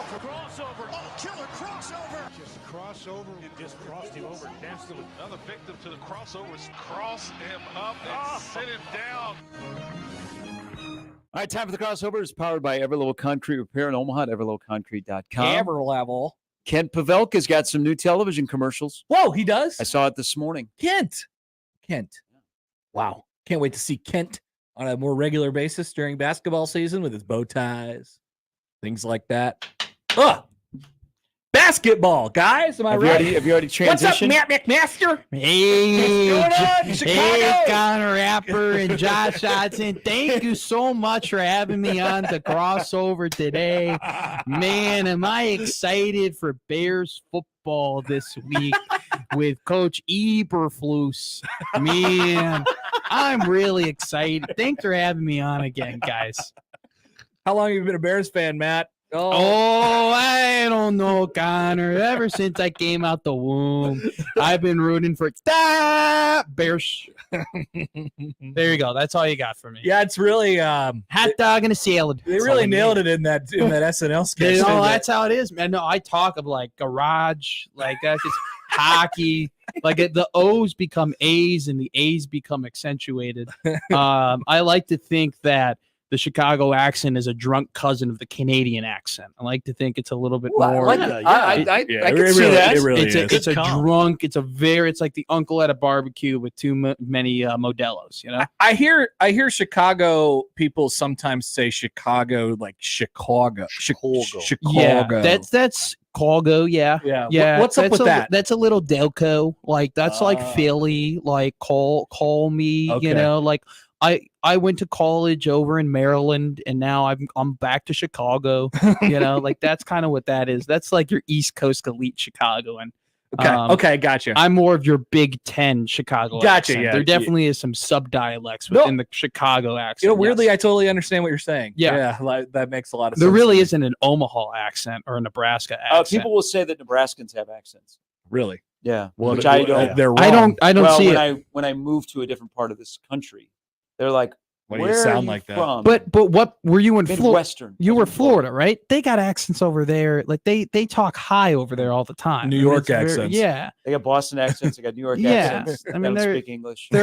Crossover. Oh, killer crossover. Just crossover. It just crossed him over nastily. Another victim to the crossovers. Cross him up and sit him down. All right, time for the crossovers, powered by Everlevel Concrete Repair in Omaha at everlevelconcrete.com. Everlevel. Kent Pavelka's got some new television commercials. Whoa, he does? I saw it this morning. Kent. Wow. Can't wait to see Kent on a more regular basis during basketball season with his bow ties, things like that. Basketball, guys. Am I right? Have you already transitioned? What's up, Matt McMaster? Hey, Chicago? Connor Happer and Josh Hodson. Thank you so much for having me on the crossover today. Man, am I excited for Bears football this week with Coach Eberflus. Man, I'm really excited. Thanks for having me on again, guys. How long have you been a Bears fan, Matt? Oh, I don't know, Connor. Ever since I came out the womb, I've been rooting for Bears. There you go. That's all you got for me. Yeah, it's really hot dog and a salad. They really nailed it in that SNL sketch. You know, that's how it is, man. No, I talk of like garage, like that's just hockey. Like the O's become A's and the A's become accentuated. I like to think that the Chicago accent is a drunk cousin of the Canadian accent. I like to think it's a little bit more. I can see that. It really it's a drunk. It's like the uncle at a barbecue with too many Modelo's. You know. I hear Chicago people sometimes say Chicago like Chicago. Yeah, that's Chicago. Yeah. What's up with that? That's a little Delco. Like that's like Philly. Like call me. Okay. You know, like. I went to college over in Maryland, and now I'm back to Chicago. You know, like that's kind of what that is. That's like your East Coast elite Chicagoan. Okay, gotcha. I'm more of your Big Ten Chicago. Gotcha. Accent. Yeah, there definitely is some sub dialects within the Chicago accent. You know, weirdly, I totally understand what you're saying. Yeah, like, that makes a lot of sense. There really isn't an Omaha accent or a Nebraska accent. People will say that Nebraskans have accents. Really? Yeah, well, which I don't. They're wrong. I don't see it. When I moved to a different part of this country, they're like, "What do you sound like that?" From? But what were you in Midwestern? You were Florida, right? They got accents over there. Like they talk high over there all the time. New York accents. Yeah, they got Boston accents. They got New York accents. I mean, they speak English. Hey,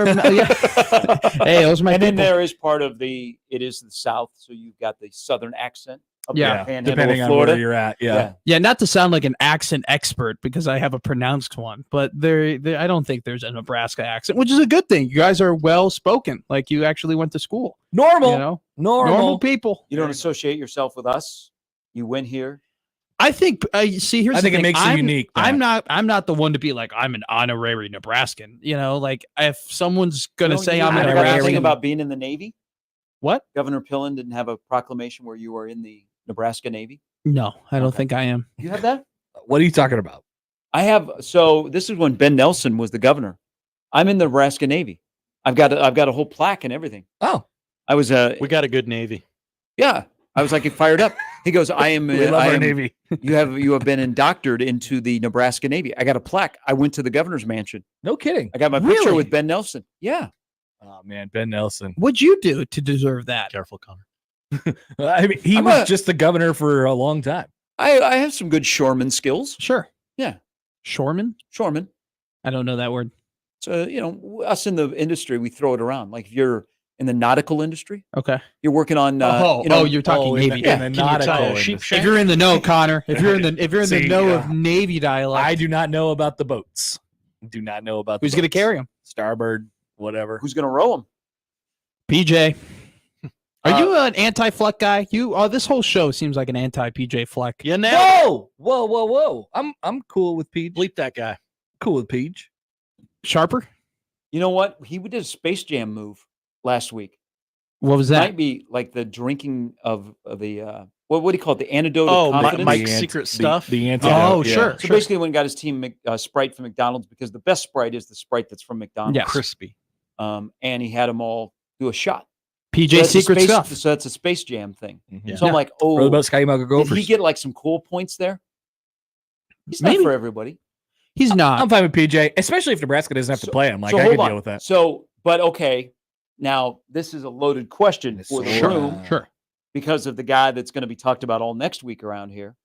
those are my. And people. then there is part of it is the South, so you've got the Southern accent. Depending on where you're at. Yeah. Not to sound like an accent expert because I have a pronounced one, but I don't think there's a Nebraska accent, which is a good thing. You guys are well spoken, like you actually went to school. Normal, you know, normal people. You don't associate yourself with us. You win here. I think. See, here's. I think it makes you unique. I'm not the one to be like I'm an honorary Nebraskan. You know, like if someone's gonna say I'm an honorary. Thing about being in the Navy. What? Governor Pillen didn't have a proclamation where you were in the Nebraska Navy? No, I don't think I am. You have that? What are you talking about? I have. So this is when Ben Nelson was the governor. I'm in the Nebraska Navy. I've got a whole plaque and everything. Oh, we got a good Navy. Yeah, I was like fired up. He goes, I am. We love our Navy. You have been indoctored into the Nebraska Navy. I got a plaque. I went to the governor's mansion. No kidding. I got my picture with Ben Nelson. Yeah. Oh man, Ben Nelson. What'd you do to deserve that? Careful, Connor. I mean, he was just the governor for a long time. I have some good shoreman skills. Sure. Yeah. Shoreman? Shoreman. I don't know that word. So, you know, us in the industry, we throw it around. Like if you're in the nautical industry, okay, you're working on. You're talking Navy. In the nautical if you're in the know, Connor. If you're in the know of Navy dialect, I do not know about the boats. Do not know about who's going to carry them. Starboard, whatever. Who's going to row them? PJ. Are you an anti-Fleck guy? This whole show seems like an anti-PJ Fleck. Yeah, now. Whoa! I'm cool with Peach. Bleep that guy. Cool with Peach. Sharper. You know what? He did a Space Jam move last week. What was that? Might be like the drinking of the what do you call it? The antidote. Oh, of confidence? Mike's secret stuff. The antidote. Oh, sure. So basically, when he got his team Sprite from McDonald's, because the best Sprite is the Sprite that's from McDonald's. Yes. Crispy. And he had them all do a shot. PJ secret stuff. So that's a Space Jam thing. Mm-hmm. So I'm like, what about Sky Mountain Gophers? Did he get like some cool points there? He's Maybe. not for everybody. He's not. I'm fine with PJ, especially if Nebraska doesn't have to play him. Like I can deal with that. So, but okay, now this is a loaded question for the room. Sure. Because of the guy that's going to be talked about all next week around here.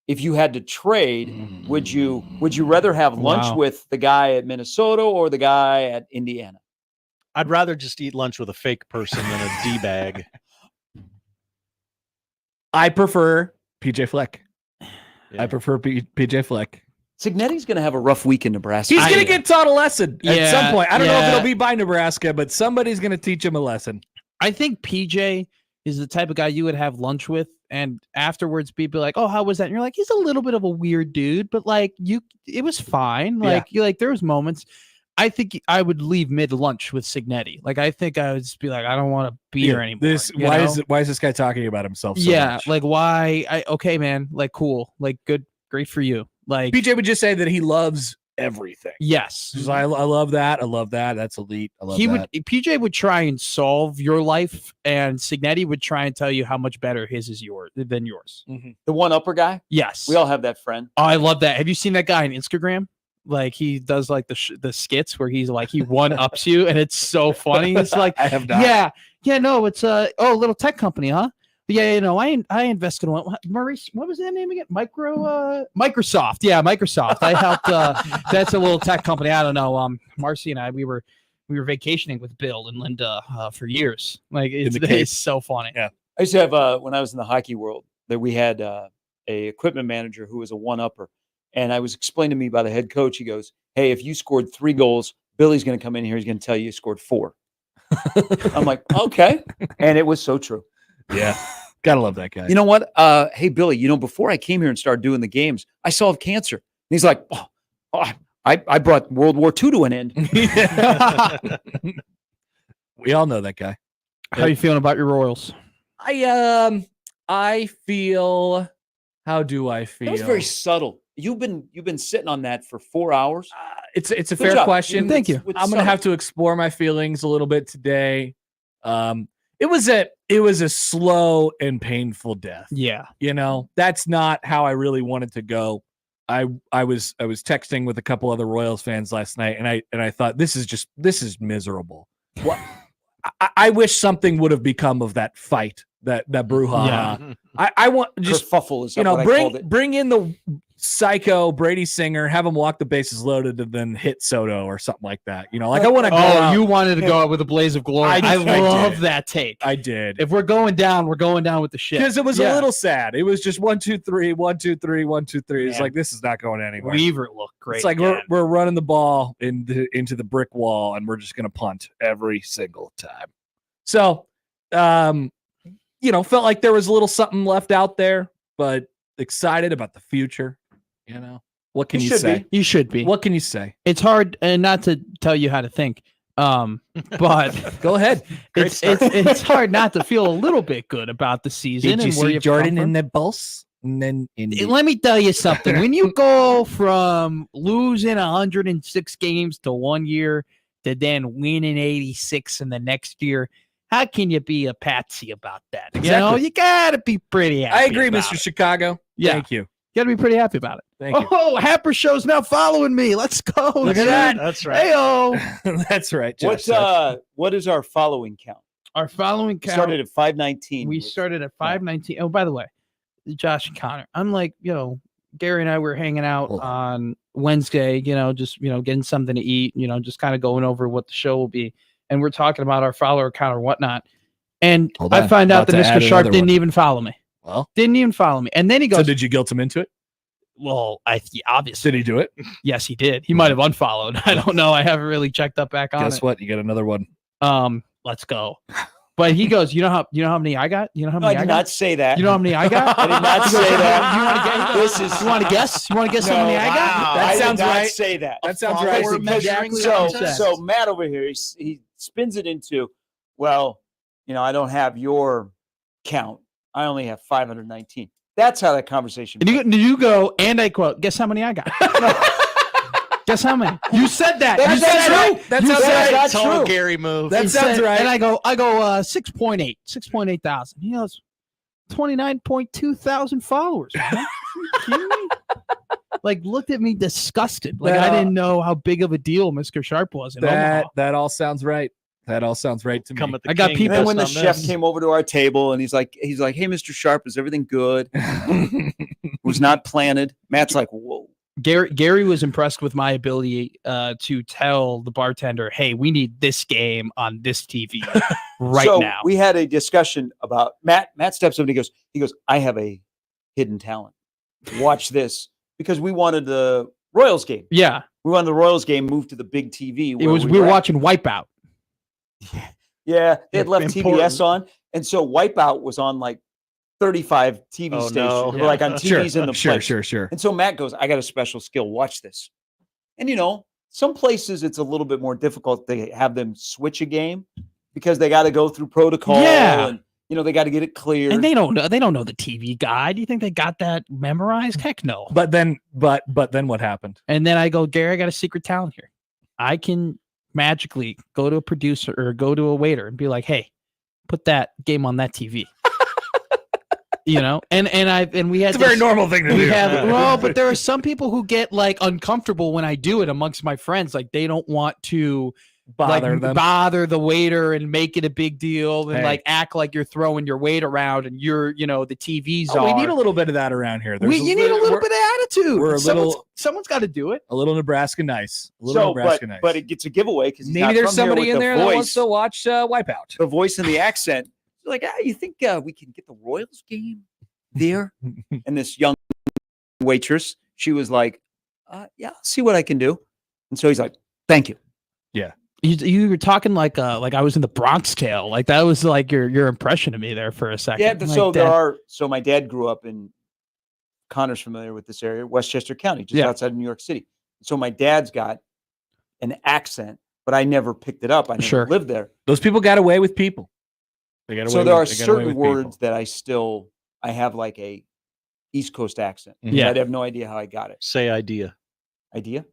if you had to trade, would you rather have lunch Wow. with the guy at Minnesota or the guy at Indiana? I'd rather just eat lunch with a fake person than a D-bag. I prefer PJ Fleck. Yeah. I prefer PJ Fleck. Signetti's going to have a rough week in Nebraska. He's going to get taught a lesson at Yeah, some point. I don't know if yeah. it'll be by Nebraska, but somebody's going to teach him a lesson. I think PJ is the type of guy you would have lunch with, and afterwards be like, "Oh, how was that?" And you're like, "He's a little bit of a weird dude, but like it was fine." Like there was moments. I think I would leave mid lunch with Signetti. Like I think I would just be like, "I don't want a beer anymore." Why is this guy talking about himself so much? like why? Okay, man. Like cool. Like good, great for you. Like PJ would just say that he loves everything. yes. He's like, I love that. I love that. That's elite. I love that. PJ would try and solve your life, and Signetti would try and tell you how much better his is than yours. The one-upper guy? Yes. We all have that friend. Oh, I love that. Have you seen that guy on Instagram? Like he does like the skits where he's like he one ups you, and it's so funny. It's like I have not. yeah. No, it's a little tech company, huh? Yeah, you know, I invested in Maurice. What was that name again? Microsoft. Yeah, Microsoft. I helped. That's a little tech company. I don't know. Marcy and I, we were vacationing with Bill and Linda for years. Like it's so funny. Yeah. I used to have when I was in the hockey world that we had a equipment manager who was a one-upper, and I was explained to me by the head coach. He goes, "Hey, if you scored 3 goals, Billy's going to come in here. He's going to tell you scored 4." I'm like, okay, and it was so true. Yeah. Gotta love that guy. You know what? Hey, Billy, before I came here and started doing the games, I solved cancer. And he's like, I brought World War II to an end. We all know that guy. How are you feeling about your Royals? I feel. How do I feel? That was very subtle. You've been sitting on that for 4 hours. It's a Good fair job. question. Thank you. I'm gonna have to explore my feelings a little bit today. It was a slow and painful death. Yeah. That's not how I really wanted to go. I was texting with a couple other Royals fans last night, and I thought this is miserable. What I wish something would have become of that fight, that brouhaha. Yeah. I want just kerfuffle is what I called it. bring in the psycho Brady Singer, have him walk the bases loaded, and then hit Soto or something like that. Like I want to go out. You wanted to go out with a blaze of glory. I love did. that take. I did. If we're going down with the shit. Because it was a little sad. It was just 1, 2, 3, 1, 2, 3, 1, 2, 3. It's like this is not going anywhere. Weaver looked great. It's like we're running the ball into the brick wall, and we're just gonna punt every single time. So, felt like there was a little something left out there, but excited about the future. What can you say? You should be. What can you say? It's hard, and not to tell you how to think, but go ahead. It's hard not to feel a little bit good about the season. Did you and where see Jordan in the bus? And then let me tell you something. When you go from losing 106 games to 1 year to then winning 86 in the next year, how can you be a patsy about that? Exactly. You gotta be pretty happy. I agree, about Mr. it. Chicago. Yeah. Thank you. You gotta be pretty happy about it. Thank you. Oh, Happer show's now following me. Let's go. Look at that. That's right. Heyo. That's right. What is our following count? Our following We count. started at 519. We started at 519. Oh, by the way, Josh and Connor, I'm like, Gary and I were hanging out on Wednesday, just, getting something to eat, just kind of going over what the show will be. And we're talking about our follower count or whatnot. And I find out that Mr. Sharp didn't even follow me. Well, didn't even follow me. And then he goes, so did you guilt him into it? Well, obviously. Did he do it? Yes, he did. He might have unfollowed. I don't know. I haven't really checked up back on Guess it. what? You got another one. Let's go. But he goes, you know how many I got? You know how many I I did got? not say that. You know how many I got? I did not He goes, say that. You want to guess? You want to guess? You want to guess how many I got? That I sounds did not right. say that. That sounds follower right. measuring So contest. Matt over here, he spins it into, well, I don't have your count. I only have 519. That's how that conversation. And you go, and I quote, guess how many I got? Guess how many? You said that. That's You said true. it. That You sounds said right. it. That's Total true. Gary move. That He sounds said- right. And I go 6.8 thousand. He goes 29.2 thousand followers. Man. Are you kidding me? Like looked at me disgusted. Like I didn't know how big of a deal Mr. Sharp was in Omaha. That all sounds right. That all sounds right to me. I got And people- then when the on chef this. came over to our table and he's like, "Hey, Mr. Sharp, is everything good?" Was not planted. Matt's like, "Whoa." Gary was impressed with my ability to tell the bartender, "Hey, we need this game on this TV So now." we had a discussion about Matt. Matt steps up and he goes, "I have a hidden talent. Watch this," because we wanted the Royals game. Yeah, We wanted the Royals game moved to the big TV. it was. We were at. watching Wipeout. Yeah, they had left Important. TBS on, and so Wipeout was on like 35 TV Oh, stations. no. They were like on TVs in the place. Sure. And so Matt goes, "I got a special skill. Watch this." And some places it's a little bit more difficult to have them switch a game because they got to go through protocol. Yeah. And they got to get it cleared. And they don't know. They don't know the TV guide. You think they got that memorized? Heck no. But then what happened? And then I go, "Gary, I got a secret talent here. I can magically go to a producer or go to a waiter and be like, 'Hey, put that game on that TV.'" And we had It's a very normal thing to we do. have but there are some people who get like uncomfortable when I do it amongst my friends. Like they don't want to bother the waiter and make it a big deal and like act like you're throwing your weight around and you're the TVs We are. need a little bit of that around here. You need a little bit of attitude. we're a Someone's got to do it. a little Nebraska nice. Nice. But it gets a giveaway because Maybe there's somebody in there that wants to watch Wipeout. the voice and the accent. Like, you think we can get the Royals game there? And this young waitress, she was like, "Yeah, I'll see what I can do." And so he's like, "Thank you." You were talking like I was in the Bronx Tale. Like that was like your impression of me there for a second. Yeah. Like So that. So my dad grew up in. Connor's familiar with this area, Westchester County, just outside of New York City. So my dad's got an accent, but I never picked it up. I never lived there. Those people got away with people. They got away So there are they got away certain with words people. that I have like a East Coast accent. Yeah. I'd have no idea how I got it. Say idea. Idea?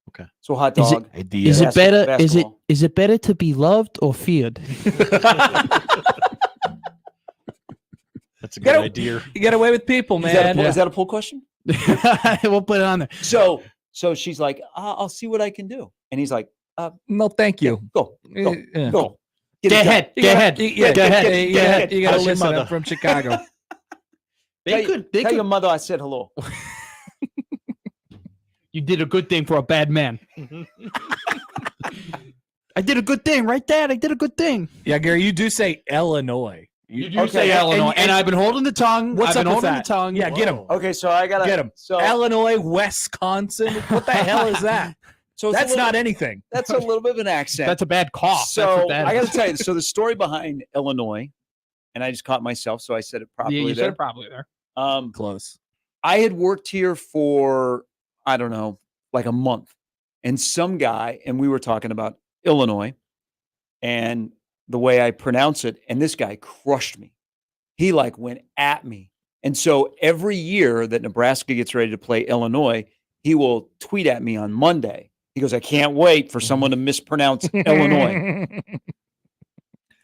Okay. So hot Is it- dog. Idea. Is it better? Basketball. Is it better to be loved or feared? That's a You good gotta- idea. You get away with people, man. Is that a poll question? We'll put it on there. So she's like, "I'll see what I can do." And he's like, No, thank you. Go. Yeah. Go. Get it done. ahead. You Get gotta- ahead. Yeah, Go ahead. You gotta How's your listen. mother? I'm from Chicago. They Tell your could. mother I said hello. You did a good thing for a bad man. I did a good thing, right, Dad? I did a good thing. Yeah, Gary, you do say Illinois. You do Okay, say and- Illinois, and, and- I've been holding the tongue. What's I've been up with holding that? the tongue. Yeah, get him. Okay, so I gotta Get him. So Illinois, Wisconsin. What the hell is that? so it's That's a little, not anything. That's a little bit of an accent. That's a bad cough. That's So what that I got to is. tell you. So the story behind Illinois, and I just caught myself, so I said it properly. Yeah, you there. said it probably there. Close. I had worked here for I don't know, like a month, and some guy, and we were talking about Illinois, and the way I pronounce it, and this guy crushed me. He like went at me, and so every year that Nebraska gets ready to play Illinois, he will tweet at me on Monday. He goes, "I can't wait for someone to mispronounce Illinois."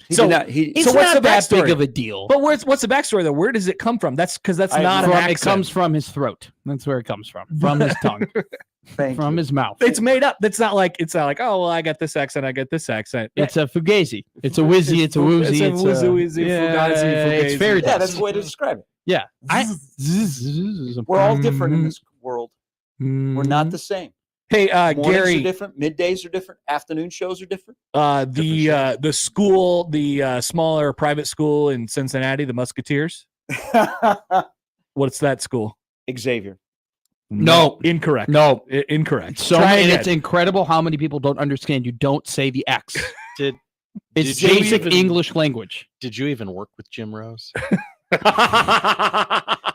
He So- did not- he- It's So what's not the that big backstory? of a deal. But what's the backstory though? Where does it come from? That's because that's not an It accent. comes from his throat. That's where it comes from his tongue, thank from you. his mouth. It's made up. It's not like oh well, I got this accent. I got this accent. It's a fugazi. It's a whizzy. It's a woozy. It's a woozy, fugazi, It's fairy fugazi. Yeah, dust. that's the way to describe it. Yeah. We're all different in this world. We're not the same. Hey, Mornings are Gary, different. Middays are different. Afternoon shows are different. the school, the smaller private school in Cincinnati, the Musketeers. What's that school? Xavier. No. Incorrect. No. Incorrect. So Try and again. it's incredible how many people don't understand. You don't say the X. Did It's Did you basic even- English language. Did you even work with Jim Rose?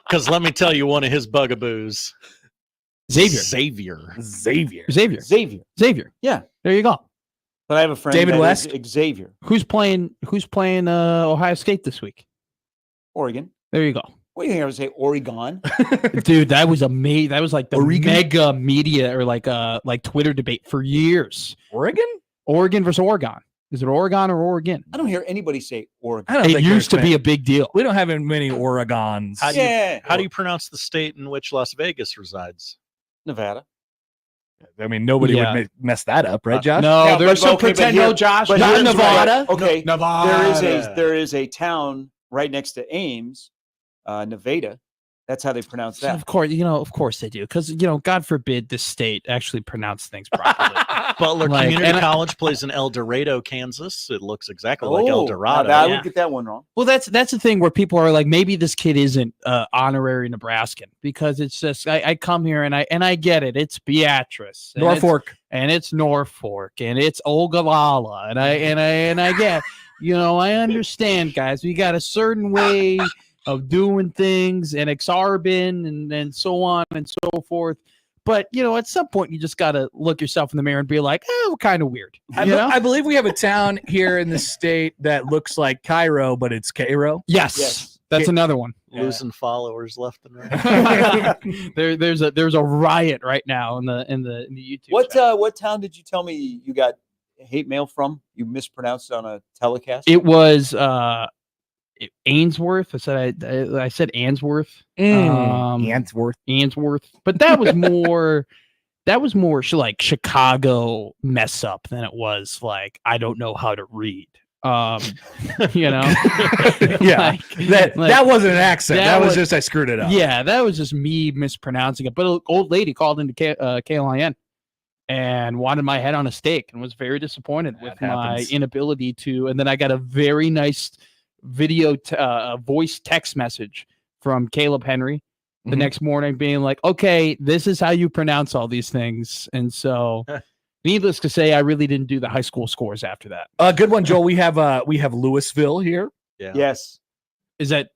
Because let me tell you, one of his bugaboos, Xavier. Xavier. Xavier. Yeah. There you go. But I have a friend, David that West? is Xavier, Who's playing Ohio State this week? Oregon. There you go. What do you think I would say? Oregon. Dude, that was amazing. That was like the Oregon? mega media or like Twitter debate for years. Oregon? Oregon versus Oregon. Is it Oregon or Oregon? I don't hear anybody say Oregon. I don't It think used to there's be a big deal. We don't have many Oregons. How do you- Yeah. How do you pronounce the state in which Las Vegas resides? Nevada? I mean, nobody would mess that up, right, Josh? No, Yeah, there's but- some okay, but pretend. here- No, Josh, but not here's right. Nevada. Okay, Nevada. there is a town right next to Ames, Nevada. That's how they pronounce So that. of course they do, because God forbid this state actually pronounce things properly. Butler Like, Community and I- College plays in El Dorado, Kansas. It looks exactly like El now Dorado. I Yeah. would get that one wrong. Well, that's the thing where people are like, maybe this kid isn't honorary Nebraskan, because it's just I come here and I get it. It's Beatrice, and Norfolk. it's Norfolk, and it's Ogallala, and I get, I understand, guys. We got a certain way of doing things, and Exarban, and so on and so forth. But at some point, you just got to look yourself in the mirror and be like, we're kind of weird. I believe we have a town here in the state that looks like Cairo, but it's Cairo. Yes, that's another one. Losing followers left and right. There's a riot right now in the YouTube. What town did you tell me you got hate mail from? You mispronounced it on a telecast. It was Ainsworth. I said Ainsworth. Ainsworth. But that was more like Chicago mess up than it was like I don't know how to read. Yeah, Like, that wasn't an accent. that That was was- just I screwed it up. yeah, that was just me mispronouncing it. But an old lady called into KLIN and wanted my head on a stake and was very disappointed with That happens. my inability to. And then I got a very nice video voice text message from Caleb Henry the Mhm. next morning being like, okay, this is how you pronounce all these things. And so needless to say, I really didn't do the high school scores after that. Good one, Joel. We have Louisville here. Yeah. Yes. Is it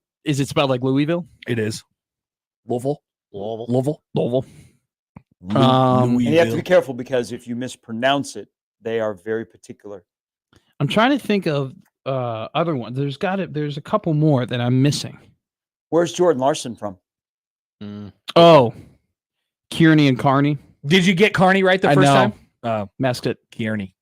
spelled like Louisville? It is Louisville. Louisville. Louisville. And you have to be careful because if you mispronounce it, they are very particular. I'm trying to think of other ones. There's a couple more that I'm missing. Where's Jordan Larson from? Oh, Kearney and Carney. Did you get Carney right the I first know. time? Messed it. Kearney.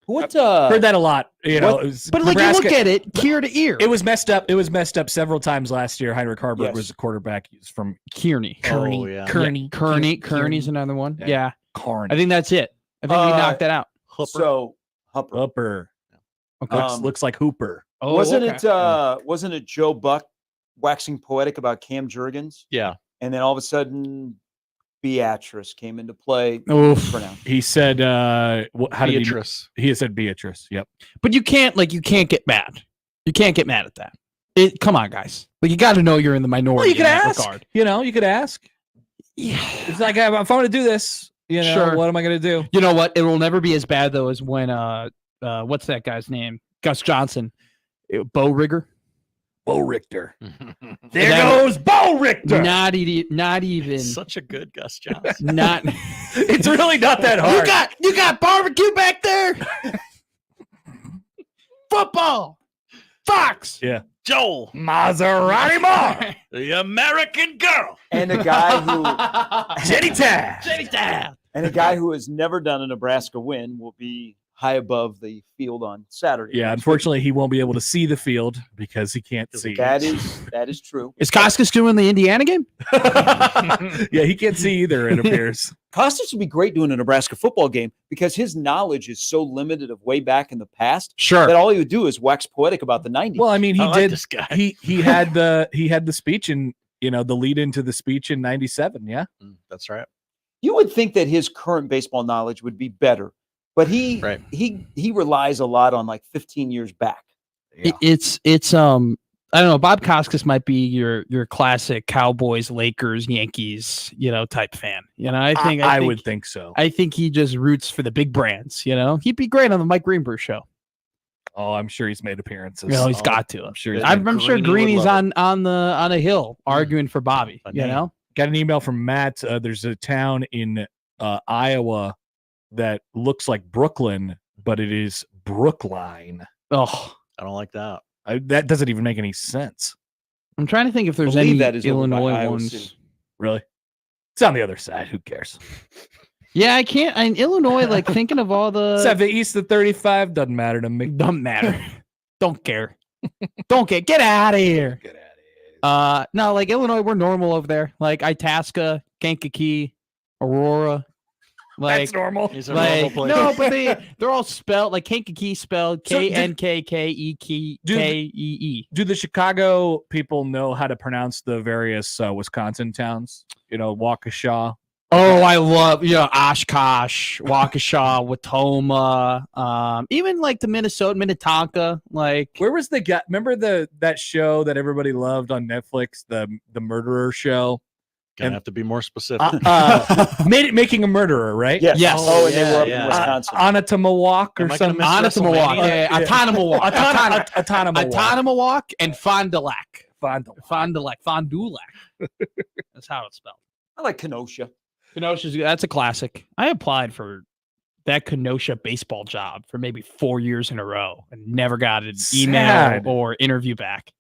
What? Heard that a lot. It was But like Nebraska- you look at it, ear to ear. It was messed up. It was messed up several times last year. Heinrich Harberg Yes. was the quarterback. He was from Kearney. Oh, yeah. Kearney's another one. Yeah. Yeah. Carney. I think that's it. I think we knocked that out. So Hupper. Hooper. Okay. Looks like Hooper. Oh, wasn't okay. it Joe Buck waxing poetic about Cam Jurgens? Yeah. And then all of a sudden Beatrice came into play. Oof. Pronounced. He said, how did Beatrice. he said Beatrice. Yep. But you can't get mad. You can't get mad at that. Come on, guys. Like you got to know you're in the minority. Well, you could in that ask. regard. You could ask. Yeah. It's like, if I'm going to do this, Sure. what am I going to do? You know what? It will never be as bad though as when what's that guy's name? Gus Johnson, Bo Rigger. Bo Richter. There goes Bo Richter. Not even. Such a good Gus Johnson. Not. It's really not that hard. You got barbecue back there. Football. Fox. Yeah. Joel, Maserati Mar. the American girl. And a guy who Jenny Tag. and a guy who has never done a Nebraska win will be high above the field on Saturday. Yeah, unfortunately, he won't be able to see the field because he can't see. That is true. Is Costas doing the Indiana game? Yeah, he can't see either, it appears. Costas would be great doing a Nebraska football game because his knowledge is so limited of way back in the past Sure. that all he would do is wax poetic about the 90s. Well, I mean, he I like did. this guy. He had the speech in the lead into the speech in '97. Yeah, That's right. you would think that his current baseball knowledge would be better, but he relies a lot on like 15 years back. It's I don't know. Bob Costas might be your classic Cowboys, Lakers, Yankees, type fan. I would think so. I think he just roots for the big brands. He'd be great on the Mike Greenberg show. Oh, I'm sure he's made appearances. He's got to. I'm sure. I'm sure Greeny would Greeny's love on a hill arguing for Bobby. name. Got an email from Matt. There's a town in Iowa that looks like Brooklyn, but it is Brookline. Oh, I don't like that. That doesn't even make any sense. I'm trying to think if there's Believe any that is over by Illinois Iowa ones. City. Really? It's on the other side. Who cares? Yeah, I can't. In Illinois, like thinking of all It's at the the east of 35. Doesn't matter to me. doesn't matter. Don't care. Don't care. Get out of here. Get out of here. No, like Illinois, we're normal over there. Like Itasca, Kankakee, Aurora, That's normal. He's a normal Like player. no, but they're all spelled like Kankakee spelled Knkkeekee. Do the Chicago people know how to pronounce the various Wisconsin towns? Waukesha. Oh, I love Oshkosh, Waukesha, Watoma, even like the Minnetonka. Like Where was the guy? Remember that show that everybody loved on Netflix, the murderer show? Gonna have to be more specific. Making a murderer, right? Yes. Yes. Oh, and they were up Yeah. in Wisconsin. Anatomawalk or Am I gonna something. miss Onomawalk, WrestleMania? Onomawalk, and Fond du Lac. Fond du Lac. That's how it's spelled. I like Kenosha. Kenosha's that's a classic. I applied for that Kenosha baseball job for maybe 4 years in a row and never got an email Sad. or interview back.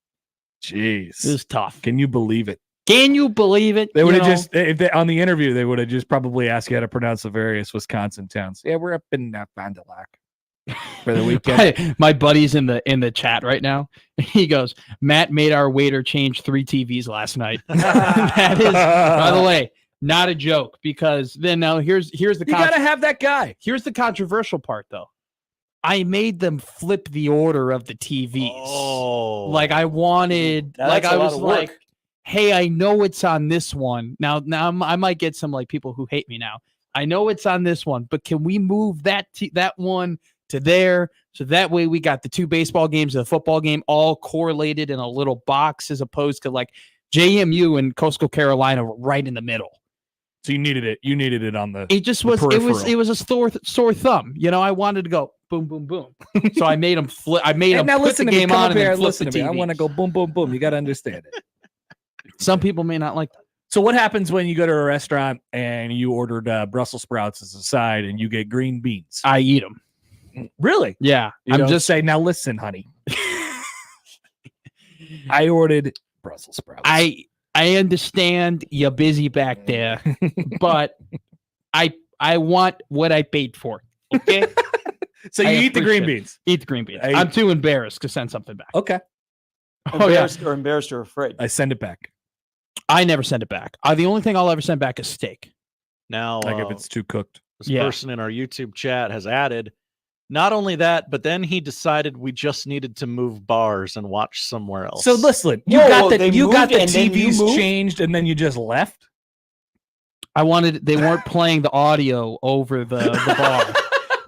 Jeez. It was tough. Can you believe it? Can you believe it? They would You have know? just on the interview. They would have just probably asked you how to pronounce the various Wisconsin towns. Yeah, we're up in Fond du Lac for the weekend. My buddy's in the chat right now. He goes, Matt made our waiter change 3 TVs last night. That is, by the way, not a joke, because then now here's the You gotta have that guy. here's the controversial part though. I made them flip the order of the TVs. Oh, Like I wanted, Now like that's a I lot was of work. like, hey, I know it's on this one. Now I might get some like people who hate me now. I know it's on this one, but can we move that one to there, so that way we got the 2 baseball games and the football game all correlated in a little box, as opposed to like JMU and Coastal Carolina were right in the middle. So you needed it. You needed it on the. It just the was. peripheral. It was a sore thumb. I wanted to go boom, boom, boom. So I made them flip. I made Hey, them now put listen the to me. game Come on up and here then and flip listen the to me. I TV. want to go boom, boom, boom. You got to understand it. Some people may not like that. So what happens when you go to a restaurant and you ordered Brussels sprouts as a side and you get green beans? I eat them. Really? Yeah, You I'm don't just. say, now listen, honey. I ordered Brussels sprouts. I understand you're busy back there, but I want what I paid for. Okay, so you I eat the green appreciate beans. eat the green beans. I- I'm too embarrassed to send something back. Okay. Oh yeah, Embarrassed or afraid. I send it back. I never send it back. The only thing I'll ever send back is steak. now Like if it's too cooked. this Yeah. person in our YouTube chat has added. Not only that, but then he decided we just needed to move bars and watch somewhere else. So listen, you Whoa, got whoa, the they you got moved the and then you TVs moved? changed and then you just left. They weren't playing the audio over the bar.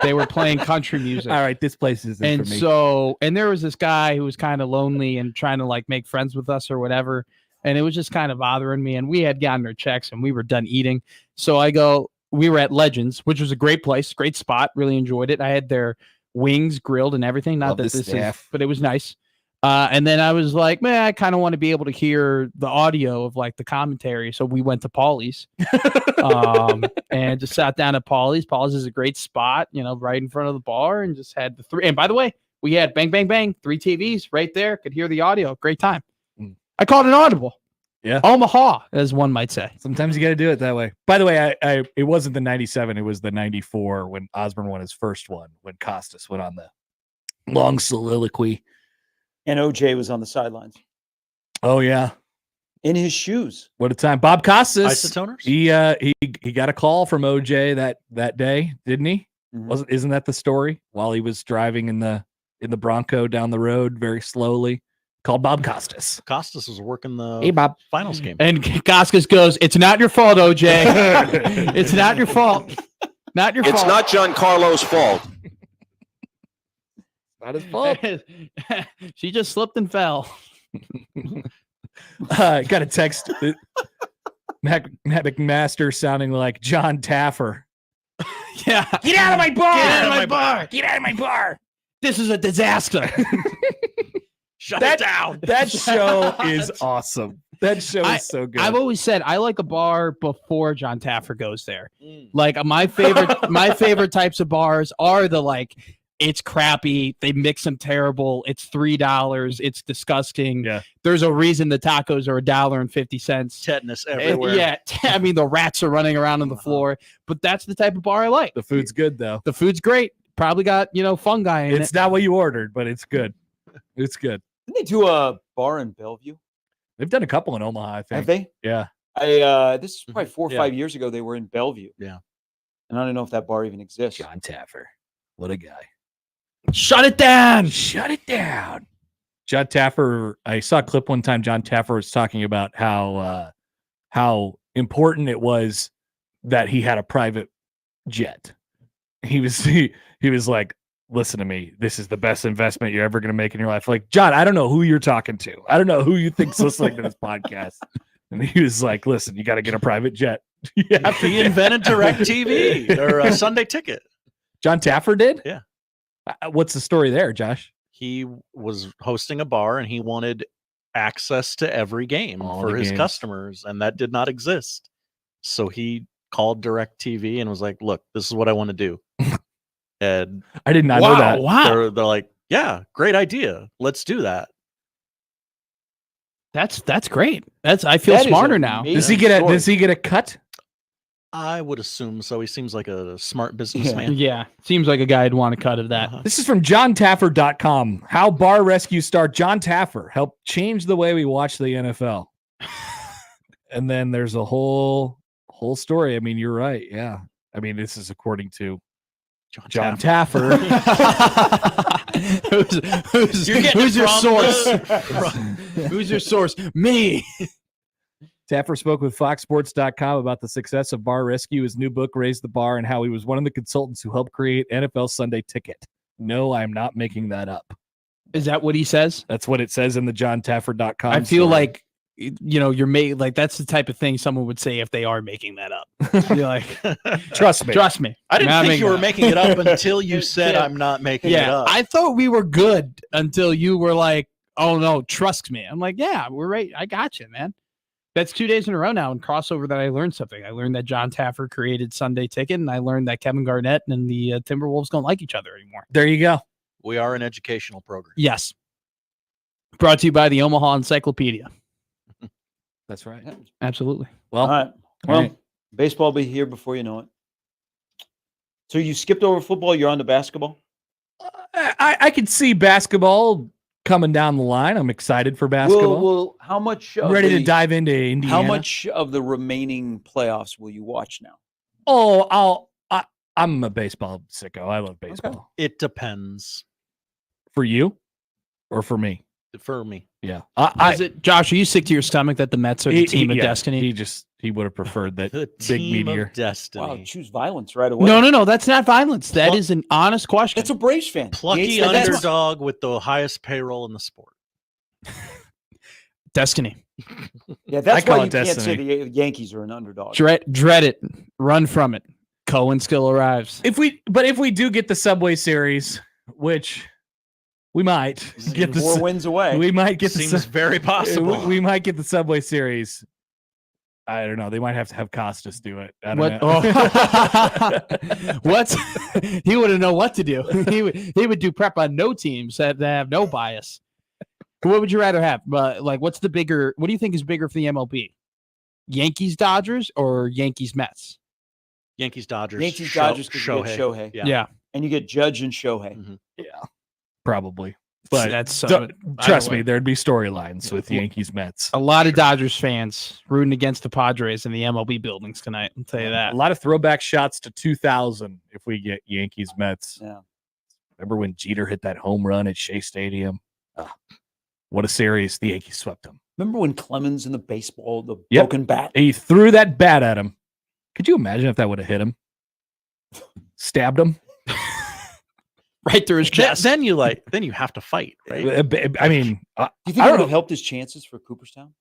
They were playing country music. All right, this place isn't And for me. so, and there was this guy who was kind of lonely and trying to like make friends with us or whatever. And it was just kind of bothering me. And we had gotten our checks and we were done eating. So we were at Legends, which was a great place, great spot. Really enjoyed it. I had their wings grilled and everything. Not Love that the this staff. is, but it was nice. And then I was like, man, I kind of want to be able to hear the audio of like the commentary. So we went to Paulie's and just sat down at Paulie's. Paulie's is a great spot, right in front of the bar, and just had the 3. And by the way, we had bang, bang, bang, 3 TVs right there. Could hear the audio. Great time. Mm. I called an audible. Yeah. Omaha, as one might say. Sometimes you got to do it that way. By the way, I it wasn't the 97, it was the 94 when Osborne won his first one, when Costas went on the long soliloquy. And OJ was on the sidelines Oh yeah. in his shoes. What a time. Bob Costas. Isotoners? He got a call from OJ that day, didn't he? Mhm. Isn't that the story? While he was driving in the Bronco down the road very slowly. Called Bob Costas. Costas was working the Hey Bob. finals game. And Costas goes, "It's not your fault, OJ. It's not your fault. Not your It's fault. not Giancarlo's fault. Not his fault. She just slipped and fell." Got a text. Matt McMaster sounding like John Taffer. Yeah. Get out of my bar! Get out of my bar. Get out of my bar! This is a disaster. Shut it down. That show is awesome. That show is so good. I've always said I like a bar before John Taffer goes there. Mm. Like my favorite types of bars are the like, it's crappy, they mix them terrible, it's $3, it's disgusting. Yeah. There's a reason the tacos are $1.50. Tetanus everywhere. Yeah, I mean the rats are running around on the floor, but that's the type of bar I like. the food's good though. The food's great. Probably got fungi in It's it. not what you ordered, but it's good. It's good. Didn't they do a bar in Bellevue? They've done a couple in Omaha, I think. Have they? Yeah. This is probably 4 or Yeah. 5 years ago. They were in Bellevue. Yeah. And I don't know if that bar even exists. John Taffer. What a guy. Shut it down. Shut it down. John Taffer, I saw a clip one time. John Taffer was talking about how important it was that he had a private jet. He was like, listen to me. This is the best investment you're ever going to make in your life. Like, John, I don't know who you're talking to. I don't know who you think's listening to this podcast. And he was like, listen, you got to get a private jet. He invented DirecTV or Sunday Ticket. John Taffer did? Yeah. What's the story there, Josh? He was hosting a bar and he wanted access to every game All for the his games. customers, and that did not exist. So he called DirecTV and was like, look, this is what I want to do. And I did not know that. Wow. they're like, yeah, great idea. Let's do that. That's great. I feel That is smarter now. amazing. Does he get a cut? I would assume so. He seems like a smart businessman. Yeah. Seems like a guy would want a cut of that. Uh-huh. This is from JohnTaffer.com. How bar rescue star John Taffer helped change the way we watch the NFL. And then there's a whole story. I mean, you're right. Yeah. I mean, this is according to John Taffer. Who's your source? Who's your source? Me. Taffer spoke with FoxSports.com about the success of Bar Rescue. His new book, Raise the Bar, and how he was one of the consultants who helped create NFL Sunday Ticket. No, I'm not making that up. Is that what he says? That's what it says in the JohnTaffer.com. I feel story. like, you're made like that's the type of thing someone would say if they are making that up. You're like, trust me. trust me. I didn't I'm not think you were that making it up until you said Yeah. I'm not making it Yeah, up. I thought we were good until you were like, "Oh no, trust me." I'm like, "Yeah, we're right. I got you, man." That's 2 days in a row now in crossover that I learned something. I learned that John Taffer created Sunday Ticket, and I learned that Kevin Garnett and the Timberwolves don't like each other anymore. There you go. We are an educational program. Yes. Brought to you by the Omaha Encyclopedia. That's right. Absolutely. Well, All right. Well, all right. baseball will be here before you know it. So you skipped over football. You're on to basketball. I could see basketball coming down the line. I'm excited for basketball. Well, how much? I'm ready to dive into Indiana. How much of the remaining playoffs will you watch now? Oh, I'm a baseball sicko. I love baseball. It depends For you or for me? for me. Yeah. Is it, Josh, are you sick to your stomach that the Mets are the team of destiny? He would have preferred that The big team meteor. of destiny. Wow, choose violence right away. No, that's not violence. That Well, is an honest question. That's a Braves fan. Plucky He hates the Mets. underdog with the highest payroll in the sport. Destiny. Yeah, that's I call why you it can't say destiny. the Yankees are an underdog. Dread it. Run from it. Cohen still arrives. If we do get the Subway Series, which we might get Four the wins away. we might get the Seems very possible. we might get the Subway Series. I don't know. They might have to have Costas do it. I don't What? know. Oh. What? He wouldn't know what to do. He would do prep on no teams that have no bias. What would you rather have? What's the bigger? What do you think is bigger for the MLB? Yankees Dodgers or Yankees Mets? Yankees Dodgers. Yankees Dodgers could get Shohei. Yeah. And you get Judge and Shohei. Mhm. Yeah, probably. But That's trust either me, way. there'd be storylines with Yankees Mets. A lot of Dodgers fans rooting against the Padres in the MLB buildings tonight. I'll tell you that. A lot of throwback shots to 2000 if we get Yankees Mets. Yeah. Remember when Jeter hit that home run at Shea Stadium? What a series. The Yankees swept him. Remember when Clemens in the baseball, the Yep. broken bat? He threw that bat at him. Could you imagine if that would have hit him? Stabbed him? Right through his chest. Then you have to fight, right? I mean, Do you think I it don't would have know. helped his chances for Cooperstown?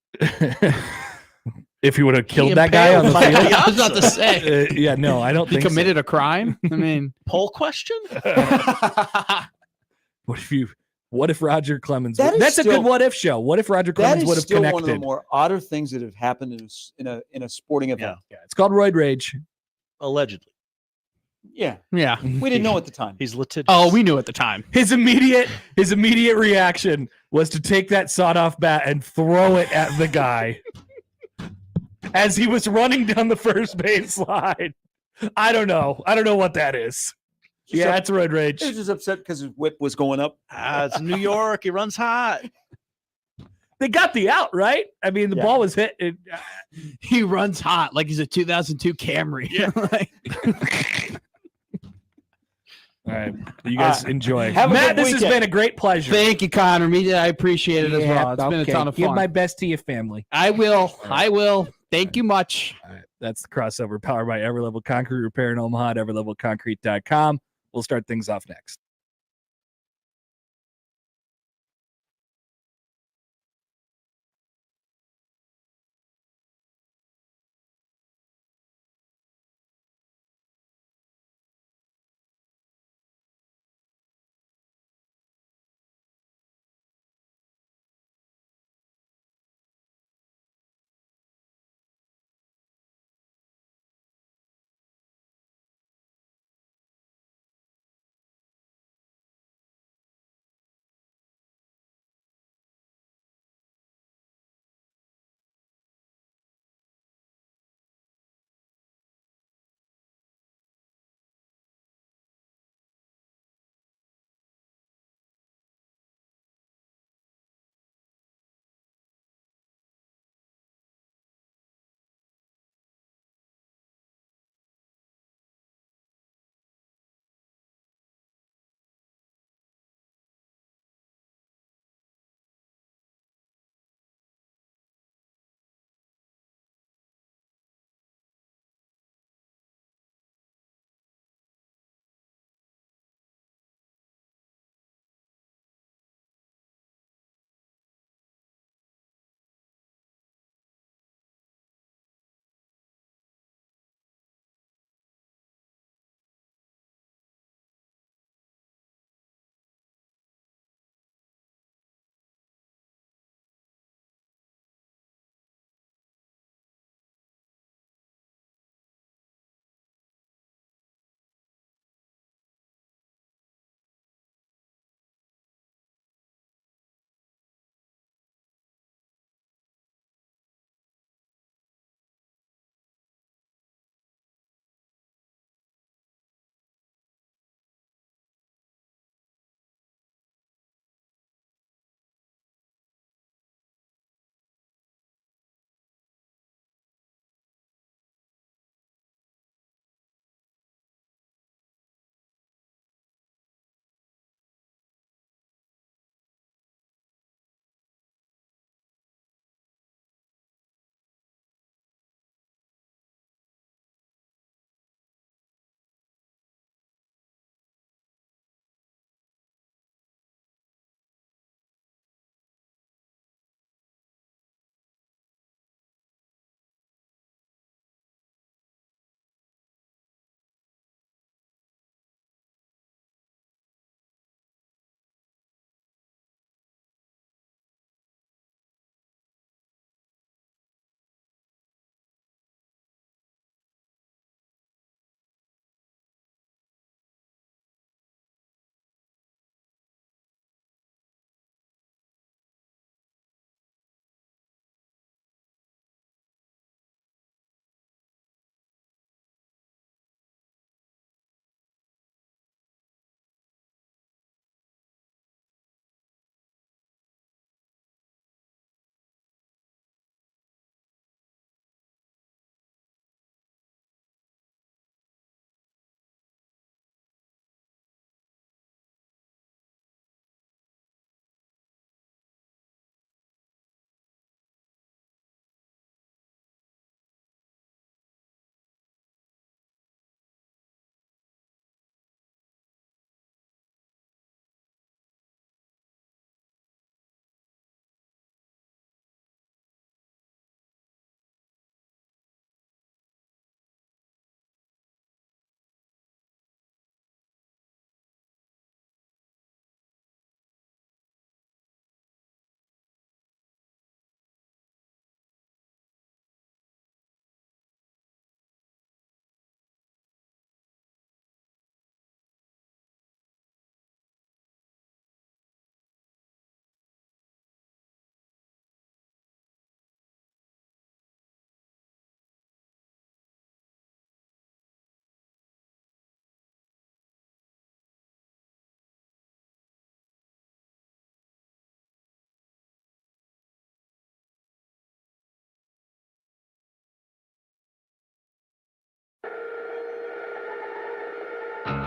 If he would have killed that guy on the impaled field. I was about to say. Yeah, no, I don't He think committed a crime? I mean, Poll question? so. What if Roger Clemens? That is That's a still- good what if show. What if Roger That Clemens is would have still connected? one of the more odder things that have happened in a sporting event. Yeah, it's called roid rage. Allegedly. Yeah. yeah. We didn't know at the time. He's litigious. Oh, we knew at the time. His immediate reaction was to take that sawed-off bat and throw it at the guy as he was running down the first base line. I don't know what that is. Yeah, that's roid rage. He was just upset because his whip was going up. It's New York. He runs hot. They got the out, right? I mean, the ball was hit. He runs hot like he's a 2002 Camry. Yeah. All right. You guys enjoy. have a Matt, good this has weekend. been a great pleasure. Thank you, Connor. I appreciate it as well. It's been a ton of fun. Give my best to your family. I will. I will. Thank you much. All right. That's the crossover powered by Everlevel Concrete Repair in Omaha at everlevelconcrete.com. We'll start things off next.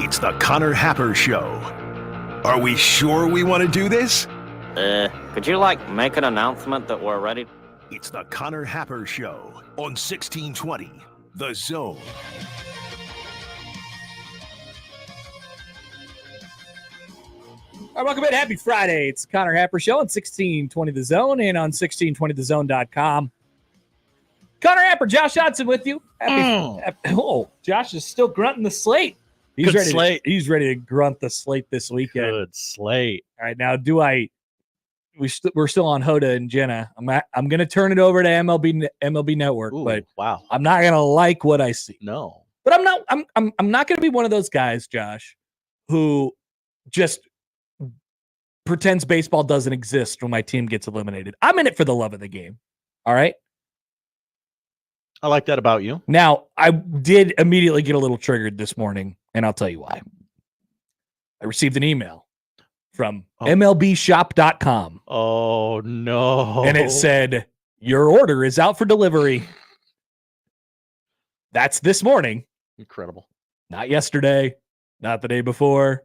It's the Connor Happer Show. Are we sure we want to do this? Could you, make an announcement that we're ready? It's the Connor Happer Show on 1620, The Zone. All right, welcome in. Happy Friday. It's Connor Happer Show on 1620 The Zone and on 1620thezone.com. Connor Happer, Josh Johnson with you. Josh is still grunting the slate. He's Good ready. slate. He's ready to grunt the slate this weekend. Good slate. All right, now we're still on Hoda and Jenna. I'm going to turn it over to MLB Network, Ooh, but wow. I'm not going to like what I see. No. But I'm not going to be one of those guys, Josh, who just pretends baseball doesn't exist when my team gets eliminated. I'm in it for the love of the game. All right. I like that about you. Now, I did immediately get a little triggered this morning, and I'll tell you why. I received an email from MLBshop.com. Oh, no. And it said, your order is out for delivery. That's this morning. Incredible. Not yesterday, not the day before.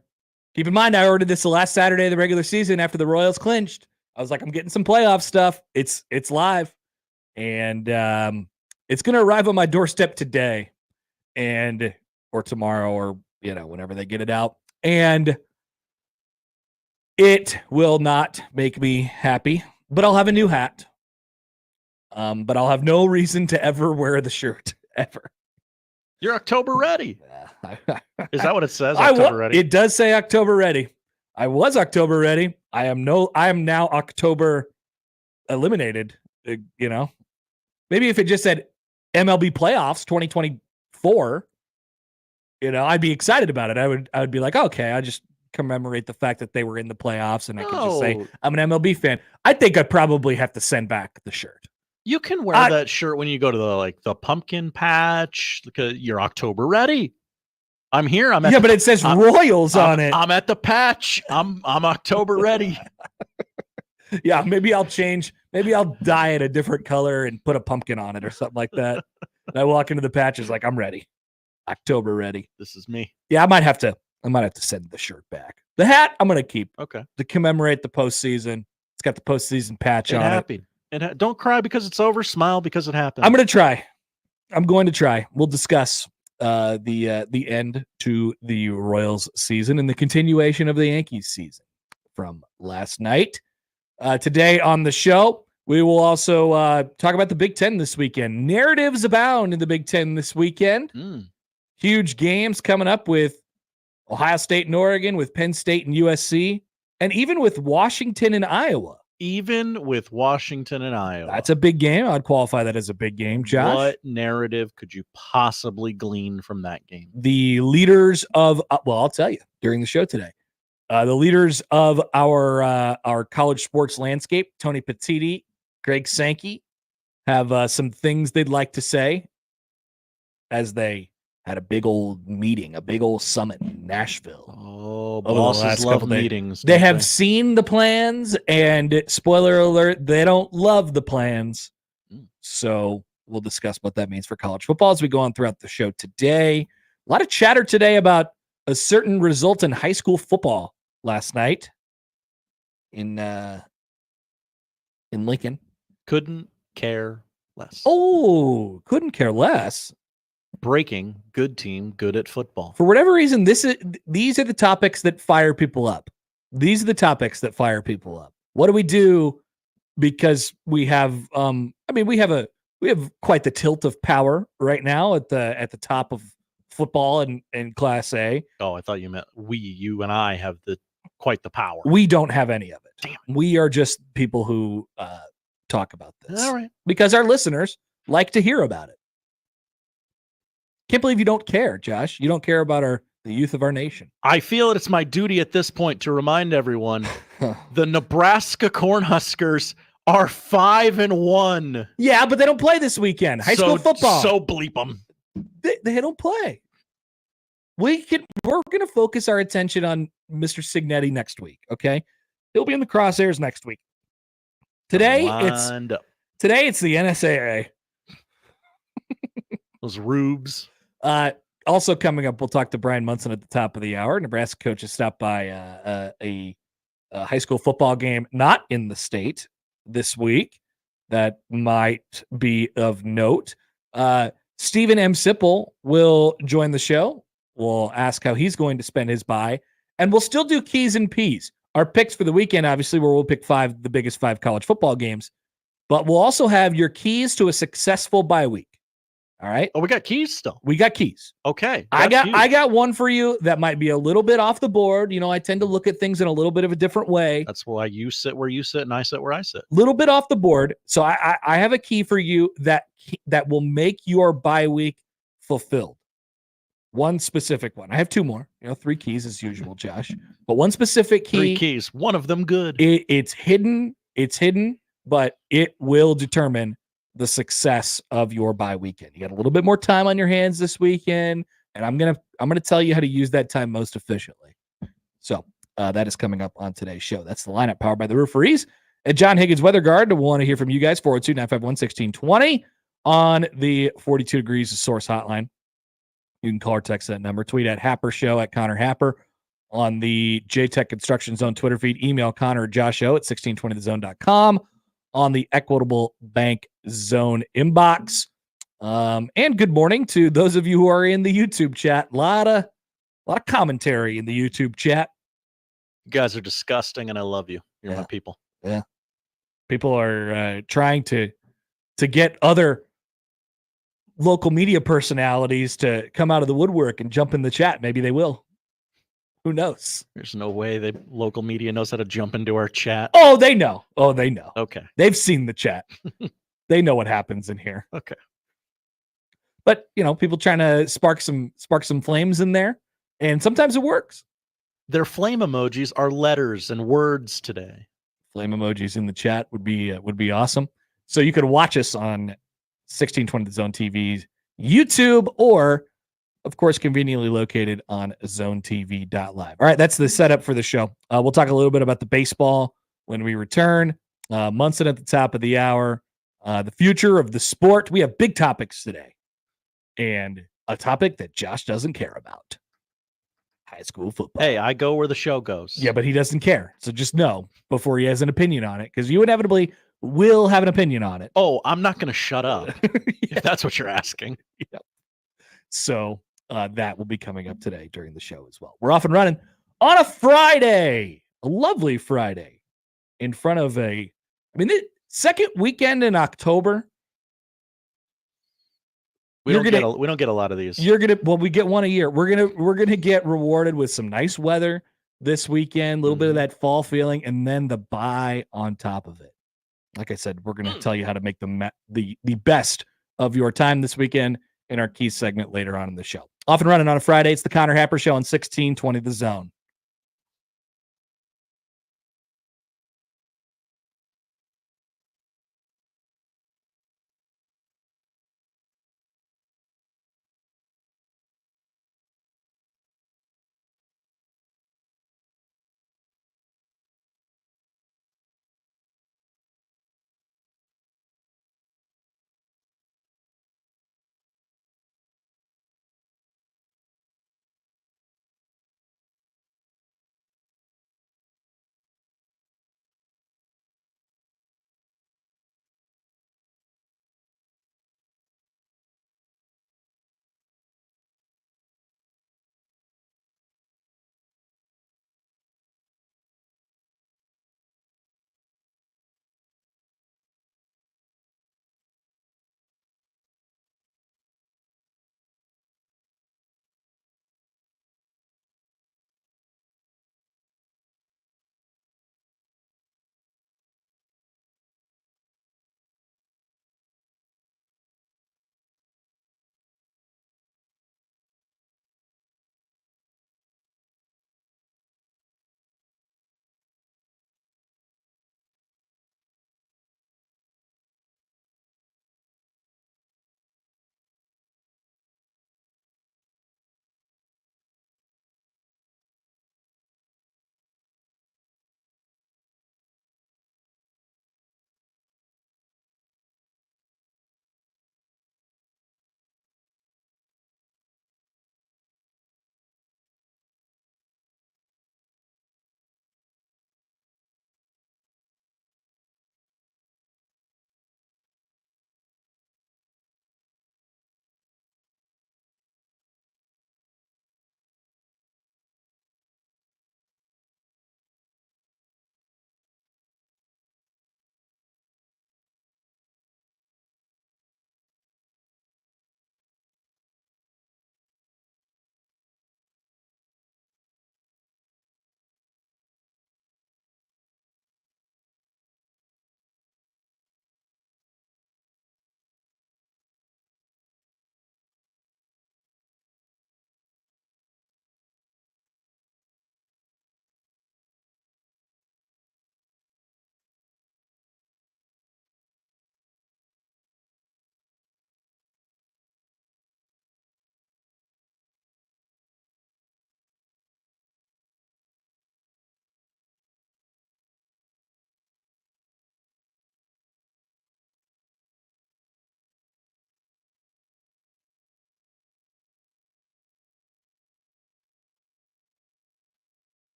Keep in mind, I ordered this the last Saturday of the regular season after the Royals clinched. I was like, I'm getting some playoff stuff. It's live. And it's going to arrive on my doorstep today or tomorrow or, whenever they get it out. And it will not make me happy, but I'll have a new hat. But I'll have no reason to ever wear the shirt ever. You're October ready. Is that what it says? October ready. It does say October ready. I was October ready. I am now October eliminated. Maybe if it just said MLB playoffs 2024, I'd be excited about it. I would be like, okay, I just commemorate the fact that they were in the playoffs, and I can just say I'm an MLB fan. I think I probably have to send back the shirt. You can wear that shirt when you go to the pumpkin patch because you're October ready. I'm here. But it says Royals on it. I'm at the patch. I'm October ready. Yeah, maybe I'll change. Maybe I'll dye it a different color and put a pumpkin on it or something like that. And I walk into the patches like I'm ready. October ready. This is me. Yeah, I might have to send the shirt back. The hat I'm gonna keep. Okay. To commemorate the postseason. It's got the postseason patch on it. And don't cry because it's over. Smile because it happened. I'm going to try. We'll discuss the end to the Royals season and the continuation of the Yankees season from last night. Today on the show, we will also talk about the Big Ten this weekend. Narratives abound in the Big Ten this weekend. Huge games coming up with Ohio State and Oregon, with Penn State and USC, and even with Washington and Iowa. Even with Washington and Iowa. That's a big game. I'd qualify that as a big game, Josh. What narrative could you possibly glean from that game? The leaders of, I'll tell you during the show today. The leaders of our college sports landscape, Tony Petitti, Greg Sankey, have some things they'd like to say as they had a big old meeting, a big old summit in Nashville. Oh, bosses love meetings. They have seen the plans, and spoiler alert, they don't love the plans. So we'll discuss what that means for college football as we go on throughout the show today. A lot of chatter today about a certain result in high school football last night in Lincoln. Couldn't care less. Oh, couldn't care less. Breaking, good team, good at football. For whatever reason, these are the topics that fire people up. These are the topics that fire people up. What do we do? Because we have, we have quite the tilt of power right now at the top of football and Class A. Oh, I thought you meant you and I have quite the power. We don't have any of it. Damn it. We are just people who talk about this. All right. Because our listeners like to hear about it. Can't believe you don't care, Josh. You don't care about the youth of our nation. I feel it's my duty at this point to remind everyone the Nebraska Cornhuskers are 5-1. Yeah, but they don't play this weekend. High school football. So bleep them. They don't play. We're going to focus our attention on Mr. Signetti next week, okay? He'll be in the crosshairs next week. Today it's the NSAA. Those rubes. Also coming up, we'll talk to Brian Munson at the top of the hour. Nebraska coaches stopped by a high school football game not in the state this week that might be of note. Steven M Sipple will join the show. We'll ask how he's going to spend his bye, and we'll still do keys and peas. Our picks for the weekend, obviously, where we'll pick the biggest 5 college football games, but we'll also have your keys to a successful bye week. All right. Oh, we got keys still. We got keys. Okay. I huge. got one for you that might be a little bit off the board. I tend to look at things in a little bit of a different way. That's why you sit where you sit and I sit where I sit. A little bit off the board. So I have a key for you that will make your bye week fulfilled. One specific one. I have 2 more. 3 keys as usual, Josh. But one specific key. 3 keys. One of them good. It's hidden. It's hidden, but it will determine the success of your bye weekend. You got a little bit more time on your hands this weekend, and I'm gonna tell you how to use that time most efficiently. So that is coming up on today's show. That's the lineup powered by the Rooferees at John Higgins Weather Guard. I want to hear from you guys. 402-951-1620 on the 42 Degrees Source hotline. You can call or text that number. Tweet at Happer Show at Connor Happer on the JTech Construction Zone Twitter feed. Email Connor or Josh O at 1620thezone.com. on the Equitable Bank Zone inbox. And good morning to those of you who are in the YouTube chat. A lot of commentary in the YouTube chat. You guys are disgusting, and I love you. You're my people. Yeah. People are trying to get other local media personalities to come out of the woodwork and jump in the chat. Maybe they will. Who knows? There's no way the local media knows how to jump into our chat. Oh, they know. Okay. They've seen the chat. They know what happens in here. Okay. But, people trying to spark some flames in there, and sometimes it works. Their flame emojis are letters and words today. Flame emojis in the chat would be awesome. So you could watch us on 1620 The Zone TV's YouTube, or of course, conveniently located on zonetv.live. All right, that's the setup for the show. We'll talk a little bit about the baseball when we return. Munson at the top of the hour. The future of the sport. We have big topics today. And a topic that Josh doesn't care about. High school football. Hey, I go where the show goes. Yeah, but he doesn't care. So just know before he has an opinion on it, because you inevitably will have an opinion on it. Oh, I'm not going to shut up, if that's what you're asking. Yeah. So that will be coming up today during the show as well. We're off and running on a Friday, a lovely Friday, in front of the second weekend in October. We don't get a lot of these. We get one a year. We're gonna get rewarded with some nice weather this weekend, a little bit of that fall feeling, and then the bye on top of it. Like I said, we're gonna tell you how to make the best of your time this weekend in our key segment later on in the show. Off and running on a Friday. It's the Connor Happer Show on 1620 The Zone.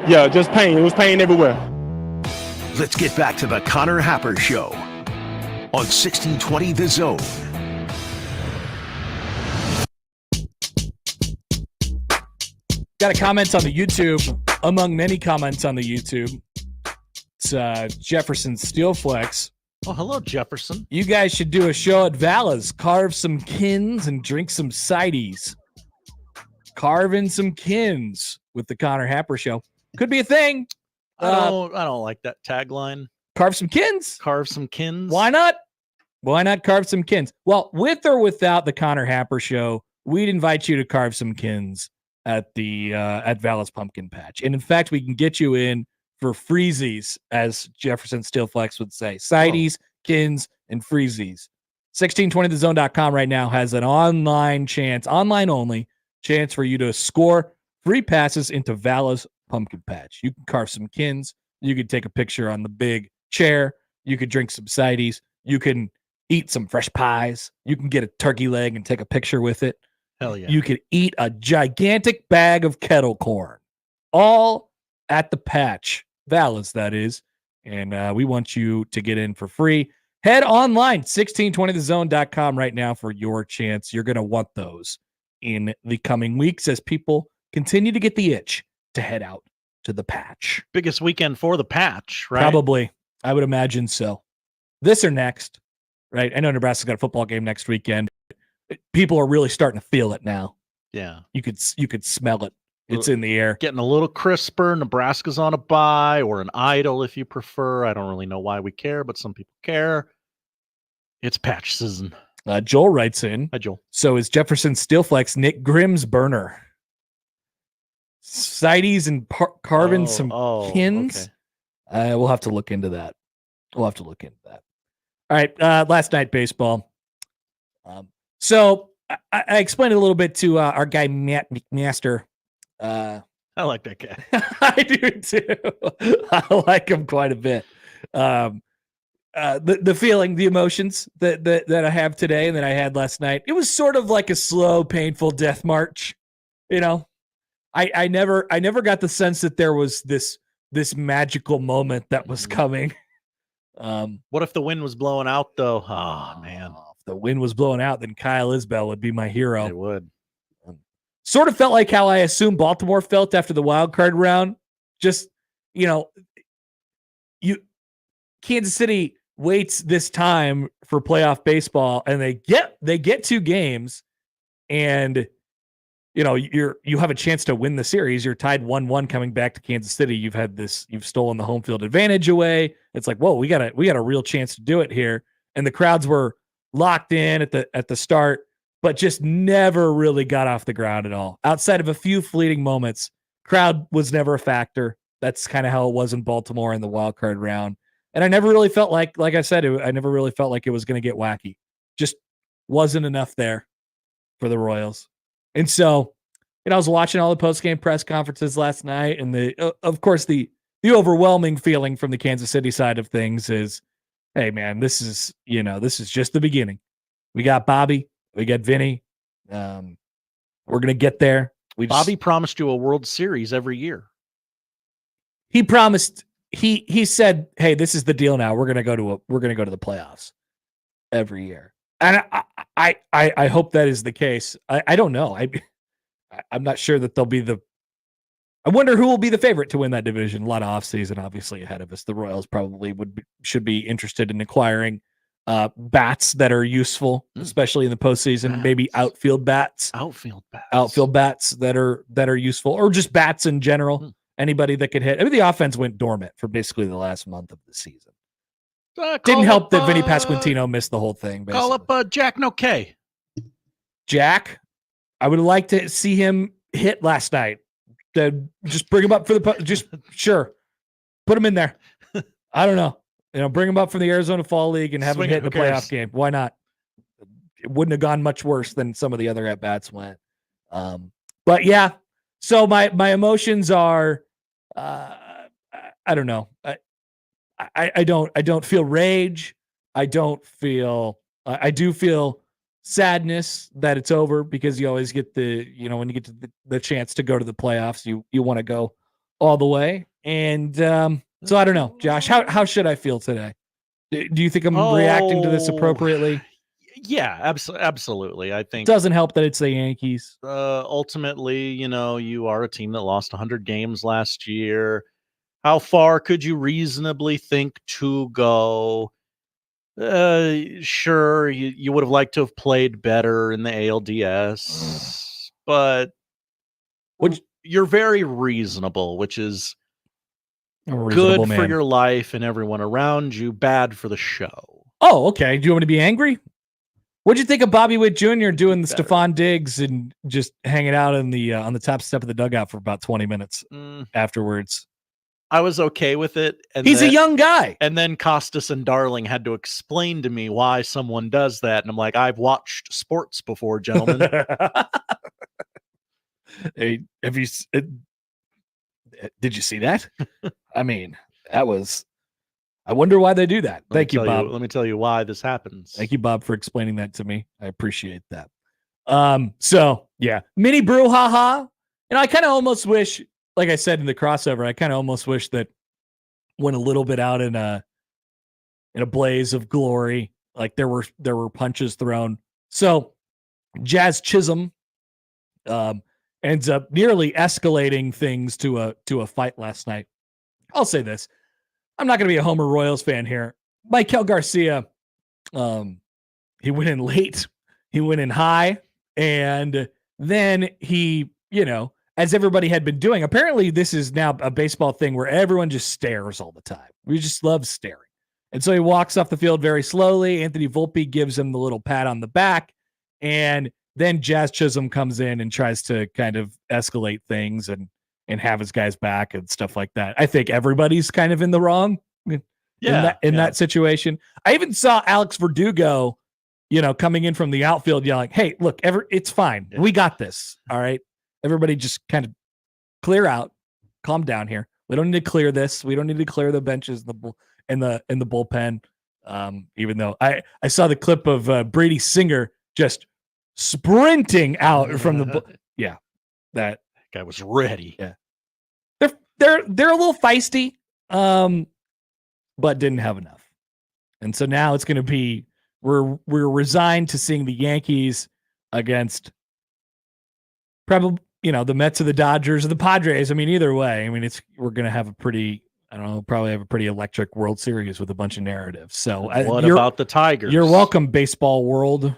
Yeah, just pain. It was pain everywhere. Let's get back to the Connor Happer Show on 1620 The Zone. Got a comment on the YouTube, among many comments on the YouTube. It's Jefferson Steelflex. Oh, hello, Jefferson. You guys should do a show at Valas. Carve some kins and drink some cides. Carve in some kins with the Connor Happer Show. Could be a thing. I don't like that tagline. Carve some kins. Carve some kins. Why not? Why not carve some kins? Well, with or without the Connor Happer Show, we'd invite you to carve some kins at the at Valas Pumpkin Patch. And in fact, we can get you in for freezies, as Jefferson Steelflex would say. Sideys, kins, and freezies. 1620thezone.com right now has an online only chance for you to score free passes into Valas Pumpkin Patch. You can carve some kins. You could take a picture on the big chair. You could drink some cides. You can eat some fresh pies. You can get a turkey leg and take a picture with it. Hell yeah. You could eat a gigantic bag of kettle corn. All at the patch. Valas, that is. And we want you to get in for free. Head online, 1620thezone.com right now for your chance. You're going to want those in the coming weeks as people continue to get the itch to head out to the patch. Biggest weekend for the patch, right? Probably. I would imagine so. This or next, right? I know Nebraska's got a football game next weekend. People are really starting to feel it now. Yeah. You could smell it. It's in the air. Getting a little crisper. Nebraska's on a bye or an idle if you prefer. I don't really know why we care, but some people care. It's patch season. Joel writes in. Hi, Joel. So is Jefferson Steelflex Nick Grimm's burner? Cides and carving some kins? Okay. We'll have to look into that. All right. Last night baseball. So I explained a little bit to our guy, Matt McMaster. I like that guy. I do too. I like him quite a bit. The feeling, the emotions that I have today and that I had last night, it was sort of like a slow, painful death march. You know, I never got the sense that there was this magical moment that was coming. What if the wind was blowing out though? Oh man. If the wind was blowing out, then Kyle Isbell would be my hero. It would. Sort of felt like how I assume Baltimore felt after the wild card round. Just, Kansas City waits this time for playoff baseball, and they get 2 games, and you have a chance to win the series. You're tied 1-1 coming back to Kansas City. You've stolen the home field advantage away. It's like, whoa, we got a real chance to do it here. And the crowds were locked in at the start, but just never really got off the ground at all. Outside of a few fleeting moments, crowd was never a factor. That's kind of how it was in Baltimore in the wild card round. And I never really felt like I said, I never really felt like it was going to get wacky. Just wasn't enough there for the Royals. And so, I was watching all the post-game press conferences last night, and of course the overwhelming feeling from the Kansas City side of things is, hey man, this is just the beginning. We got Bobby, we got Vinny. We're gonna get there. Bobby promised you a World Series every year. He promised. He said, "Hey, this is the deal now. We're gonna go to the playoffs every year." And I hope that is the case. I don't know. I'm not sure that they'll be I wonder who will be the favorite to win that division. A lot of offseason obviously ahead of us. The Royals probably should be interested in acquiring bats that are useful, especially in the postseason. Maybe outfield bats that are useful, or just bats in general. Anybody that could hit. I mean, the offense went dormant for basically the last month of the season. Didn't help that Vinny Pasquantino missed the whole thing. Basically. Call up Jack Noquet. Jack, I would like to see him hit last night. Just bring him up for sure. Put him in there. I don't know. Bring him up from the Arizona Fall League and have him hit in a playoff game. Why not? It wouldn't have gone much worse than some of the other at-bats went. But yeah, so my emotions are, I don't know. I don't feel rage. I do feel sadness that it's over, because you always get when you get to the chance to go to the playoffs, you want to go all the way. And so I don't know, Josh, how should I feel today? Do you think I'm reacting to this appropriately? Yeah, absolutely. I think it doesn't help that it's the Yankees. Ultimately, you are a team that lost 100 games last year. How far could you reasonably think to go? Sure, you would have liked to have played better in the ALDS, but you're very reasonable, which is good for your life and everyone around you, bad for the show. Oh, okay. Do you want me to be angry? What'd you think of Bobby Witt Jr. doing the Stephon Diggs and just hanging out in the on the top step of the dugout for about 20 minutes afterwards? I was okay with it. And he's a young guy. And then Costas and Darling had to explain to me why someone does that. And I'm like, I've watched sports before, gentlemen. Hey, did you see that? I mean, I wonder why they do that. Thank you, Bob. Let me tell you why this happens. Thank you, Bob, for explaining that to me. I appreciate that. So yeah, mini brouhaha. And I kind of almost wish, like I said in the crossover, I kind of almost wish that went a little bit out in a blaze of glory. Like there were punches thrown. So Jazz Chisholm ends up nearly escalating things to a fight last night. I'll say this. I'm not going to be a Homer Royals fan here. Michael Garcia, he went in late. He went in high. And then he, as everybody had been doing, apparently this is now a baseball thing where everyone just stares all the time. We just love staring. And so he walks off the field very slowly. Anthony Volpe gives him the little pat on the back. And then Jazz Chisholm comes in and tries to kind of escalate things and have his guys back and stuff like that. I think everybody's kind of in the wrong in that situation. I even saw Alex Verdugo, coming in from the outfield yelling, "Hey, look, it's fine. We got this. All right. Everybody just kind of clear out, calm down here. We don't need to clear this. We don't need to clear the benches in the bullpen." Even though I saw the clip of Brady Singer just sprinting out from the that guy was ready. Yeah. They're a little feisty, but didn't have enough. And so now it's going to be we're resigned to seeing the Yankees against probably the Mets or the Dodgers or the Padres. I mean, either way, we're going to have probably have a pretty electric World Series with a bunch of narratives. So what about the Tigers? You're welcome, baseball world.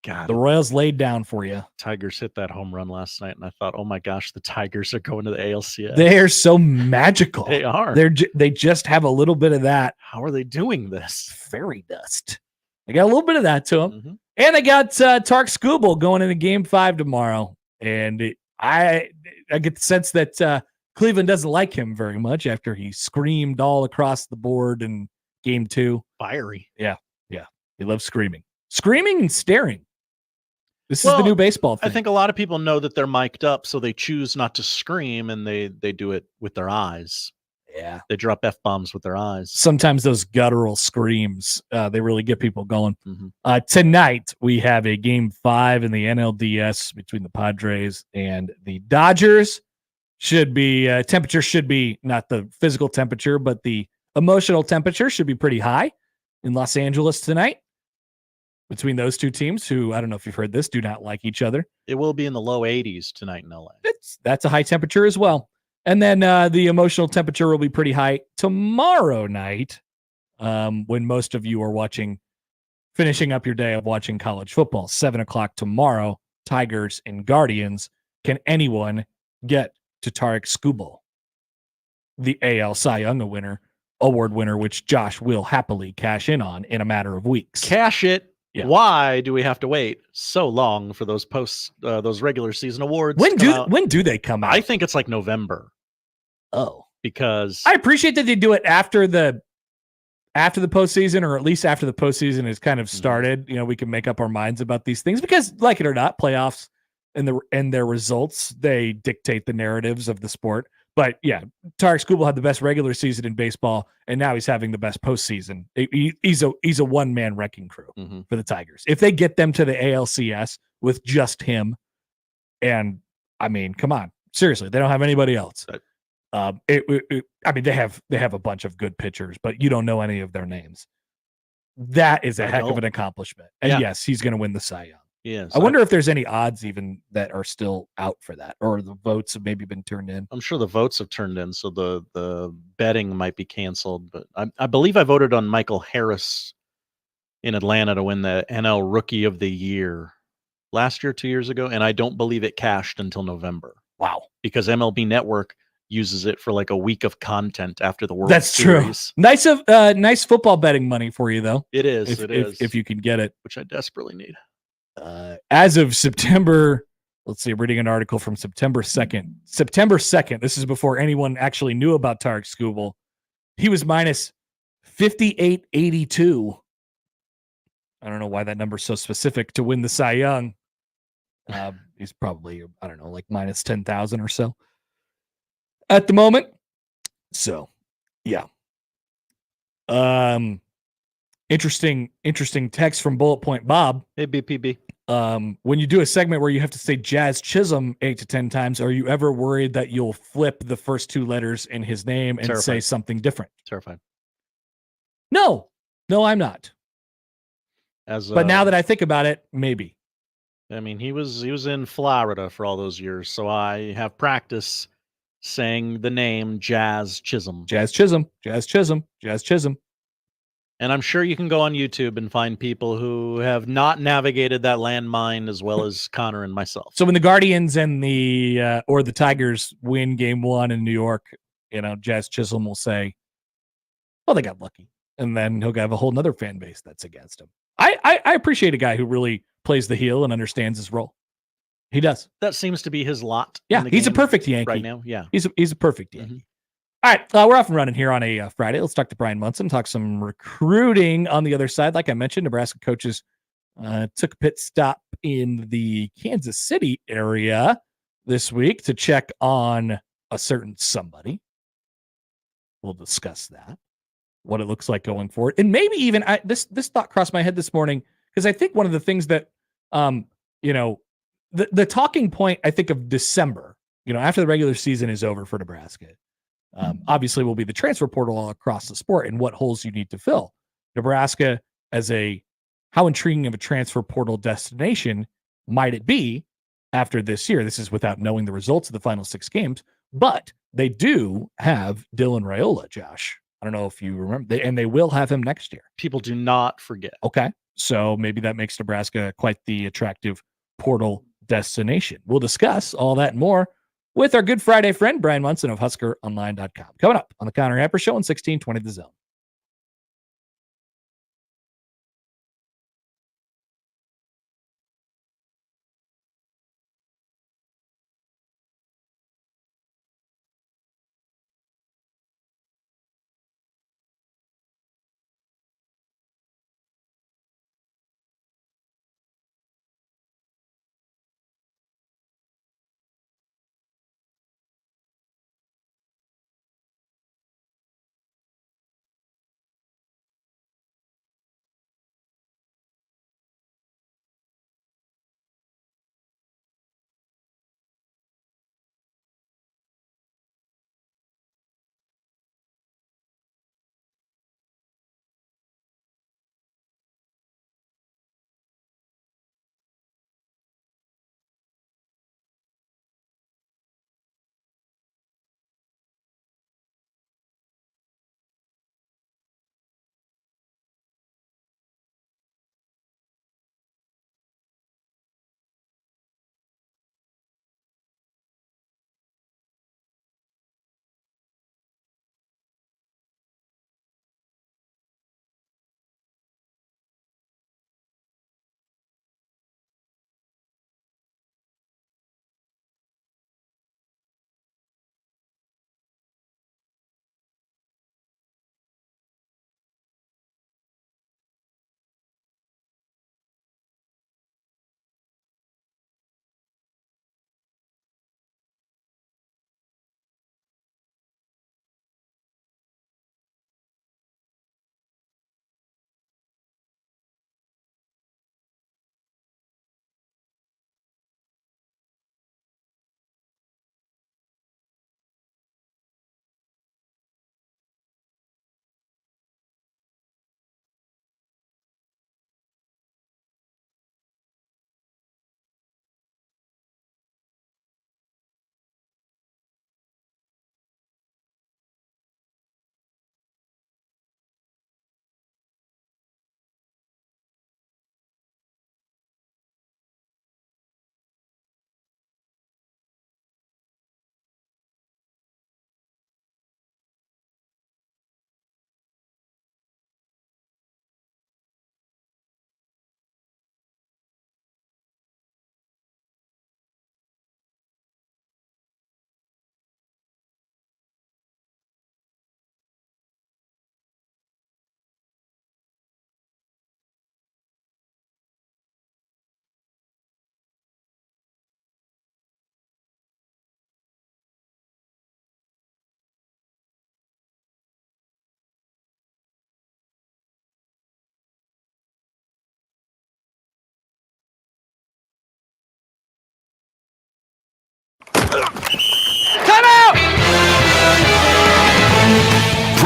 God, the Royals laid down for you. Tigers hit that home run last night, and I thought, oh my gosh, the Tigers are going to the ALCS. They're so magical. They are. They just have a little bit of that. How are they doing this? Fairy dust. They got a little bit of that to them. Mm-hmm. And they got Tarik Skubal going into Game 5 tomorrow. And I get the sense that Cleveland doesn't like him very much after he screamed all across the board in Game 2. Fiery. Yeah. He loves screaming. Screaming and staring. This is the new baseball thing. I think a lot of people know that they're mic'd up, so they choose not to scream, and they do it with their eyes. Yeah. They drop F-bombs with their eyes. Sometimes those guttural screams, they really get people going. Mm-hmm. Tonight, we have a Game 5 in the NLDS between the Padres and the Dodgers. Temperature should be not the physical temperature, but the emotional temperature should be pretty high in Los Angeles tonight. Between those two teams who, I don't know if you've heard this, do not like each other. It will be in the low 80s tonight in LA. That's a high temperature as well. And then the emotional temperature will be pretty high tomorrow night when most of you are finishing up your day of watching college football. 7:00 tomorrow, Tigers and Guardians. Can anyone get to Tarik Skubal, the AL Cy Young award winner, which Josh will happily cash in on in a matter of weeks? Cash it. Yeah. Why do we have to wait so long for those those regular season awards? When do they come out? I think it's like November. Oh, because I appreciate that they do it after the postseason, or at least after the postseason has kind of started. We can make up our minds about these things because, like it or not, playoffs and their results, they dictate the narratives of the sport. But yeah, Tarik Skubal had the best regular season in baseball, and now he's having the best postseason. He's a one-man wrecking crew for the Tigers. If they get them to the ALCS with just him, and come on, Seriously, they don't have anybody else. I mean, they have a bunch of good pitchers, but you don't know any of their names. That is a heck of an accomplishment. And yes, he's going to win the Cy Young. Yes. I wonder if there's any odds even that are still out for that, or the votes have maybe been turned in. I'm sure the votes have turned in, so the betting might be canceled. But I believe I voted on Michael Harris in Atlanta to win the NL Rookie of the Year last year, 2 years ago, and I don't believe it cashed until November. Wow. Because MLB Network uses it for like a week of content after the World That's Series. True. Nice football betting money for you, though. It is. If you can get it. Which I desperately need. As of September, let's see, I'm reading an article from September 2nd. September 2nd, this is before anyone actually knew about Tarik Skubal. He was minus 58.82. I don't know why that number's so specific to win the Cy Young. He's probably, I don't know, like minus 10,000 or so at the moment. So, yeah. Interesting text from Bullet Point Bob. Hey, BPB. When you do a segment where you have to say Jazz Chisholm 8 to 10 times, are you ever worried that you'll flip the first two letters in his name and say something different? Terrified. No, I'm not. But now that I think about it, maybe. I mean, he was in Florida for all those years, so I have practice saying the name Jazz Chisholm. Jazz Chisholm, Jazz Chisholm, Jazz Chisholm. And I'm sure you can go on YouTube and find people who have not navigated that landmine as well as Connor and myself. So when the Guardians and the Tigers win Game 1 in New York, Jazz Chisholm will say, "Well, they got lucky," and then he'll have a whole nother fan base that's against him. I appreciate a guy who really plays the heel and understands his role. He does. That seems to be his lot. Yeah, he's a perfect Yankee right now. Yeah, he's a perfect Yankee. Mm-hmm. All right, we're off and running here on a Friday. Let's talk to Brian Munson, talk some recruiting on the other side. Like I mentioned, Nebraska coaches took a pit stop in the Kansas City area this week to check on a certain somebody. We'll discuss that, what it looks like going forward. And maybe even this thought crossed my head this morning, because I think one of the things that, the talking point, I think, of December, after the regular season is over for Nebraska, obviously will be the transfer portal all across the sport and what holes you need to fill. Nebraska as how intriguing of a transfer portal destination might it be after this year? This is without knowing the results of the final 6 games, but they do have Dylan Raiola, Josh. I don't know if you remember, and they will have him next year. People do not forget. Okay. So maybe that makes Nebraska quite the attractive portal destination. We'll discuss all that and more with our Good Friday friend, Brian Munson of HuskerOnline.com. Coming up on the Connor Happer Show on 1620 The Zone.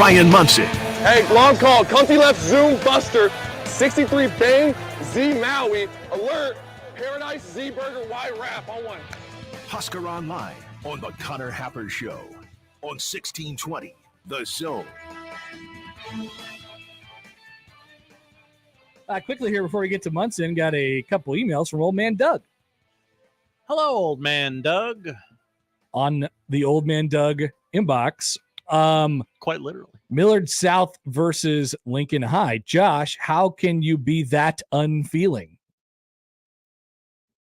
Brian Munson. Hey, long call. Comfy left zoom buster. 63 bang. Z Maui. Alert. Paradise Z Burger Y Wrap on one. Husker Online on the Connor Happer Show on 1620 The Zone. Quickly here before we get to Munson, got a couple emails from old man Doug. Hello, old man Doug. On the old man Doug inbox. Quite literally. Millard South versus Lincoln High. Josh, how can you be that unfeeling?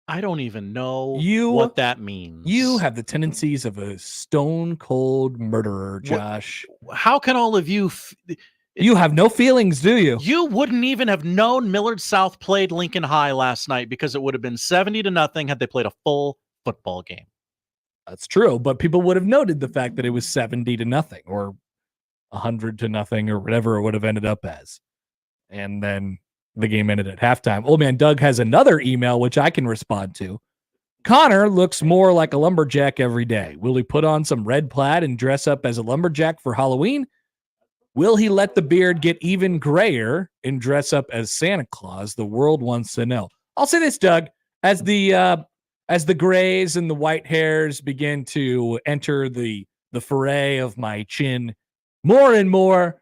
I don't even know You- what that means. You have the tendencies of a stone cold murderer, Josh. How can all of you... You have no feelings, do you? You wouldn't even have known Millard South played Lincoln High last night because it would have been 70-0 had they played a full football game. That's true, but people would have noted the fact that it was 70-0 or 100-0 or whatever it would have ended up as. And then the game ended at halftime. Old man Doug has another email which I can respond to. Connor looks more like a lumberjack every day. Will he put on some red plaid and dress up as a lumberjack for Halloween? Will he let the beard get even grayer and dress up as Santa Claus? The world wants to know. I'll say this, Doug, as the grays and the white hairs begin to enter the foray of my chin more and more,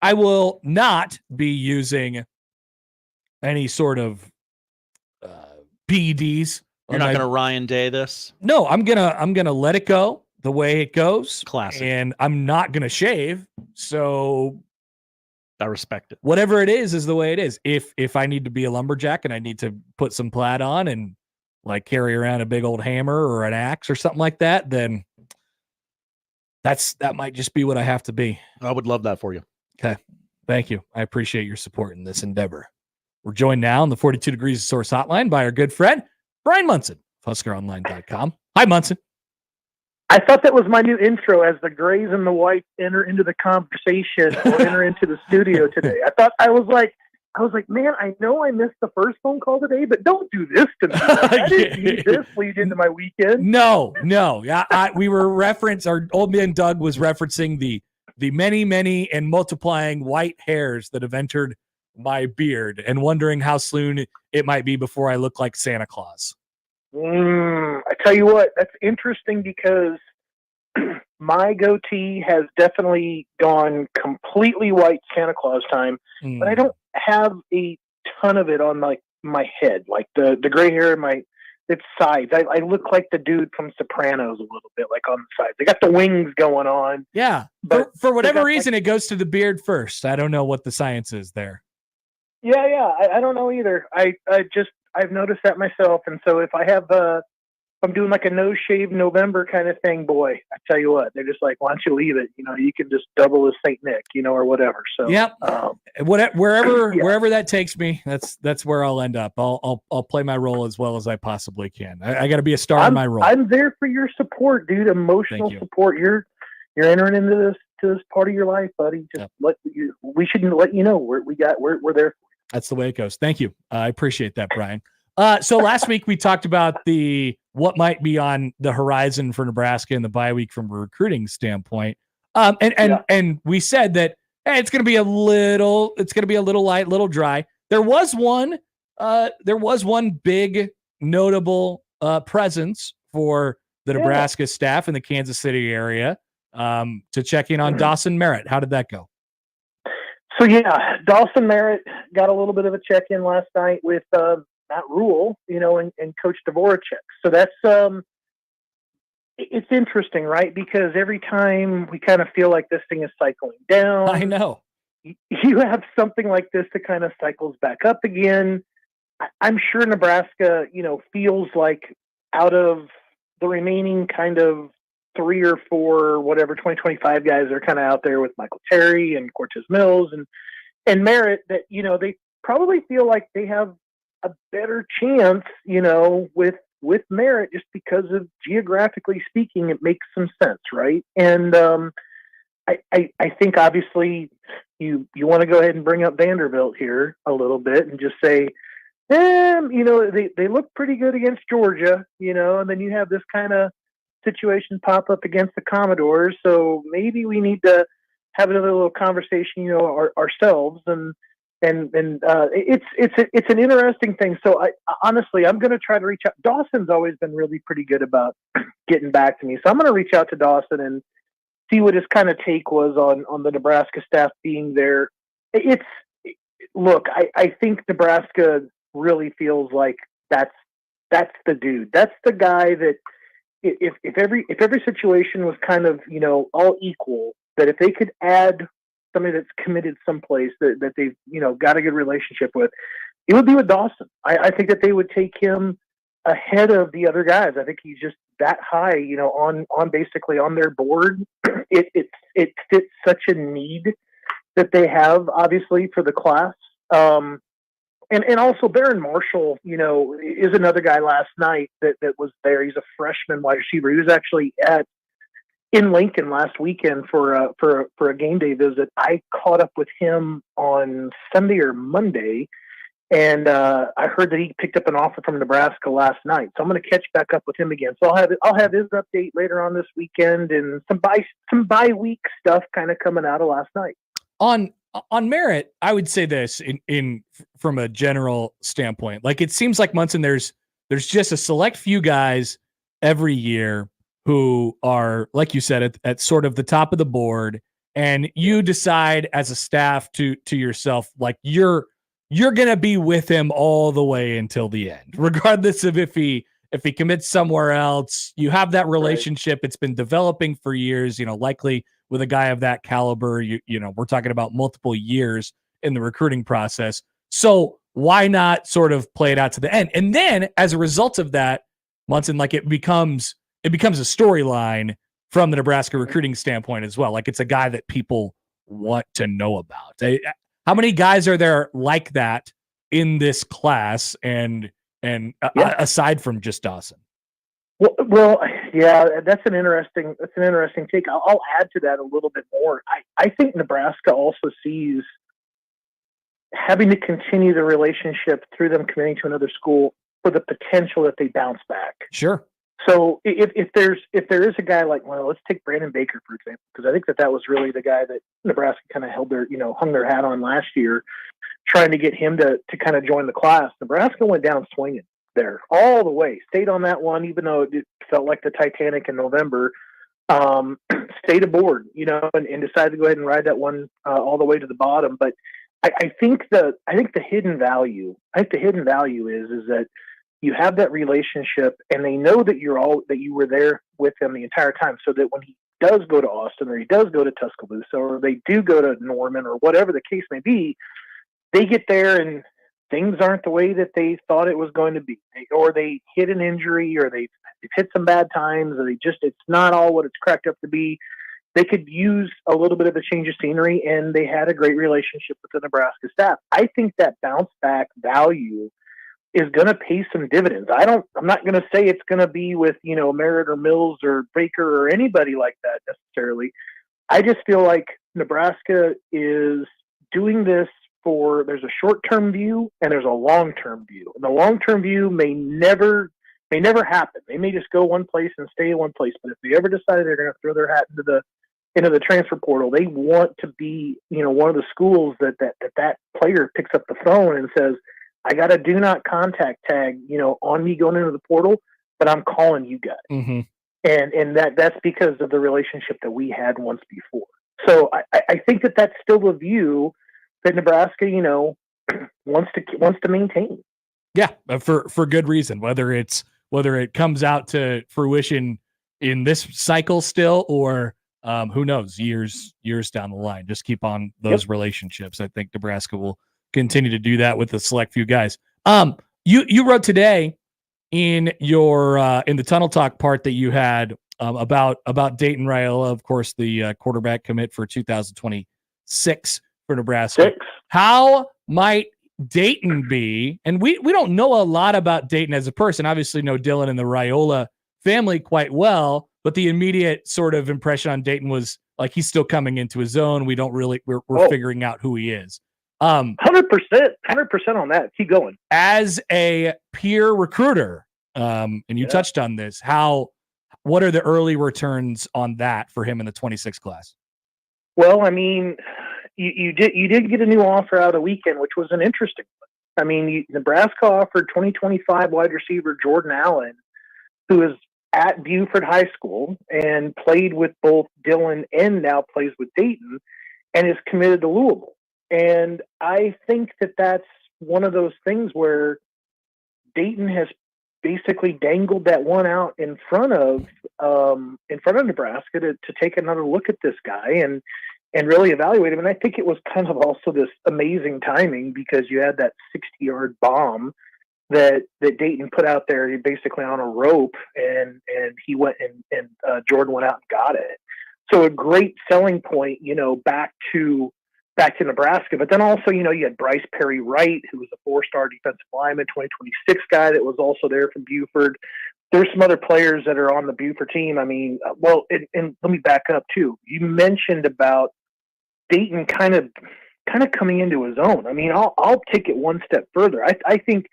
I will not be using any sort of PEDs. You're not going to Ryan Day this? No, I'm gonna let it go the way it goes. Classic. And I'm not gonna shave. So I respect it. Whatever it is the way it is. If I need to be a lumberjack and I need to put some plaid on and like carry around a big old hammer or an axe or something like that, then that might just be what I have to be. I would love that for you. Okay. Thank you. I appreciate your support in this endeavor. We're joined now on the 42 Degrees of Source hotline by our good friend, Brian Munson, HuskerOnline.com. Hi, Munson. I thought that was my new intro as the grays and the whites enter into the conversation or enter into the studio today. I was like, man, I know I missed the first phone call today, but don't do this to me. I didn't need this lead into my weekend. No. We were our old man Doug was referencing the many, many and multiplying white hairs that have entered my beard and wondering how soon it might be before I look like Santa Claus. I tell you what, that's interesting because my goatee has definitely gone completely white Santa Claus time, but I don't have a ton of it on my head, like the gray hair in its sides. I look like the dude from Sopranos a little bit, like on the sides. They got the wings going on. Yeah, but for whatever reason, it goes to the beard first. I don't know what the science is there. Yeah, I don't know either. I've noticed that myself, and so if I'm doing like a no shave November kind of thing, boy, I tell you what, they're just like, why don't you leave it? You can just double as Saint Nick, or whatever. So yep, wherever that takes me, that's where I'll end up. I'll play my role as well as I possibly can. I got to be a star in my role. I'm there for your support, dude. Emotional support. You're entering into this part of your life, buddy. Just we shouldn't let you know we're there. That's the way it goes. Thank you. I appreciate that, Brian. So last week we talked about what might be on the horizon for Nebraska in the bye week from a recruiting standpoint. And we said that it's going to be a little light, little dry. There was one big notable presence for the Nebraska staff in the Kansas City area to check in on Dawson Merritt. How did that go? So Dawson Merritt got a little bit of a check-in last night with Matt Rule, and Coach Dvoracek. So that's it's interesting, right? Because every time we kind of feel like this thing is cycling down, I know you have something like this that kind of cycles back up again. I'm sure Nebraska, feels like out of the remaining kind of 3 or 4, whatever, 2025 guys are kind of out there with Michael Terry and Cortez Mills and Merritt, that, they probably feel like they have a better chance, with Merritt, just because of geographically speaking, it makes some sense. Right. And, I think obviously you want to go ahead and bring up Vanderbilt here a little bit and just say, they look pretty good against Georgia, and then you have this kind of situation pop up against the Commodores. So maybe we need to have another little conversation, ourselves, and it's an interesting thing. So honestly, I'm going to try to reach out. Dawson's always been really pretty good about getting back to me, so I'm going to reach out to Dawson and see what his kind of take was on the Nebraska staff being there. Look, I think Nebraska really feels like that's the dude. That's the guy that if every situation was kind of, all equal, that if they could add somebody that's committed someplace that they've, got a good relationship with, it would be with Dawson. I think that they would take him ahead of the other guys. I think he's just that high, on basically on their board. It fits such a need that they have, obviously, for the class. And also Baron Marshall, is another guy last night that was there. He's a freshman wide receiver. He was actually in Lincoln last weekend for a game day visit. I caught up with him on Sunday or Monday, and I heard that he picked up an offer from Nebraska last night. So I'm going to catch back up with him again. So I'll have his update later on this weekend, and some bye-week stuff kind of coming out of last night. On Merritt, I would say this in from a general standpoint. Like, it seems like Munson, there's just a select few guys every year who are, like you said, at sort of the top of the board, and you decide as a staff to yourself, like, you're gonna be with him all the way until the end, regardless of if he commits somewhere else. You have that relationship. Right. It's been developing for years, likely with a guy of that caliber. We're talking about multiple years in the recruiting process. So why not sort of play it out to the end? And then as a result of that, Munson, like, it becomes a storyline from the Nebraska recruiting standpoint as well. Like, it's a guy that people want to know about. How many guys are there like that in this class? And aside from just Dawson? Well, yeah, that's an interesting take. I'll add to that a little bit more. I think Nebraska also sees having to continue the relationship through them committing to another school for the potential that they bounce back. Sure. So if there is a guy like, well, let's take Brandon Baker, for example, because I think that was really the guy that Nebraska kind of hung their hat on last year, trying to get him to kind of join the class. Nebraska went down swinging there all the way, stayed on that one, even though it felt like the Titanic in November, stayed aboard, and decided to go ahead and ride that one all the way to the bottom. But I think the hidden value is that you have that relationship, and they know that you were there with them the entire time, so that when he does go to Austin, or he does go to Tuscaloosa, or they do go to Norman, or whatever the case may be, they get there and things aren't the way that they thought it was going to be, or they hit an injury, or they've hit some bad times, or it's not all what it's cracked up to be. They could use a little bit of a change of scenery, and they had a great relationship with the Nebraska staff. I think that bounce back value is going to pay some dividends. I'm not going to say it's going to be with, Merritt or Mills or Baker or anybody like that necessarily. I just feel like Nebraska is doing this there's a short-term view and there's a long-term view. And the long-term view may never happen. They may just go one place and stay in one place. But if they ever decide they're going to throw their hat into the transfer portal, they want to be, one of the schools that player picks up the phone and says, I got a do not contact tag, on me going into the portal, but I'm calling you guys. Mm-hmm. And that's because of the relationship that we had once before. So I think that's still a view that Nebraska, wants to maintain. Yeah, for good reason. Whether it comes out to fruition in this cycle still, or who knows, years down the line. Just keep on those relationships. I think Nebraska will continue to do that with a select few guys. You wrote today in your in the Tunnel Talk part that you had about Dayton Raiola, of course, the quarterback commit for 2026 for Nebraska. How might Dayton be? And we don't know a lot about Dayton as a person. Obviously know Dylan and the Raiola family quite well, but the immediate sort of impression on Dayton was like, he's still coming into his own. We're figuring out who he is. 100% on that. Keep going. As a peer recruiter, and you touched on this, what are the early returns on that for him in the 26 class? Well, I mean, you did get a new offer out of the weekend, which was an interesting one. I mean, Nebraska offered 2025 wide receiver Jordan Allen, who is at Buford High School and played with both Dillon and now plays with Dayton, and is committed to Louisville. And I think that that's one of those things where Dayton has basically dangled that one out in front of Nebraska to take another look at this guy and really evaluate him. And I think it was kind of also this amazing timing because you had that 60-yard bomb that Dayton put out there basically on a rope, and he went and Jordan went out and got it. So a great selling point, back to Nebraska. But then also, you had Bryce Perry Wright, who was a 4-star defensive lineman, 2026 guy that was also there from Buford. There's some other players that are on the Buford team. I mean, and let me back up too. You mentioned about Dayton kind of coming into his own. I mean, I'll take it one step further. I think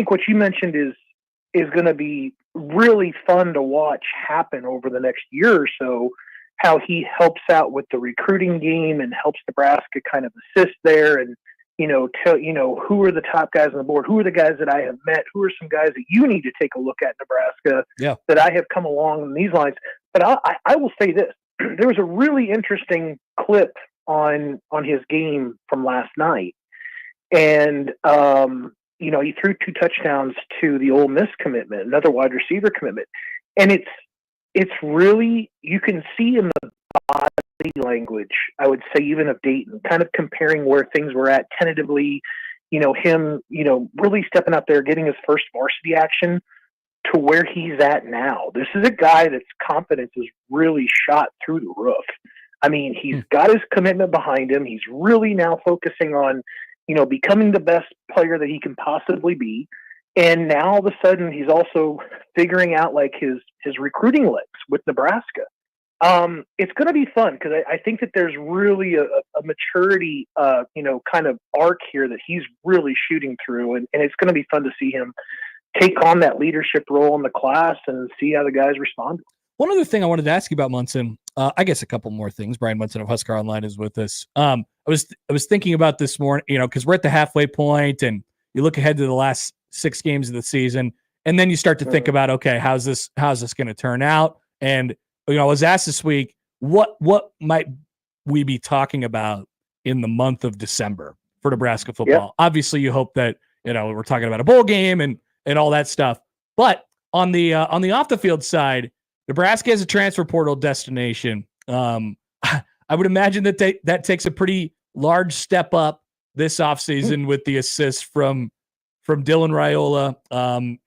what you mentioned is going to be really fun to watch happen over the next year or so, how he helps out with the recruiting game and helps Nebraska kind of assist there and, who are the top guys on the board? Who are the guys that I have met? Who are some guys that you need to take a look at Nebraska that I have come along in these lines? But I will say this. There was a really interesting clip on his game from last night. And, he threw 2 touchdowns to the Ole Miss commitment, another wide receiver commitment. And it's really, you can see in the body language, I would say, even of Dayton, kind of comparing where things were at tentatively, him, really stepping up there, getting his first varsity action to where he's at now. This is a guy that's confidence is really shot through the roof. I mean, he's got his commitment behind him. He's really now focusing on, becoming the best player that he can possibly be. And now all of a sudden he's also figuring out like his recruiting legs with Nebraska. It's going to be fun because I think that there's really a maturity, kind of arc here that he's really shooting through. And it's going to be fun to see him take on that leadership role in the class and see how the guys respond. One other thing I wanted to ask you about Munson, I guess a couple more things. Brian Munson of Husker Online is with us. I was thinking about this morning, because we're at the halfway point and you look ahead to the last 6 games of the season, and then you start to think about, okay, how's this going to turn out? And I was asked this week, what might we be talking about in the month of December for Nebraska football? Yep. Obviously, you hope that we're talking about a bowl game and all that stuff. But on the off the field side, Nebraska has a transfer portal destination. I would imagine that takes a pretty large step up this offseason with the assist from Dylan Raiola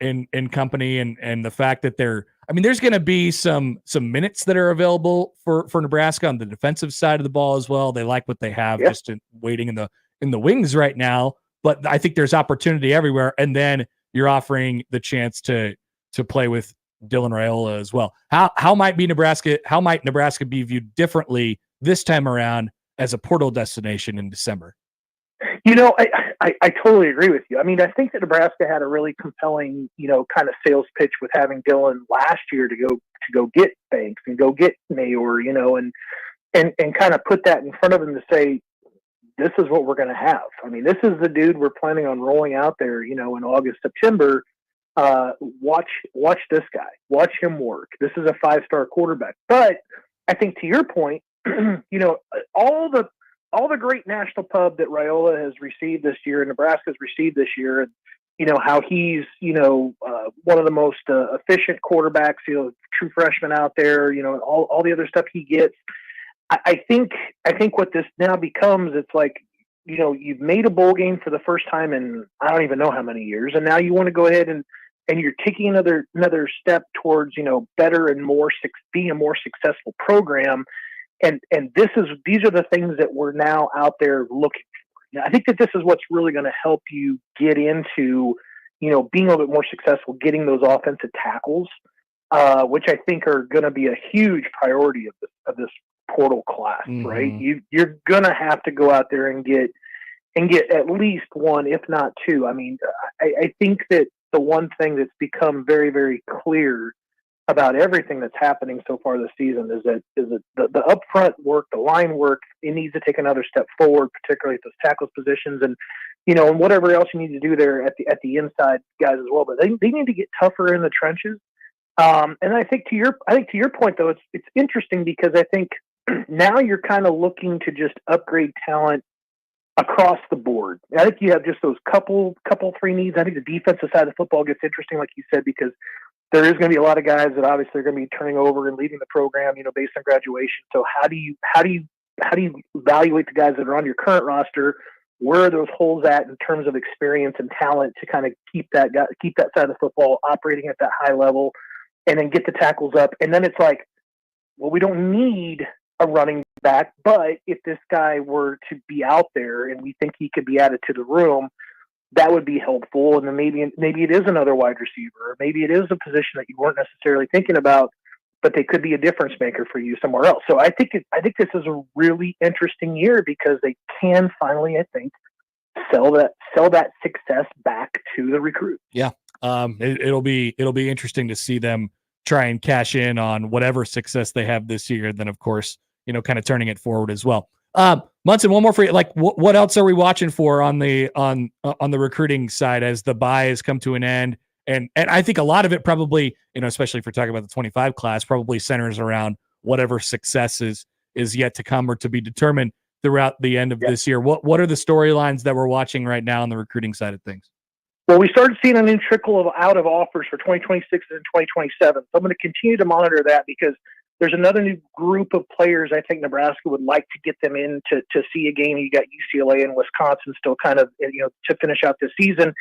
and company, and the fact that there's going to be some minutes that are available for Nebraska on the defensive side of the ball as well. They like what they have just waiting in the wings right now, but I think there's opportunity everywhere. And then you're offering the chance to play with Dylan Raiola as well. How might Nebraska be viewed differently this time around as a portal destination in December? I totally agree with you. I mean, I think that Nebraska had a really compelling, kind of sales pitch with having Dylan last year to go get Banks and go get Mayor, and kind of put that in front of him to say, this is what we're going to have. I mean, this is the dude we're planning on rolling out there, in August, September. Watch this guy. Watch him work. This is a 5-star quarterback. But I think to your point, all the great national pub that Raiola has received this year and Nebraska's received this year, and how he's one of the most efficient quarterbacks, true freshman out there, all the other stuff he gets. I think what this now becomes, it's like, you've made a bowl game for the first time in I don't even know how many years, and now you want to go ahead and you're taking another step towards better and being a more successful program. And these are the things that we're now out there looking for. I think that this is what's really going to help you get into, being a little bit more successful, getting those offensive tackles, which I think are going to be a huge priority of this portal class, right? You're going to have to go out there and get at least one, if not two. I mean, I think that the one thing that's become very, very clear about everything that's happening so far this season is that the upfront work, the line work, it needs to take another step forward, particularly at those tackles positions and, and whatever else you need to do there at the inside guys as well. But they need to get tougher in the trenches. And I think to your point though, it's interesting because I think now you're kind of looking to just upgrade talent across the board. I think you have just those couple three needs. I think the defensive side of the football gets interesting, like you said, because there is going to be a lot of guys that obviously are going to be turning over and leaving the program, based on graduation. So how do you evaluate the guys that are on your current roster? Where are those holes at in terms of experience and talent to kind of keep that side of the football operating at that high level, and then get the tackles up? And then it's like, well, we don't need a running back, but if this guy were to be out there and we think he could be added to the room, that would be helpful. And then maybe it is another wide receiver, or maybe it is a position that you weren't necessarily thinking about, but they could be a difference maker for you somewhere else. So I think this is a really interesting year because they can finally, I think, sell that success back to the recruits. Yeah. It'll be interesting to see them try and cash in on whatever success they have this year. And then of course, kind of turning it forward as well. Munson, one more for you. Like, what else are we watching for on the recruiting side as the buy has come to an end? And I think a lot of it probably, especially if we're talking about the 25 class, probably centers around whatever success is yet to come or to be determined throughout the end of this year. What are the storylines that we're watching right now on the recruiting side of things? Well, we started seeing a new trickle out of offers for 2026 and 2027. So I'm going to continue to monitor that because there's another new group of players I think Nebraska would like to get them in to see a game. You got UCLA and Wisconsin still kind of, to finish out this season.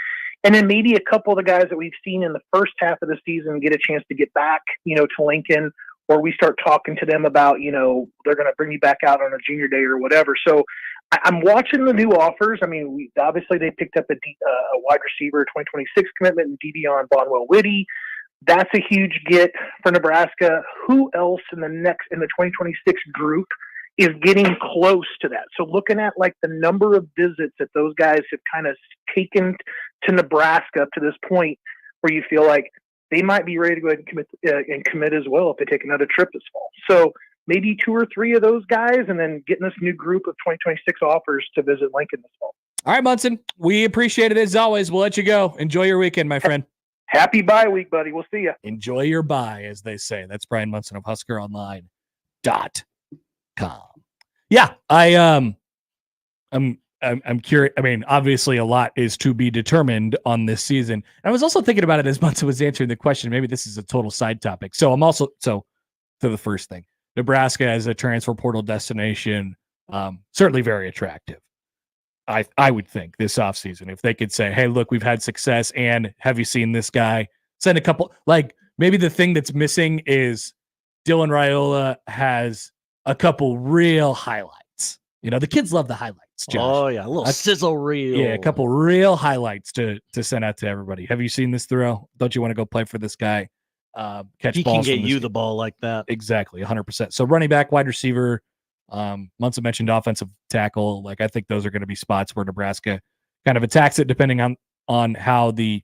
And then maybe a couple of the guys that we've seen in the first half of the season get a chance to get back, to Lincoln, or we start talking to them about, they're going to bring you back out on a junior day or whatever. So I'm watching the new offers. I mean, obviously they picked up a wide receiver 2026 commitment in Devion Bonwell-Whitty. That's a huge get for Nebraska. Who else in the 2026 group is getting close to that? So looking at like the number of visits that those guys have kind of taken to Nebraska up to this point, where you feel like they might be ready to go ahead and commit as well if they take another trip this fall. So maybe 2 or 3 of those guys, and then getting this new group of 2026 offers to visit Lincoln this fall. All right, Munson, we appreciate it as always. We'll let you go. Enjoy your weekend, my friend. Happy bye week, buddy. We'll see you. Enjoy your bye, as they say. That's Brian Munson of HuskerOnline.com. Yeah, I'm curious. I mean, obviously a lot is to be determined on this season. And I was also thinking about it as Munson was answering the question. Maybe this is a total side topic. So to the first thing, Nebraska as a transfer portal destination, certainly very attractive. I would think this offseason, if they could say, hey, look, we've had success, and have you seen this guy? Send a couple, like maybe the thing that's missing is Dylan Raiola has a couple real highlights. The kids love the highlights, Josh. Oh, yeah, a little sizzle reel. Yeah, a couple real highlights to send out to everybody. Have you seen this throw? Don't you want to go play for this guy? Catch he balls. He can get you the ball like that. Exactly, 100%. So running back, wide receiver, Munson mentioned offensive tackle. Like, I think those are going to be spots where Nebraska kind of attacks it depending on how the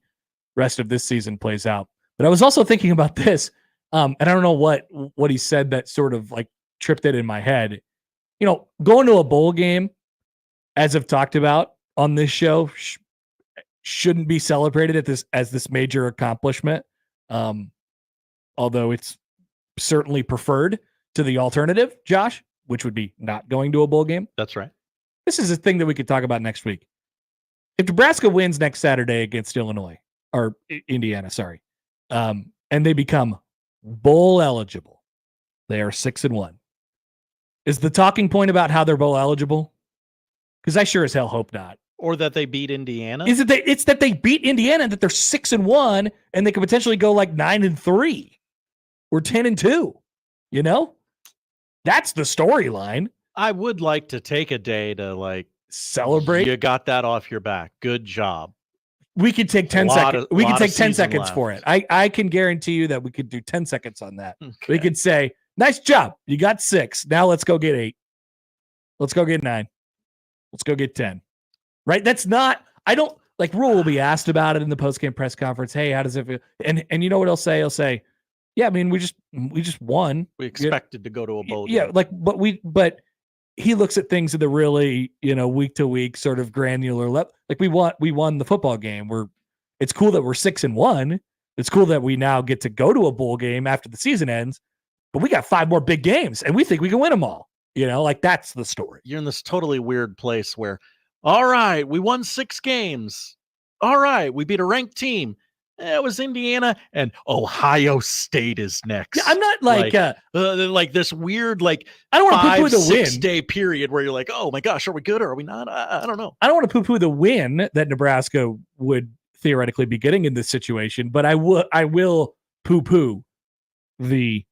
rest of this season plays out. But I was also thinking about this, and I don't know what he said that sort of like tripped it in my head. Going to a bowl game, as I've talked about on this show, shouldn't be celebrated as this major accomplishment. Although it's certainly preferred to the alternative, Josh, which would be not going to a bowl game. That's right. This is a thing that we could talk about next week. If Nebraska wins next Saturday against Indiana, and they become bowl eligible, they are 6-1. Is the talking point about how they're bowl eligible? Because I sure as hell hope not. Or that they beat Indiana? It's that they beat Indiana and that they're 6-1 and they could potentially go like 9-3 or 10-2. That's the storyline. I would like to take a day to celebrate. You got that off your back. Good job. We could take 10 seconds. We could take 10 seconds left for it. I can guarantee you that we could do 10 seconds on that. Okay. We could say, nice job. You got 6. Now let's go get 8. Let's go get 9. Let's go get 10. Right? That's not, Rule will be asked about it in the post-game press conference. Hey, how does it feel? And you know what he'll say? He'll say, Yeah, I mean, we just won. We expected to go to a bowl Yeah, game. like, but he looks at things at the really, week to week sort of granular level. Like we won the football game. It's cool that we're 6-1. It's cool that we now get to go to a bowl game after the season ends, but we got 5 more big games and we think we can win them all. Like that's the story. You're in this totally weird place where, all right, we won 6 games. All right, we beat a ranked team. It was Indiana and Ohio State is next. Yeah, I'm not like this weird, I don't want to poo-poo the 6 win. day period where you're like, oh my gosh, are we good or are we not? I don't know. I don't want to poo-poo the win that Nebraska would theoretically be getting in this situation, but I will poo-poo the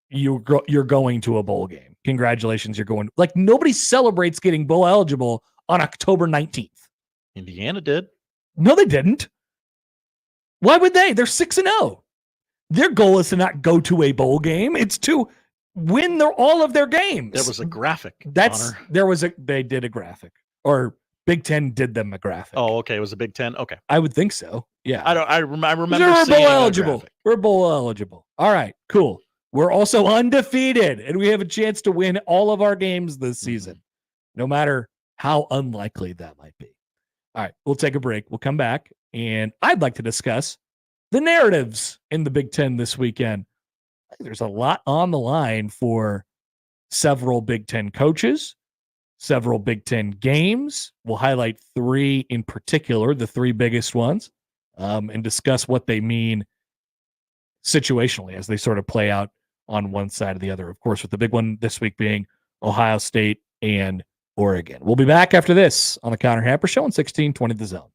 you're going to a bowl game. Congratulations, you're going. Like nobody celebrates getting bowl eligible on October 19th. Indiana did. No, they didn't. Why would they? They're 6-0. Their goal is to not go to a bowl game. It's to win all of their games. There was a graphic. They did a graphic, or Big Ten did them a graphic. Oh, okay. It was a Big Ten. Okay. I would think so. Yeah. I remember we're seeing bowl eligible. graphic. We're bowl eligible. All right, cool. We're also undefeated, and we have a chance to win all of our games this season, no matter how unlikely that might be. All right, we'll take a break. We'll come back, and I'd like to discuss the narratives in the Big Ten this weekend. I think there's a lot on the line for several Big Ten coaches, several Big Ten games. We'll highlight 3 in particular, the 3 biggest ones, and discuss what they mean situationally as they sort of play out on one side or the other. Of course, with the big one this week being Ohio State and Oregon. We'll be back after this on the Connor Happer Show on 1620 The Zone.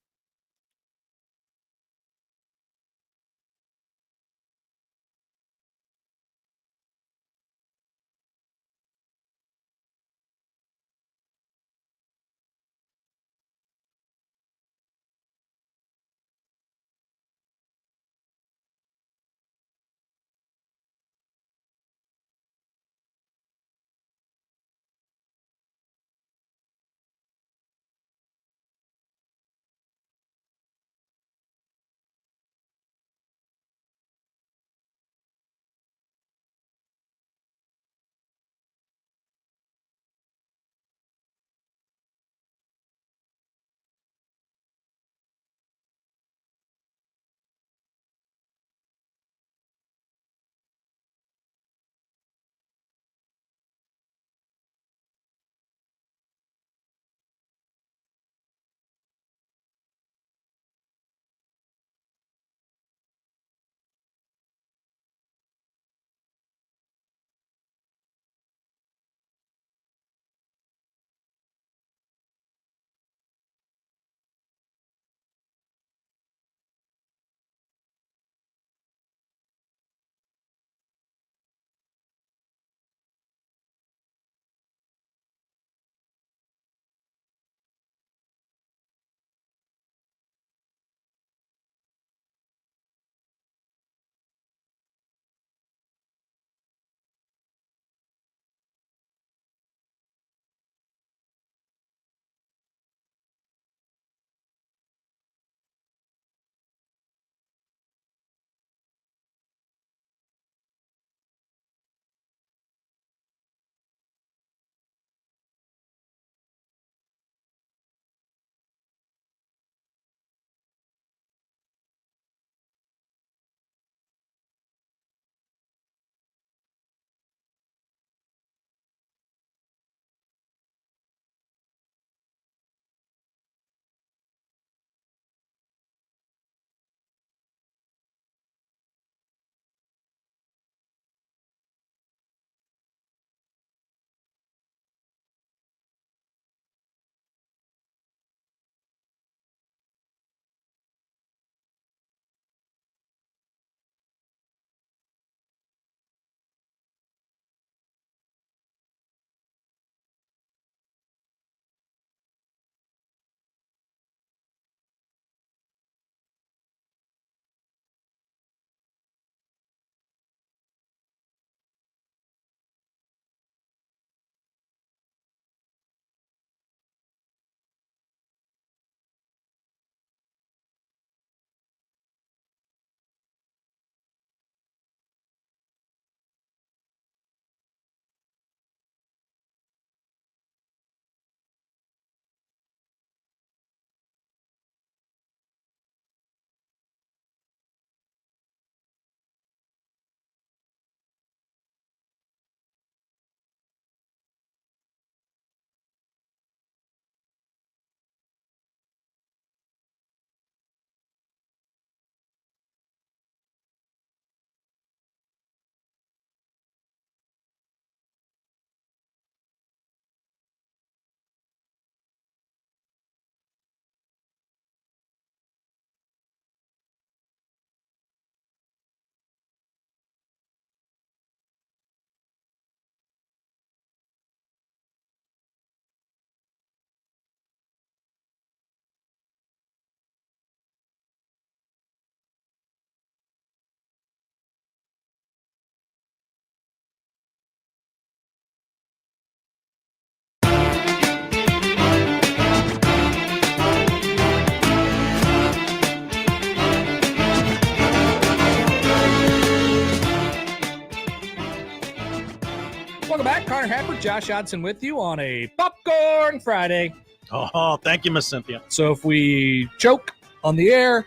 Connor Happer, Josh Odson with you on a Popcorn Friday. Oh, thank you, Miss Cynthia. So if we choke on the air,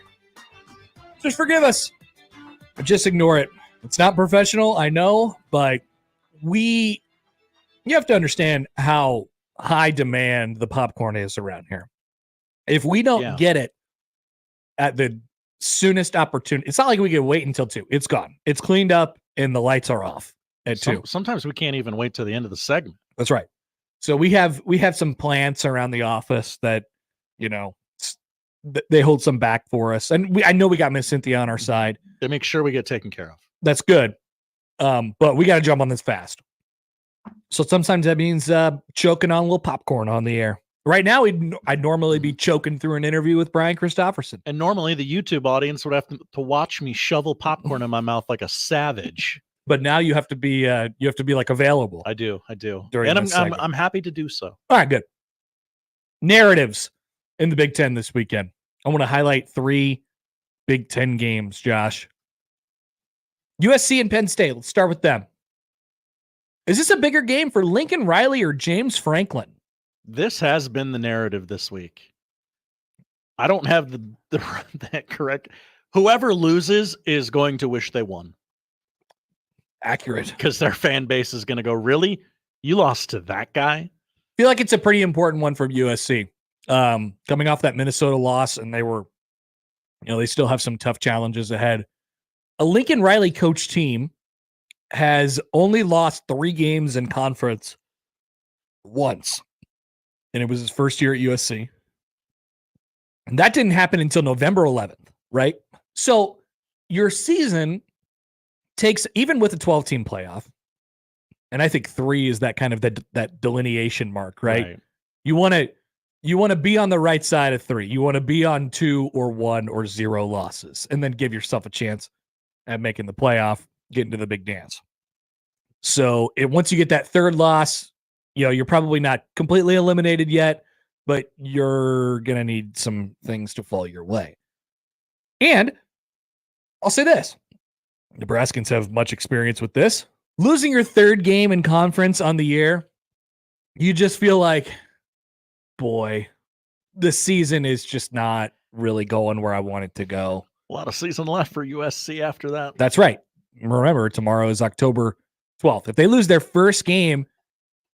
just forgive us. Just ignore it. It's not professional, I know, but you have to understand how high demand the popcorn is around here. If we don't get it at the soonest opportunity, it's not like we can wait until 2. It's gone. It's cleaned up and the lights are off at 2. Sometimes we can't even wait till the end of the segment. That's right. So we have some plants around the office that, they hold some back for us. And I know we got Miss Cynthia on our side. They make sure we get taken care of. That's good. But we got to jump on this fast. So sometimes that means choking on a little popcorn on the air. Right now, I'd normally be choking through an interview with Brian Christopherson. And normally the YouTube audience would have to watch me shovel popcorn in my mouth like a savage. But now you have to be like available. I do. And I'm happy to do so. All right, good. Narratives in the Big Ten this weekend. I want to highlight 3 Big Ten games, Josh. USC and Penn State. Let's start with them. Is this a bigger game for Lincoln Riley or James Franklin? This has been the narrative this week. I don't have that correct. Whoever loses is going to wish they won. Accurate. Because their fan base is going to go, really? You lost to that guy? I feel like it's a pretty important one for USC. Coming off that Minnesota loss, and they still have some tough challenges ahead. A Lincoln Riley coach team has only lost 3 games in conference once, and it was his first year at USC. And that didn't happen until November 11th, right? So your season takes, even with a 12-team playoff, and I think 3 is that kind of that delineation mark, right? You want to be on the right side of 3. You want to be on 2 or 1 or 0 losses, and then give yourself a chance at making the playoff, getting to the big dance. So once you get that 3rd loss, you're probably not completely eliminated yet, but you're going to need some things to fall your way. And I'll say this. Nebraskans have much experience with this. Losing your 3rd game in conference on the year, you just feel like, boy, the season is just not really going where I want it to go. A lot of season left for USC after that. That's right. Remember, tomorrow is October 12th. If they lose their first game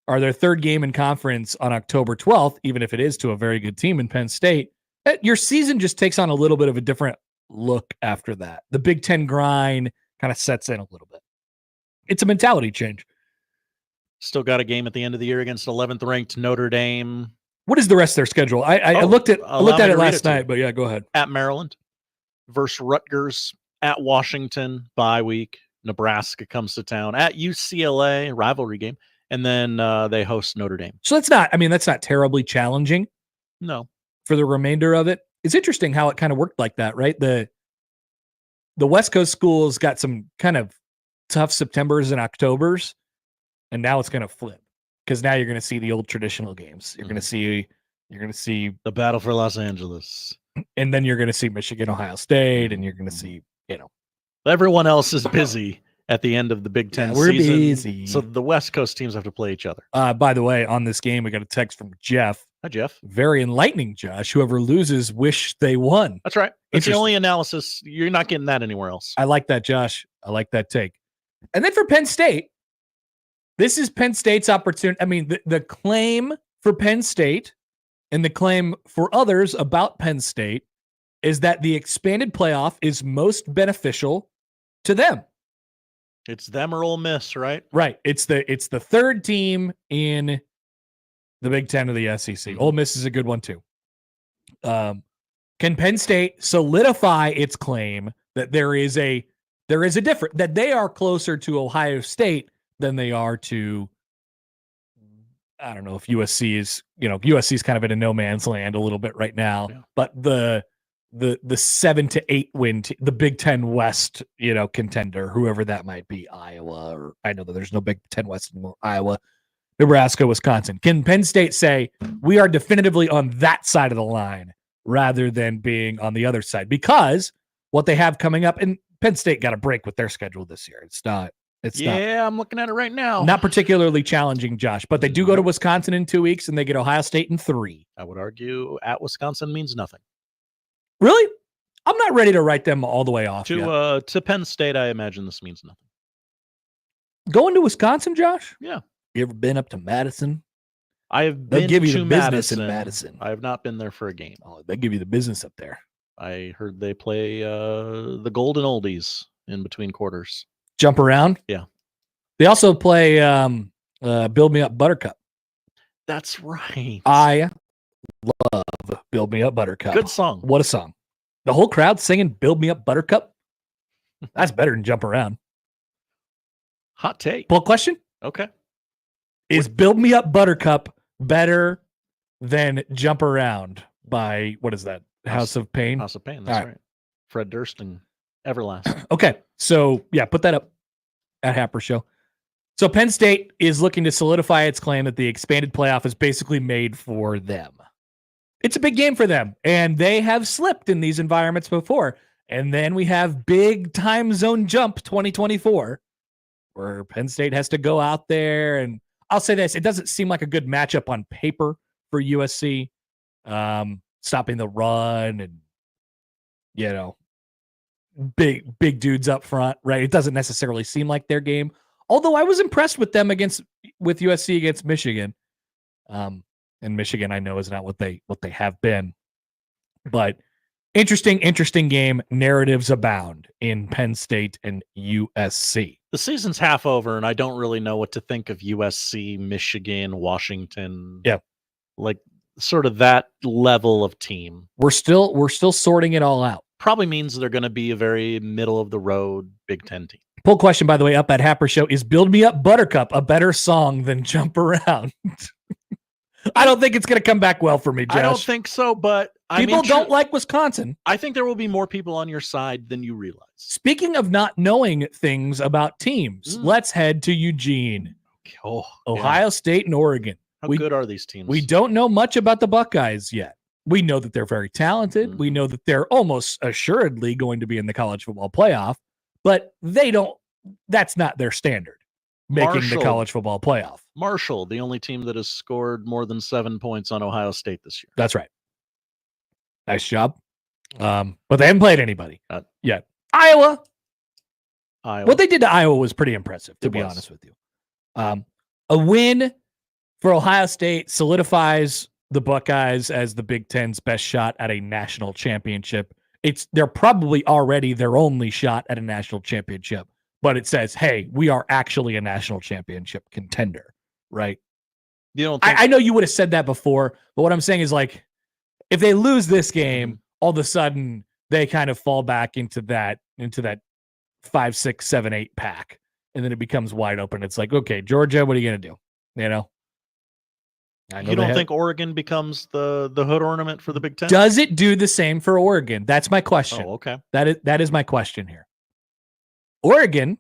or their 3rd game in conference on October 12th, even if it is to a very good team in Penn State, your season just takes on a little bit of a different look after that. The Big Ten grind kind of sets in a little bit. It's a mentality change. Still got a game at the end of the year against 11th ranked Notre Dame. What is the rest of their schedule? I looked at it last night, but yeah, go ahead. At Maryland versus Rutgers, at Washington, bye week. Nebraska comes to town, at UCLA, rivalry game, and then they host Notre Dame. So that's not terribly challenging. No. For the remainder of it. It's interesting how it kind of worked like that, right? The West Coast schools got some kind of tough Septembers and Octobers, and now it's going to flip. Because now you're going to see the old traditional games. You're going to see the battle for Los Angeles, and then you're going to see Michigan, Ohio State, and you're going to see everyone else is busy at the end of the Big Ten we're season. Busy. So the West Coast teams have to play each other. By the way, on this game, we got a text from Jeff. Hi, Jeff. Very enlightening, Josh. Whoever loses, wish they won. That's right. It's the only analysis. You're not getting that anywhere else. I like that, Josh. I like that take. And then for Penn State, this is Penn State's opportunity. I mean, the claim for Penn State and the claim for others about Penn State is that the expanded playoff is most beneficial to them. It's them or Ole Miss, right? Right. It's the 3rd team in the Big Ten of the SEC. Mm-hmm. Ole Miss is a good one too. Can Penn State solidify its claim that there is a difference, that they are closer to Ohio State than they are to, I don't know if USC is kind of in a no man's land a little bit right now, but the 7 to 8 win, the Big Ten West, contender, whoever that might be, Iowa, or I know that there's no Big Ten West anymore, Iowa, Nebraska, Wisconsin. Can Penn State say we are definitively on that side of the line rather than being on the other side? Because what they have coming up, and Penn State got a break with their schedule this year. It's not It's I'm looking at it right now. not particularly challenging, Josh, but they do go to Wisconsin in 2 weeks and they get Ohio State in 3. I would argue at Wisconsin means nothing. Really? I'm not ready to write them all the way off yet. To Penn State, I imagine this means nothing. Going to Wisconsin, Josh? Yeah. You ever been up to Madison? I have They'll been give you to the business in Madison. I have not been there for a game. Oh, they give you the business up there. I heard they play the Golden Oldies in between quarters. Jump around? Yeah. They also play Build Me Up Buttercup. That's right. I love Build Me Up Buttercup. Good song. What a song. The whole crowd singing Build Me Up Buttercup. That's better than Jump Around. Hot take. Poll question? Okay. Is Build Me Up Buttercup better than Jump Around by, what is that? House of Pain? House of Pain, that's right. Fred Durst and Everlast. Okay. So, yeah, put that up at Happer Show. So Penn State is looking to solidify its claim that the expanded playoff is basically made for them. It's a big game for them, and they have slipped in these environments before. And then we have big time zone jump 2024, where Penn State has to go out there. And I'll say this, it doesn't seem like a good matchup on paper for USC, stopping the run and, you know, big dudes up front, right? It doesn't necessarily seem like their game. Although I was impressed with them with USC against Michigan. And Michigan, I know, is not what they have been. But interesting game. Narratives abound in Penn State and USC. The season's half over, and I don't really know what to think of USC, Michigan, Washington. Yeah. Like sort of that level of team. We're still sorting it all out. Probably means they're going to be a very middle of the road Big Ten team. Poll question, by the way, up at Happer Show, is Build Me Up Buttercup a better song than Jump Around? I don't think it's going to come back well for me, Josh. I don't think so, but people don't like Wisconsin. I think there will be more people on your side than you realize. Speaking of not knowing things about teams, let's head to Eugene. Ohio State and Oregon. How good are these teams? We don't know much about the Buckeyes yet. We know that they're very talented. We know that they're almost assuredly going to be in the college football playoff, but that's not their standard, making the college football playoff. Marshall, the only team that has scored more than 7 points on Ohio State this year. That's right. Nice job. But they haven't played anybody yet. Iowa. What they did to Iowa was pretty impressive, to be honest with you. A win for Ohio State solidifies the Buckeyes as the Big Ten's best shot at a national championship. They're probably already their only shot at a national championship, but it says, hey, we are actually a national championship contender, right? You don't I know you would have said that before, but what I'm saying is, like, if they lose this game, all of a sudden they kind of fall back into that 5, 6, 7, 8 pack, and then it becomes wide open. It's like, okay, Georgia, what are you gonna do? You know, you don't think Oregon becomes the hood ornament for the Big Ten? Does it do the same for Oregon? That's my question. Oh, okay. That is my question here. Oregon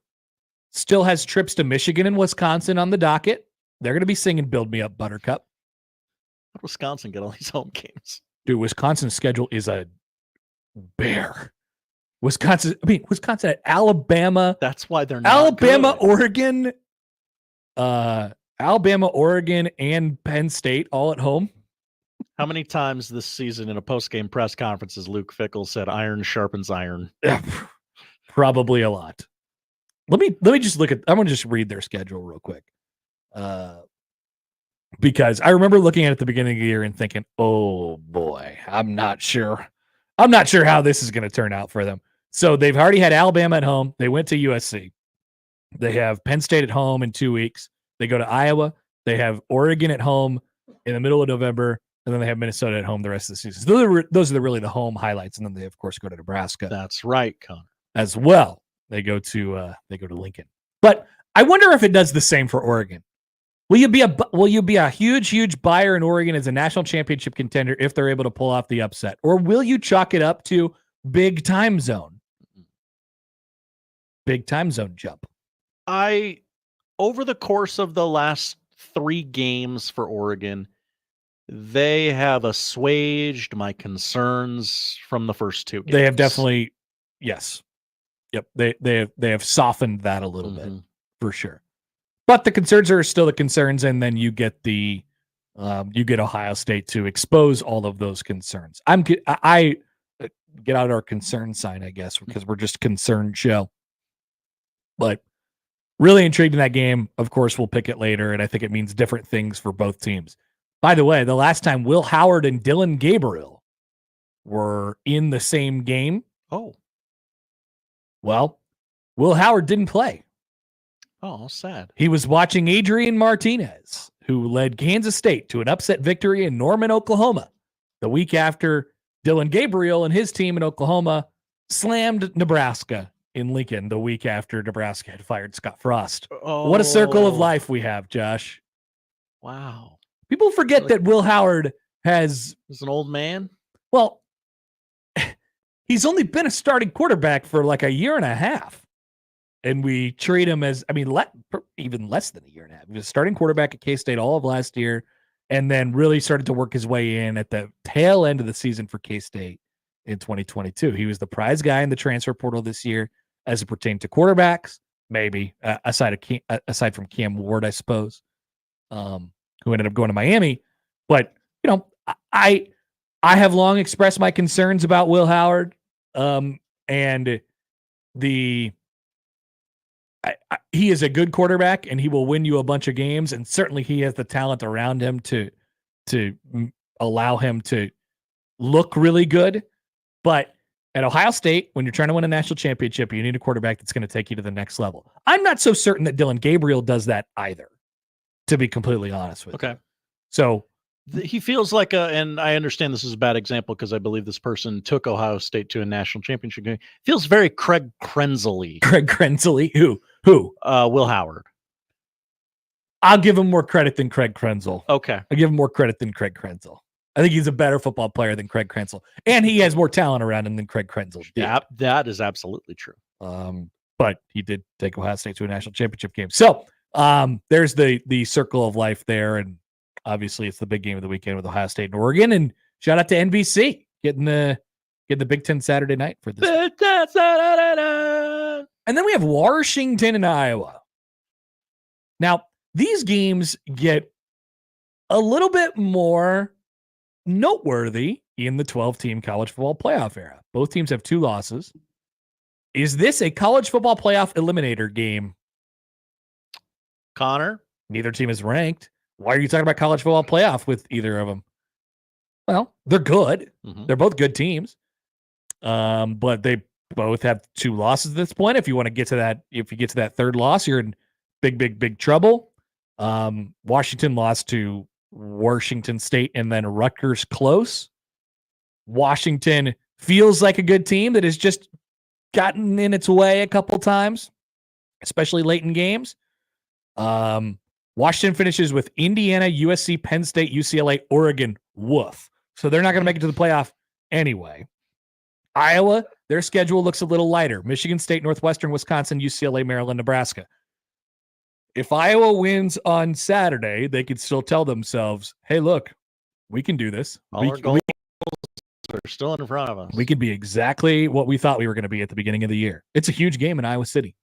still has trips to Michigan and Wisconsin on the docket. They're going to be singing "Build Me Up, Buttercup." How did Wisconsin get all these home games? Dude, Wisconsin's schedule is a bear. Wisconsin at Alabama. That's why they're not Alabama, good. Oregon. Alabama, Oregon, and Penn State all at home. How many times this season in a post-game press conference has Luke Fickell said iron sharpens iron? Probably a lot. Let me just look at, I'm going to just read their schedule real quick. Because I remember looking at it at the beginning of the year and thinking, oh boy, I'm not sure how this is going to turn out for them. So they've already had Alabama at home. They went to USC. They have Penn State at home in 2 weeks. They go to Iowa. They have Oregon at home in the middle of November, and then they have Minnesota at home the rest of the season. So those are really the home highlights, and then they of course go to Nebraska. That's right, Connor. As well, they go to Lincoln. But I wonder if it does the same for Oregon. Will you be a huge buyer in Oregon as a national championship contender if they're able to pull off the upset, or will you chalk it up to big time zone jump? Over the course of the last 3 games for Oregon, they have assuaged my concerns from the first 2 games. They have definitely, yes. Yep. They have softened that a little bit. for sure. But the concerns are still the concerns, and then you get Ohio State to expose all of those concerns. I get out our concern sign, I guess, because we're just a concerned show. But really intrigued in that game. Of course, we'll pick it later, and I think it means different things for both teams. By the way, the last time Will Howard and Dylan Gabriel were in the same game. Oh. Well, Will Howard didn't play. Oh, sad. He was watching Adrian Martinez, who led Kansas State to an upset victory in Norman, Oklahoma, the week after Dylan Gabriel and his team in Oklahoma slammed Nebraska in Lincoln the week after Nebraska had fired Scott Frost. Oh. What a circle of life we have, Josh. Wow. People forget that Will Howard is an old man. Well, he's only been a starting quarterback for like a year and a half. And we treat him as, even less than a year and a half. He was a starting quarterback at K-State all of last year, and then really started to work his way in at the tail end of the season for K-State in 2022. He was the prize guy in the transfer portal this year as it pertained to quarterbacks, maybe, aside from Cam Ward, I suppose, who ended up going to Miami. But, I have long expressed my concerns about Will Howard, and he is a good quarterback, and he will win you a bunch of games, and certainly he has the talent around him to allow him to look really good. But at Ohio State, when you're trying to win a national championship, you need a quarterback that's going to take you to the next level. I'm not so certain that Dylan Gabriel does that either, to be completely honest with you. So he feels like and I understand this is a bad example because I believe this person took Ohio State to a national championship game. Feels very Craig Krenzel-y. Craig Krenzel-y? Who? Will Howard. I'll give him more credit than Craig Krenzel. Okay. I'll give him more credit than Craig Krenzel. I think he's a better football player than Craig Krenzel. And he has more talent around him than Craig Krenzel did. Yeah, that is absolutely true. But he did take Ohio State to a national championship game. So there's the circle of life there. And obviously it's the big game of the weekend with Ohio State and Oregon. And shout out to NBC getting the Big Ten Saturday night for this. Big Ten Saturday night. And then we have Washington and Iowa. Now, these games get a little bit more noteworthy in the 12-team college football playoff era. Both teams have 2 losses. Is this a college football playoff eliminator game? Connor? Neither team is ranked. Why are you talking about college football playoff with either of them? Well, they're good. Mm-hmm. They're both good teams. But they both have 2 losses at this point. If you get to that third loss, you're in big trouble. Washington lost to Washington State and then Rutgers close. Washington feels like a good team that has just gotten in its way a couple times, especially late in games. Washington finishes with Indiana, USC, Penn State, UCLA, Oregon. Woof. So they're not going to make it to the playoff anyway. Iowa, their schedule looks a little lighter. Michigan State, Northwestern, Wisconsin, UCLA, Maryland, Nebraska. If Iowa wins on Saturday, they could still tell themselves, hey, look, we can do this. Our goals are still in front of us. We could be exactly what we thought we were going to be at the beginning of the year. It's a huge game in Iowa City.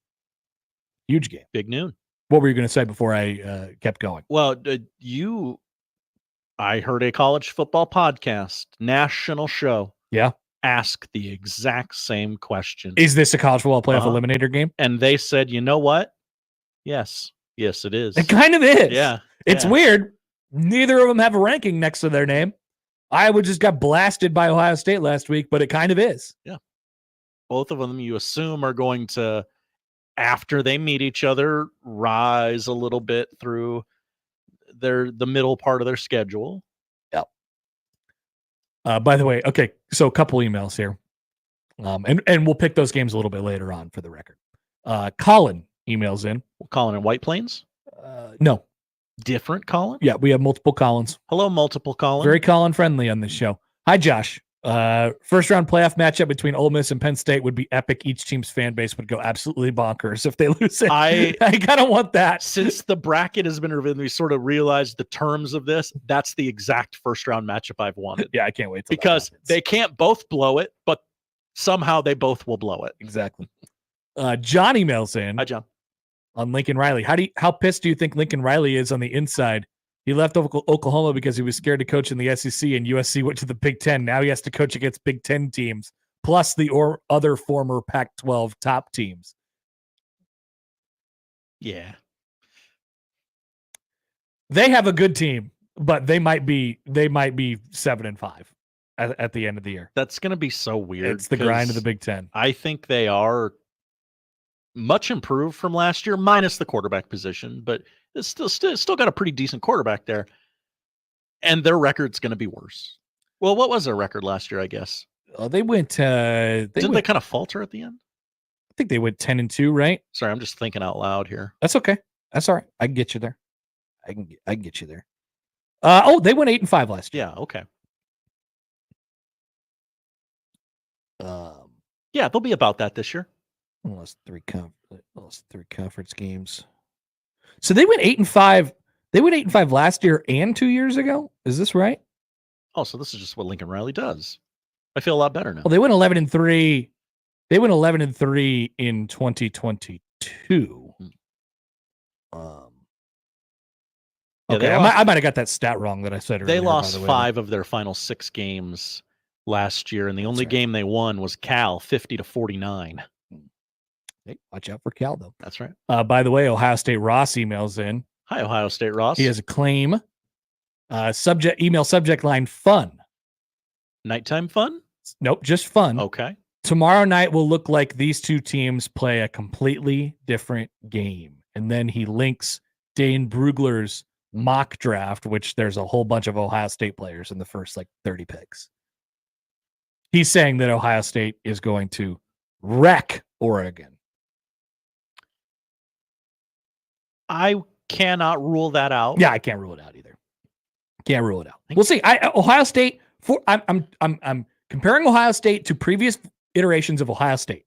Huge game. Big noon. What were you going to say before I kept going? Well, I heard a college football podcast, national show. Yeah. Ask the exact same question. Is this a college football playoff eliminator game? And they said, you know what? Yes, it is. It kind of is. Yeah. It's weird. Neither of them have a ranking next to their name. Iowa just got blasted by Ohio State last week, but it kind of is. Yeah. Both of them, you assume, are going to, after they meet each other, rise a little bit through the middle part of their schedule. Yep. By the way, okay, so a couple emails here. And we'll pick those games a little bit later on for the record. Colin emails in. Colin in White Plains? No. Different Colin? Yeah, we have multiple Collins. Hello, multiple Colin. Very Colin friendly on this show. Hi, Josh. First round playoff matchup between Ole Miss and Penn State would be epic. Each team's fan base would go absolutely bonkers if they lose it. I kind of want that. Since the bracket has been revealed, we sort of realized the terms of this. That's the exact first round matchup I've wanted. Yeah, I can't wait. Because they can't both blow it, but somehow they both will blow it. Exactly. John emails in. Hi, John. on Lincoln Riley. How pissed do you think Lincoln Riley is on the inside? He left Oklahoma because he was scared to coach in the SEC, and USC went to the Big Ten. Now he has to coach against Big Ten teams, plus the other former Pac-12 top teams. Yeah. They have a good team, but they might be 7-5 at the end of the year. That's going to be so weird. It's the grind of the Big Ten. I think they are much improved from last year, minus the quarterback position, but it's still got a pretty decent quarterback there. And their record's going to be worse. Well, what was their record last year, I guess? They went Didn't they kind of falter at the end? I think they went 10-2, right? Sorry, I'm just thinking out loud here. That's okay. That's all right. I can get you there. I can get you there. They went 8-5 last year. Yeah, okay. Yeah, they'll be about that this year. Lost three conference games. So they went 8-5. They went 8-5 last year and 2 years ago. Is this right? Oh, so this is just what Lincoln Riley does. I feel a lot better now. Well, they went 11-3. They went 11-3 in 2022. Yeah, Okay, I might have got that stat wrong that I said earlier. They lost 5 of their final 6 games last year, and the only game they won was Cal, 50-49. Hey, watch out for Cal, though. That's right. By the way, Ohio State Ross emails in. Hi, Ohio State Ross. He has a claim. Email subject line fun. Nighttime fun? Nope, just fun. Okay. Tomorrow night will look like these two teams play a completely different game. And then he links Dane Brugler's mock draft, which there's a whole bunch of Ohio State players in the first 30 picks. He's saying that Ohio State is going to wreck Oregon. I cannot rule that out. Yeah, I can't rule it out either. Can't rule it out. We'll see. Ohio State. I'm comparing Ohio State to previous iterations of Ohio State.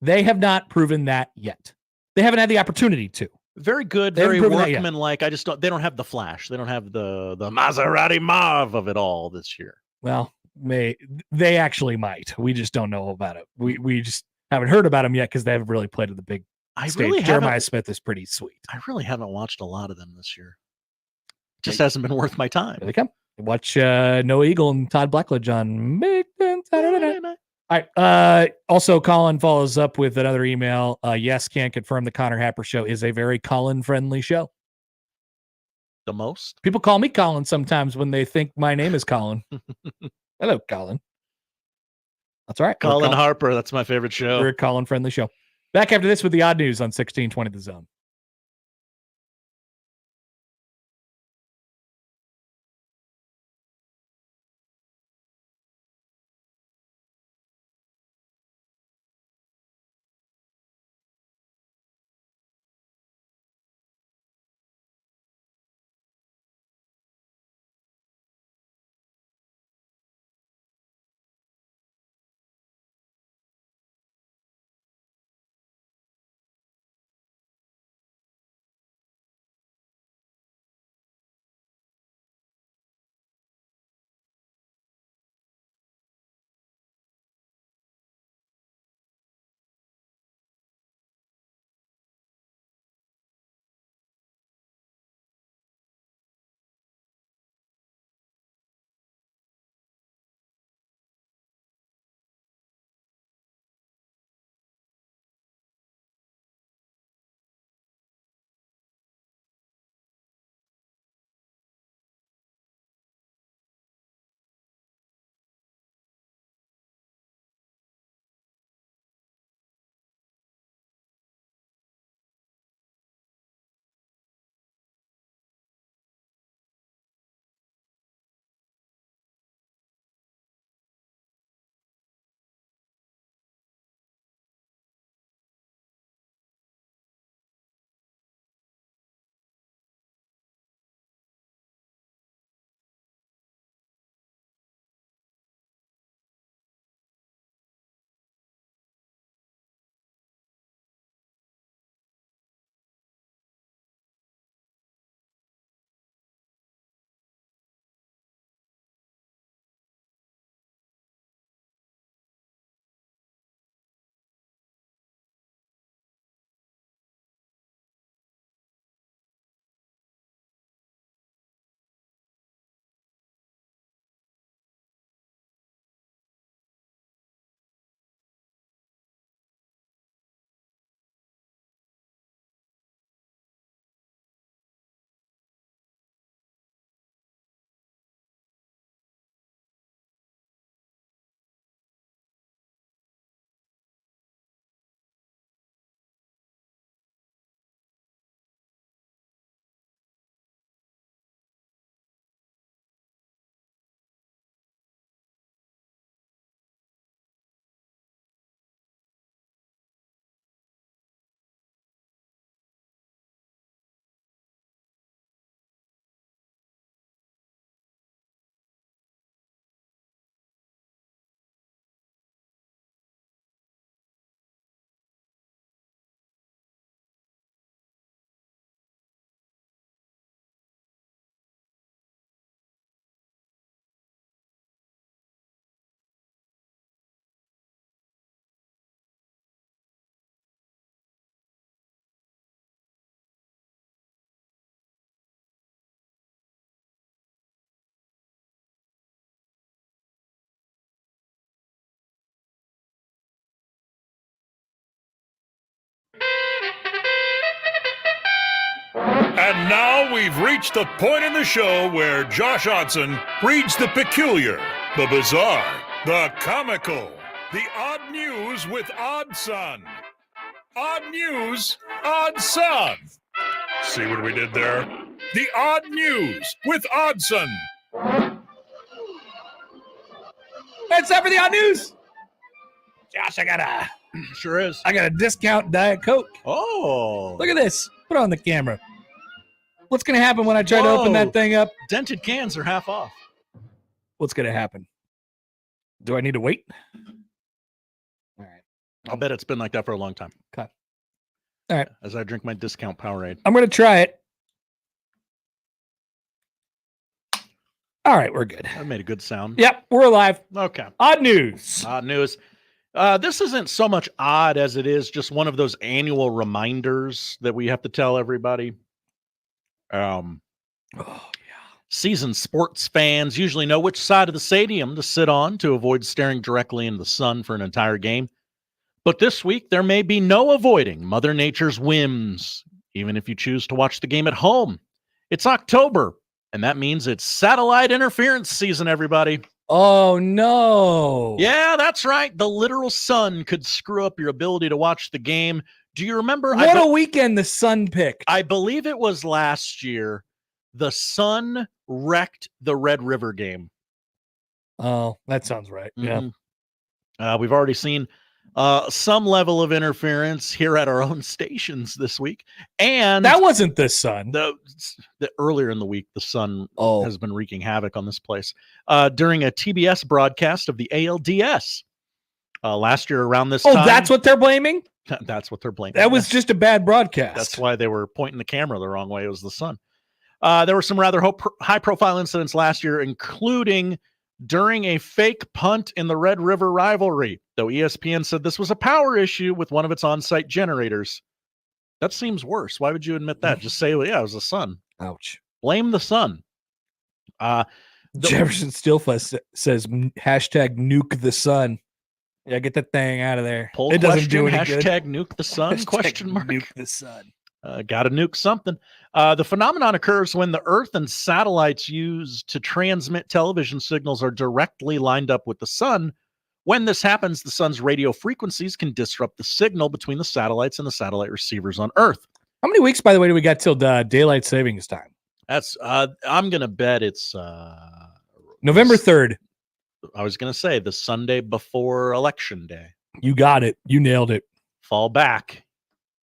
They have not proven that yet. They haven't had the opportunity to. Very good, very workmanlike. They don't have the flash. They don't have the Maserati Marv of it all this year. Well, they actually might. We just don't know about it. We just haven't heard about them yet because they haven't really played at the big stage. Really Jeremiah Smith is pretty sweet. I really haven't watched a lot of them this year. It just hasn't been worth my time. Here they come. Watch Noah Eagle and Todd Blackledge on Big Ten Saturday night. All right. Also, Colin follows up with another email. Yes, can confirm the Connor Happer Show is a very Colin-friendly show. The most? People call me Colin sometimes when they think my name is Colin. Hello, Colin. That's all right. Colin Harper. That's my favorite show. We're a Colin-friendly show. Back after this with the odd news on 1620 The Zone. And now we've reached the point in the show where Josh Odson reads the peculiar, the bizarre, the comical, the odd news with Odd Son. Odd news, Odd Son. See what we did there? The odd news with Oddson. That's time for the odd news. Josh, I got a discount Diet Coke. Oh, look at this. Put it on the camera. What's going to happen when I try to open that thing up? Dented cans are half off. What's going to happen? Do I need to wait? All right. I'll bet it's been like that for a long time. Okay. All right. As I drink my discount Powerade. I'm going to try it. All right, we're good. That made a good sound. Yep, we're alive. Okay. Odd news. Odd news. This isn't so much odd as it is just one of those annual reminders that we have to tell everybody. Seasoned sports fans usually know which side of the stadium to sit on to avoid staring directly into the sun for an entire game. But this week, there may be no avoiding Mother Nature's whims, even if you choose to watch the game at home. It's October, and that means it's satellite interference season, everybody. Oh, no. Yeah, that's right. The literal sun could screw up your ability to watch the game. Do you remember? What a weekend the sun picked. I believe it was last year. The sun wrecked the Red River game. Oh, that sounds right. Mm-hmm. Yeah. We've already seen some level of interference here at our own stations this week. And that wasn't the sun. The earlier in the week, the sun has been wreaking havoc on this place. During a TBS broadcast of the ALDS last year around this time. Oh, that's what they're blaming? That's what they're blaming. That was just a bad broadcast. That's why they were pointing the camera the wrong way. It was the sun. There were some rather high-profile incidents last year, including during a fake punt in the Red River rivalry, though ESPN said this was a power issue with one of its on-site generators. That seems worse. Why would you admit that? Just say, well, yeah, it was the sun. Ouch. Blame the sun. Jefferson Steelfest says hashtag nuke the sun. Yeah, get that thing out of there. It doesn't do any good. Hashtag nuke the sun? Question mark. Nuke the sun. Got to nuke something. The phenomenon occurs when the Earth and satellites used to transmit television signals are directly lined up with the sun. When this happens, the sun's radio frequencies can disrupt the signal between the satellites and the satellite receivers on Earth. How many weeks, by the way, do we got till daylight savings time? That's I'm gonna bet it's November 3rd. I was gonna say the Sunday before Election Day. You got it. You nailed it. Fall back.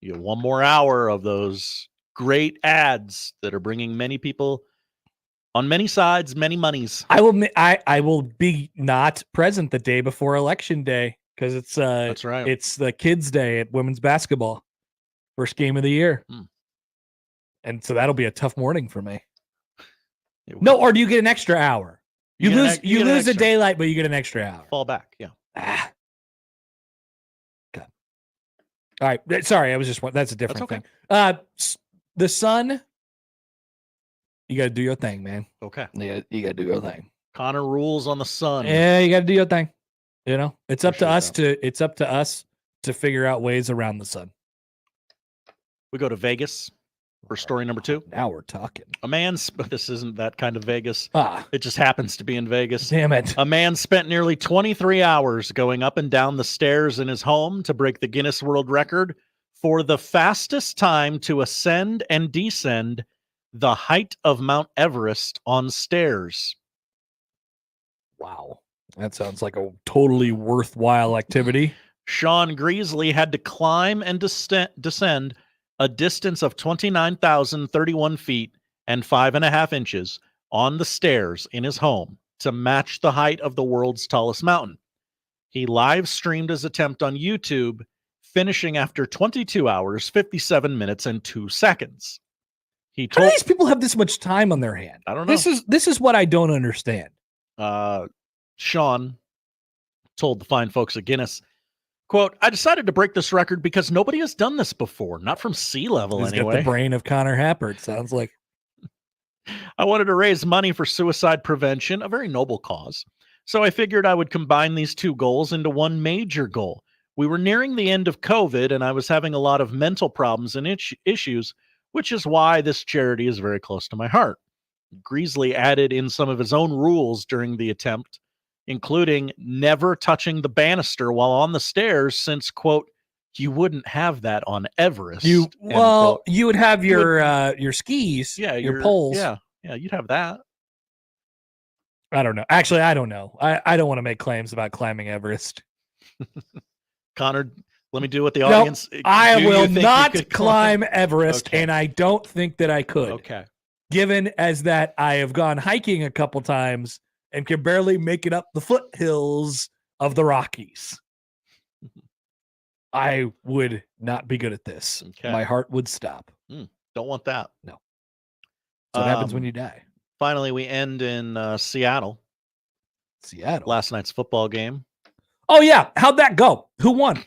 You get one more hour of those great ads that are bringing many people on many sides, many monies. I will be not present the day before Election Day because it's that's right. It's the kids' day at women's basketball, first game of the year, and so that'll be a tough morning for me. No, or do you get an extra hour? You lose the daylight, but you get an extra hour. Fall back, yeah. Okay. All right. Sorry, I was just that's a different thing. The sun. You got to do your thing, man. Okay. You got to do your thing. Connor rules on the sun. Yeah, you got to do your thing. You know, it's up to us to figure out ways around the sun. We go to Vegas for story number 2. Now we're talking. This isn't that kind of Vegas. It just happens to be in Vegas. Damn it. A man spent nearly 23 hours going up and down the stairs in his home to break the Guinness World Record for the fastest time to ascend and descend the height of Mount Everest on stairs. Wow. That sounds like a totally worthwhile activity. Sean Greasley had to climb and descend a distance of 29,031 feet and 5.5 inches on the stairs in his home to match the height of the world's tallest mountain. He live streamed his attempt on YouTube, finishing after 22 hours, 57 minutes, and 2 seconds. How do these people have this much time on their hand? I don't know. This is what I don't understand. Sean told the fine folks at Guinness, quote, I decided to break this record because nobody has done this before, not from sea level He's anyway. Got the brain of Connor Happer, it sounds like. I wanted to raise money for suicide prevention, a very noble cause. So I figured I would combine these 2 goals into one major goal. We were nearing the end of COVID, and I was having a lot of mental problems and issues which is why this charity is very close to my heart. Greasley added in some of his own rules during the attempt, including never touching the banister while on the stairs since, quote, you wouldn't have that on Everest. You quote. would have your skis, your poles. Yeah, you'd have that. I don't know. Actually, I don't know. I don't want to make claims about climbing Everest. Connor, let me do what the audience. I will not climb Everest, and I don't think that I could. Okay. Given as that I have gone hiking a couple times and can barely make it up the foothills of the Rockies. I would not be good at this. Okay. My heart would stop. Don't want that. No. So what happens when you die? Finally, we end in Seattle. Last night's football game. Oh, yeah. How'd that go? Who won?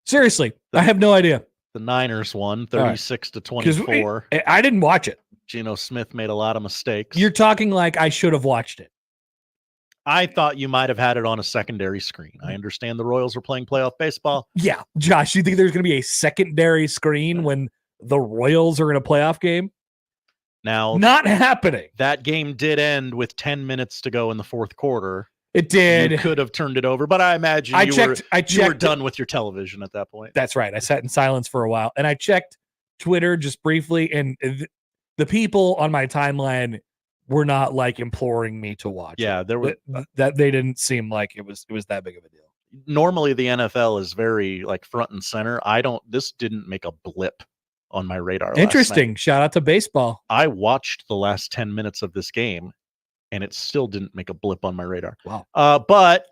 Seriously, I have no idea. The Niners won 36-24. I didn't watch it. Geno Smith made a lot of mistakes. You're talking like I should have watched it. I thought you might have had it on a secondary screen. I understand the Royals were playing playoff baseball. Yeah. Josh, you think there's going to be a secondary screen when the Royals are in a playoff game? Now, not happening. That game did end with 10 minutes to go in the fourth quarter. It did. You could have turned it over, but I imagine you were done with your television at that point. That's right. I sat in silence for a while, and I checked Twitter just briefly, and the people on my timeline were not like imploring me to watch. Yeah, there were that they didn't seem like it was that big of a deal. Normally, the NFL is very like front and center. This didn't make a blip on my radar. Interesting. Shout out to baseball. I watched the last 10 minutes of this game, and it still didn't make a blip on my radar. Wow. But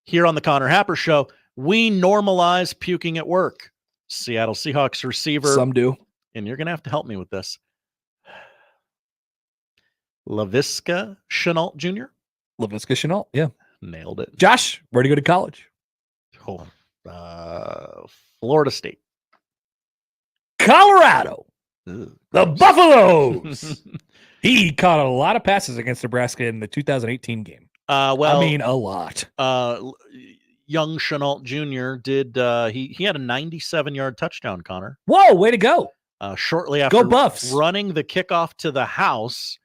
here on the Connor Happer Show, we normalize puking at work. Seattle Seahawks receiver. Some do. And you're going to have to help me with this. Laviska Shenault Jr.? Laviska Shenault, yeah. Nailed it. Josh, where'd he go to college? Florida State. Colorado. The Buffaloes. He caught a lot of passes against Nebraska in the 2018 game. A lot. Young Shenault Jr. did. He had a 97-yard touchdown, Connor. Whoa, way to go. Shortly after go Buffs. Running the kickoff to the house,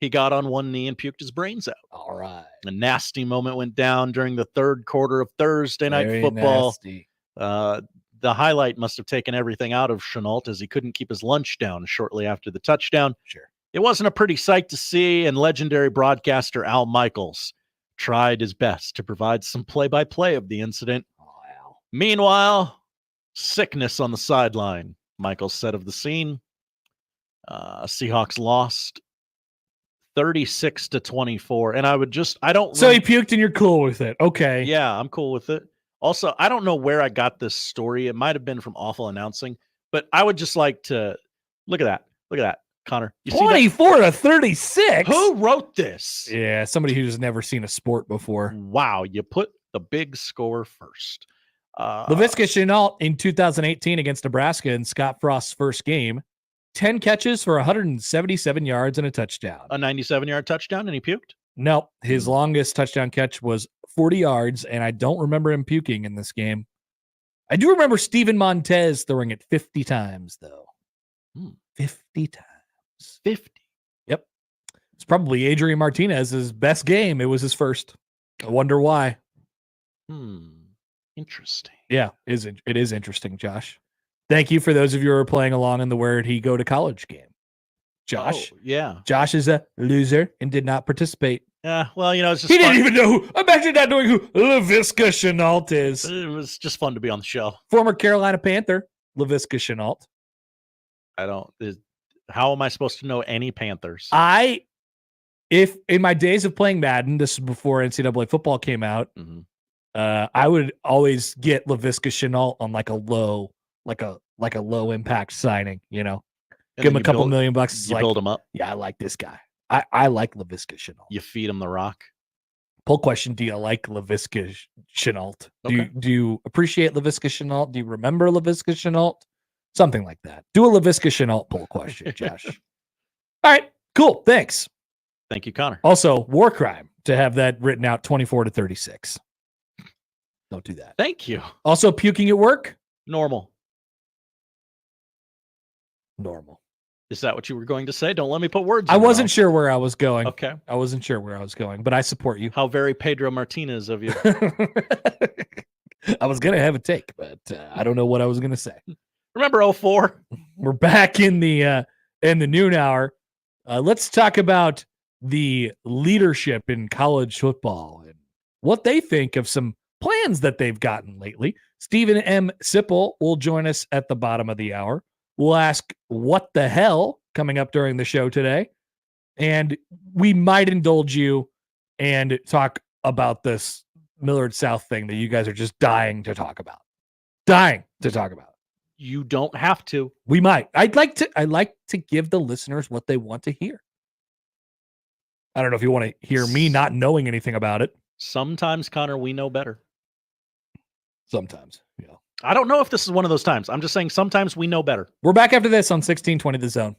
he got on one knee and puked his brains out. All right. A nasty moment went down during the third quarter of Thursday night football. Nasty. The highlight must have taken everything out of Shenault as he couldn't keep his lunch down shortly after the touchdown. Sure. It wasn't a pretty sight to see, and legendary broadcaster Al Michaels tried his best to provide some play-by-play of the incident. Oh, Al. Meanwhile, sickness on the sideline. Michaels said of the scene, Seahawks lost 36-24. And So he puked and you're cool with it. Okay. Yeah, I'm cool with it. Also, I don't know where I got this story. It might have been from Awful Announcing, but I would just like to look at that. Look at that, Connor. 24-36. Who wrote this? Yeah, somebody who's never seen a sport before. Wow, you put the big score first. Laviska Shenault in 2018 against Nebraska in Scott Frost's first game, 10 catches for 177 yards and a touchdown. A 97-yard touchdown, and he puked? No, his longest touchdown catch was 40 yards, and I don't remember him puking in this game. I do remember Steven Montez throwing it 50 times, though. 50 times. 50. Yep. It's probably Adrian Martinez's best game. It was his first. I wonder why. Interesting. Yeah, it is interesting, Josh. Thank you for those of you who are playing along in the Where'd He Go to College game. Josh. Oh, yeah. Josh is a loser and did not participate. Yeah, well, it's just he didn't even know imagine not knowing who Laviska Shenault is. It was just fun to be on the show. Former Carolina Panther, Laviska Shenault. How am I supposed to know any Panthers? If in my days of playing Madden, this is before NCAA football came out, I would always get Laviska Shenault on like a low impact signing, Give him a couple $1 million. You build him up. Yeah, I like this guy. I like Laviska Shenault. You feed him the rock. Poll question: do you like Laviska Shenault? Okay. Do you appreciate Laviska Shenault? Do you remember Laviska Shenault? Something like that. Do a Laviska Shenault poll question, Josh. All right, cool. Thanks. Thank you, Connor. Also, war crime to have that written out 24-36. Don't do that. Thank you. Also, puking at work? Normal. Is that what you were going to say? Don't let me put words in I your wasn't mouth. sure where I was going. Okay. I wasn't sure where I was going, but I support you. How very Pedro Martinez of you. I was going to have a take, but I don't know what I was going to say. Remember 04? We're back in the noon hour. Let's talk about the leadership in college football and what they think of some plans that they've gotten lately. Steven M Sipple will join us at the bottom of the hour. We'll ask what the hell coming up during the show today. And we might indulge you and talk about this Millard South thing that you guys are just dying to talk about. You don't have to. We might. I'd like to give the listeners what they want to hear. I don't know if you want to hear me not knowing anything about it. Sometimes, Connor, we know better. Sometimes, yeah. I don't know if this is one of those times. I'm just saying sometimes we know better. We're back after this on 1620 The Zone.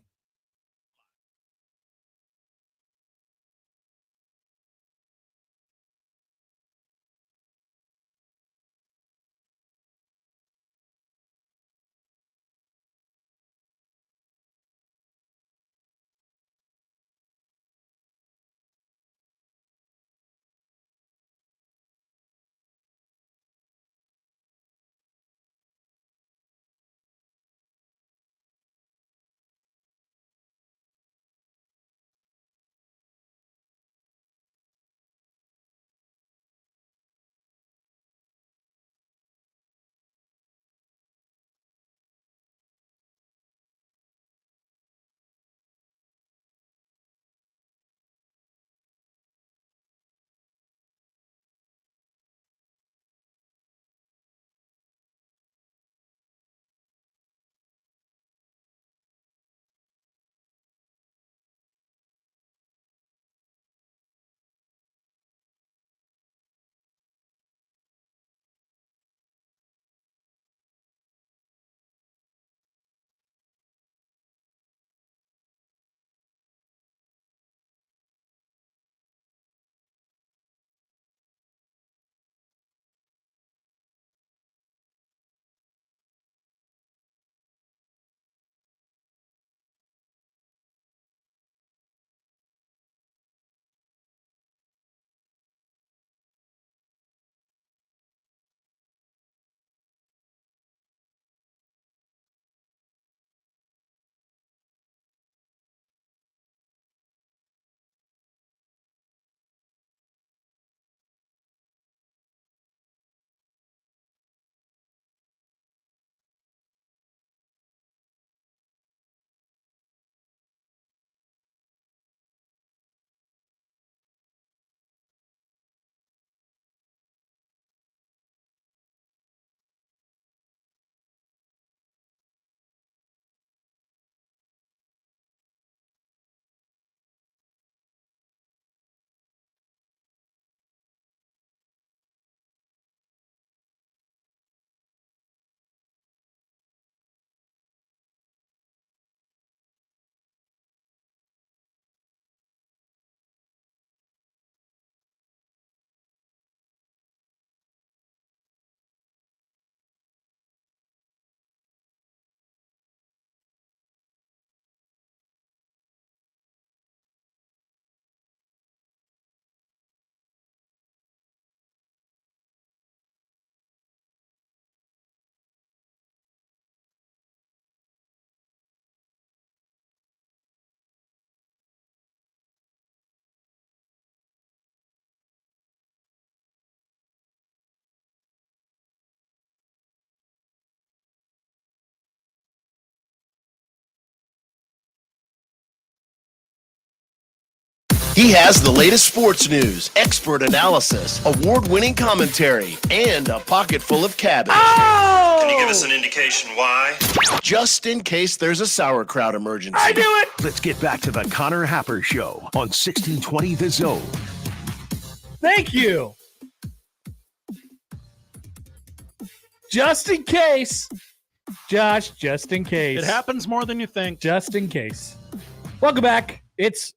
He has the latest sports news, expert analysis, award-winning commentary, and a pocket full of cabbage. Oh! Can you give us an indication why? Just in case there's a sauerkraut emergency. I do it! Let's get back to the Connor Happer Show on 1620 The Zone. Thank you. Just in case. Josh, just in case. It happens more than you think. Just in case. Welcome back. It's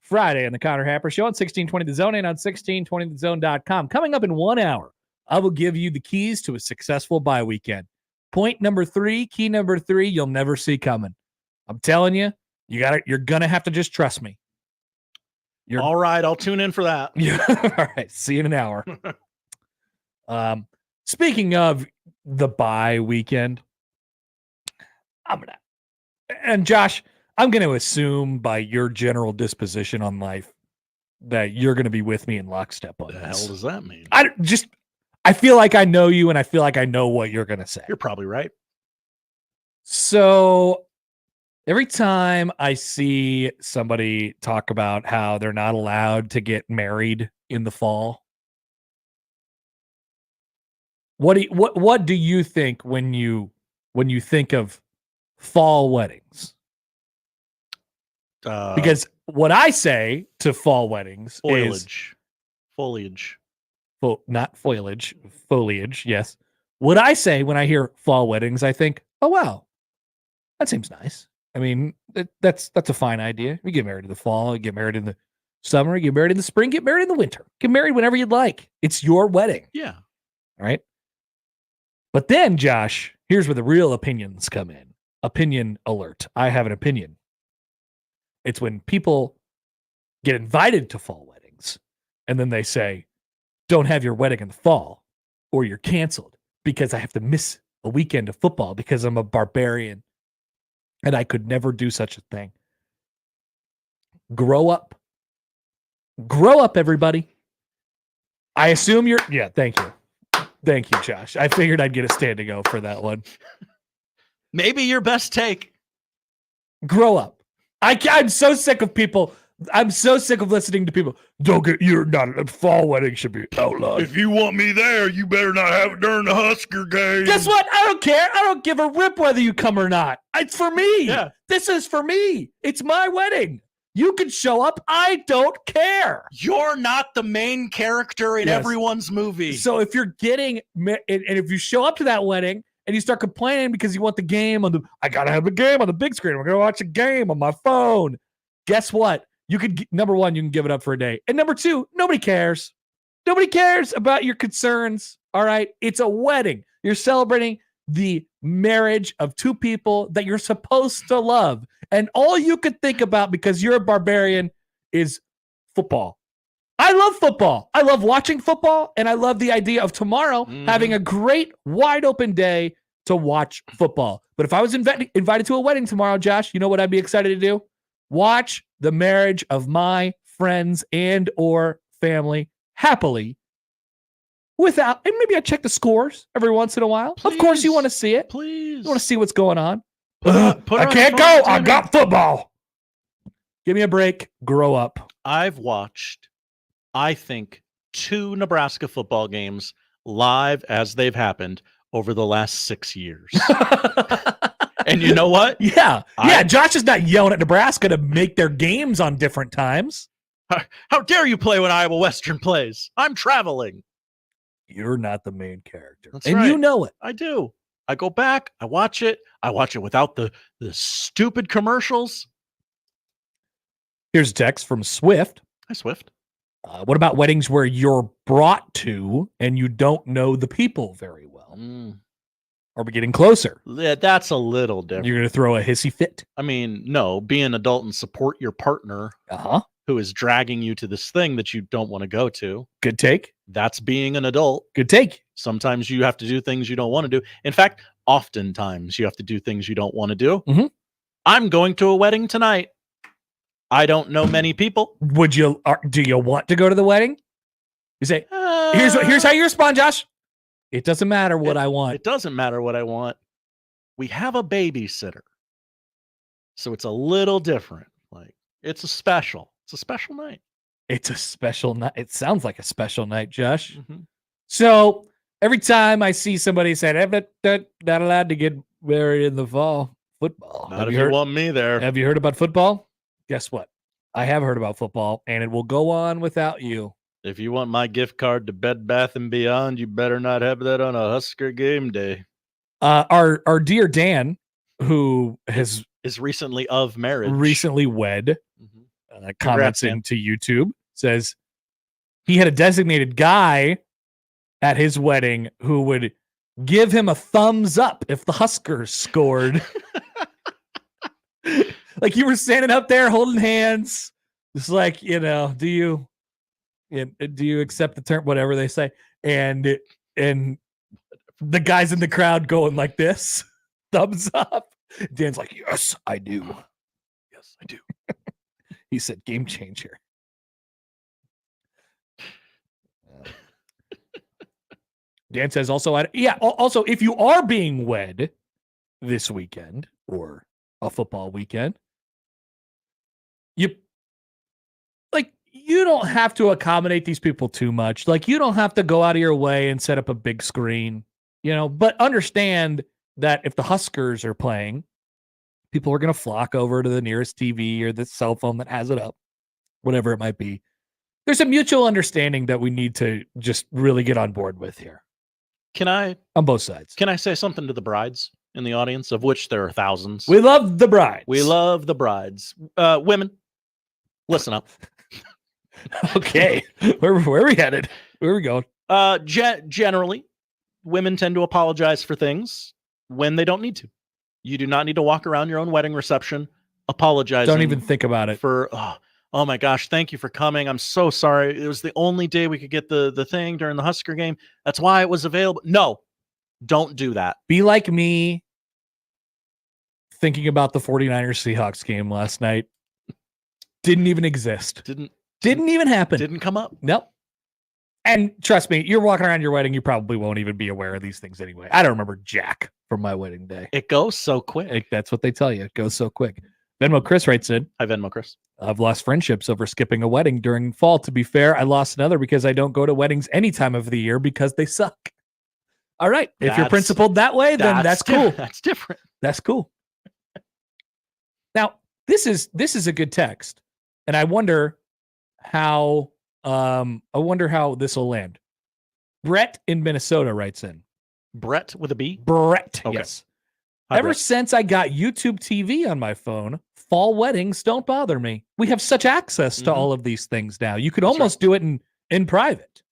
Friday on the Connor Happer Show on 1620 The Zone and on 1620thezone.com. Coming up in 1 hour, I will give you the keys to a successful bye weekend. Point number 3, key number 3, you'll never see coming. I'm telling you, You're gonna have to just trust me. All right, I'll tune in for that. Yeah. All right. See you in an hour. Speaking of the bye weekend, Josh, I'm going to assume by your general disposition on life that you're going to be with me in lockstep on What the this. hell does that mean? I feel like I know you, and I feel like I know what you're going to say. You're probably right. So every time I see somebody talk about how they're not allowed to get married in the fall, what do you think when you think of fall weddings? Because what I say to fall weddings is foliage. Not foliage, foliage. Yes. What I say when I hear fall weddings, I think, oh wow, that seems nice. I mean, that's a fine idea. You get married in the fall, you get married in the summer, you get married in the spring, get married in the winter. Get married whenever you'd like. It's your wedding. Yeah. All right. But then, Josh, here's where the real opinions come in. Opinion alert. I have an opinion. It's when people get invited to fall weddings and then they say, don't have your wedding in the fall or you're canceled because I have to miss a weekend of football because I'm a barbarian and I could never do such a thing. Grow up. Grow up, everybody. I assume yeah, thank you. Thank you, Josh. I figured I'd get a standing O for that one. Maybe your best take. Grow up. I'm so sick of people. I'm so sick of listening to people. You're not a fall wedding should be outlawed. If you want me there, you better not have it during the Husker game. Guess what? I don't care. I don't give a rip whether you come or not. It's for me. Yeah. This is for me. It's my wedding. You can show up. I don't care. You're not the main character in everyone's movie. So if you're getting, and if you show up to that wedding and you start complaining because you want the game I got to have the game on the big screen. We're going to watch a game on my phone. Guess what? You could, number one, you can give it up for a day. And number two, nobody cares. Nobody cares about your concerns. All right. It's a wedding. You're celebrating the marriage of two people that you're supposed to love. And all you could think about because you're a barbarian is football. I love football. I love watching football. And I love the idea of tomorrow having a great wide open day to watch football. But if I was invited to a wedding tomorrow, Josh, you know what I'd be excited to do? Watch the marriage of my friends and or family happily and maybe I check the scores every once in a while. Please, of course, you want to see it. Please. You want to see what's going on. I can't go. I got football. Give me a break. Grow up. I've watched, I think, 2 Nebraska football games live as they've happened over the last 6 years. And you know what? Yeah. Josh is not yelling at Nebraska to make their games on different times. How dare you play when Iowa Western plays? I'm traveling. You're not the main character. That's and right. You know it. I do. I go back. I watch it. I watch it without the stupid commercials. Here's a text from Swift. Hi, Swift. What about weddings where you're brought to and you don't know the people very well? Are we getting closer? Yeah, that's a little different. You're going to throw a hissy fit? I mean, no. Be an adult and support your partner who is dragging you to this thing that you don't want to go to. Good take. That's being an adult. Good take. Sometimes you have to do things you don't want to do. In fact, oftentimes you have to do things you don't want to do. I'm going to a wedding tonight. I don't know many people. Do you want to go to the wedding? You say, here's how you respond, Josh. It doesn't matter what I want. It doesn't matter what I want. We have a babysitter. So it's a little different. Like it's a special night. It's a special night. It sounds like a special night, Josh. So every time I see somebody say, I'm not allowed to get married in the fall, football. Not if you want me there. Have you heard about football? Guess what? I have heard about football, and it will go on without you. If you want my gift card to Bed Bath & Beyond, you better not have that on a Husker game day. Our dear Dan, who is recently of marriage, recently wed, comments into YouTube, says he had a designated guy at his wedding who would give him a thumbs up if the Huskers scored. Like you were standing up there holding hands. It's like, do you accept the term, whatever they say? And the guys in the crowd going like this, thumbs up. Dan's like, yes, I do. Yes, I do. He said, game changer. Dan says also, also, if you are being wed this weekend or a football weekend, you don't have to accommodate these people too much. Like, you don't have to go out of your way and set up a big screen, but understand that if the Huskers are playing, people are going to flock over to the nearest TV or the cell phone that has it up, whatever it might be. There's a mutual understanding that we need to just really get on board with here. On both sides. Can I say something to the brides in the audience, of which there are thousands? We love the brides. We love the brides. Women, listen up. Okay. Where are we headed? Where are we going? Generally, women tend to apologize for things when they don't need to. You do not need to walk around your own wedding reception apologizing. Don't even think about it. For, oh my gosh, thank you for coming. I'm so sorry. It was the only day we could get the thing during the Husker game. That's why it was available. No, don't do that. Be like me thinking about the 49ers Seahawks game last night. Didn't even exist. Didn't even happen. Didn't come up. Nope. And trust me, you're walking around your wedding, you probably won't even be aware of these things anyway. I don't remember jack from my wedding day. It goes so quick. That's what they tell you. It goes so quick. Venmo Chris writes in. Hi, Venmo Chris. I've lost friendships over skipping a wedding during fall. To be fair, I lost another because I don't go to weddings any time of the year because they suck. All right. If you're principled that way, then that's cool. That's different. That's cool. Now, this is a good text. And I wonder how this will land. Brett in Minnesota writes in. Brett with a B? Brett. Okay. Yes. Hi, Ever Brett. since I got YouTube TV on my phone, fall weddings don't bother me. We have such access to all of these things now. You could almost do it in private.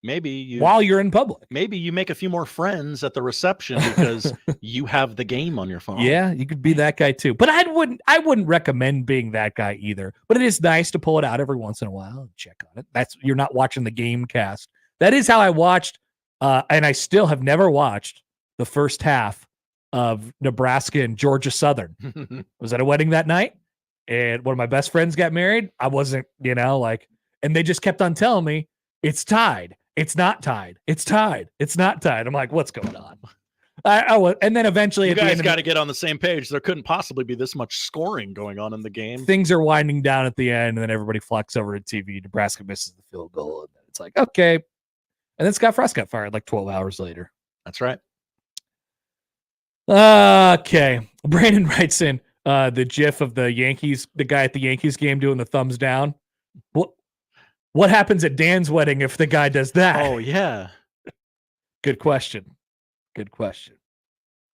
While you're in public. Maybe you make a few more friends at the reception because you have the game on your phone. Yeah, you could be that guy too. But I wouldn't recommend being that guy either. But it is nice to pull it out every once in a while and check on it. You're not watching the game cast. That is how I watched, and I still have never watched the first half of Nebraska and Georgia Southern. Was at a wedding that night, and one of my best friends got married. I wasn't, and they just kept on telling me it's tied. It's not tied. It's tied. It's not tied. I'm like, what's going on? And then eventually, you at the guys end, got to get on the same page. There couldn't possibly be this much scoring going on in the game. Things are winding down at the end, and then everybody flocks over to TV. Nebraska misses the field goal, and then it's like, okay. And then Scott Frost got fired like 12 hours later. That's right. Okay. Brandon writes in the GIF of the Yankees, the guy at the Yankees game doing the thumbs down. What happens at Dan's wedding if the guy does that? Oh, yeah. Good question. Good question.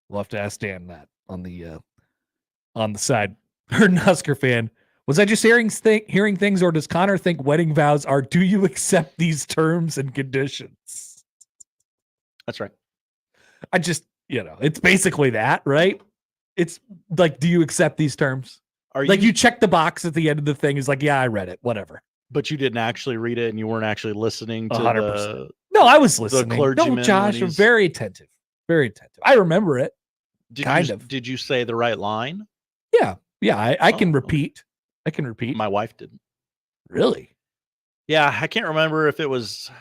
We'll have to ask Dan that on the side. Heard an Husker fan. Was I just hearing things, or does Connor think wedding vows are, do you accept these terms and conditions? That's right. I just, it's basically that, right? It's like, do you accept these terms? You check the box at the end of the thing is like, yeah, I read it, whatever. But you didn't actually read it, and you weren't actually listening to 100%. No, I was listening. The clergyman. No, Josh, I'm very attentive. Very attentive. I remember it. Did you say the right line? Yeah. I can repeat. I can repeat. My wife didn't. Really? Yeah, I can't remember if it was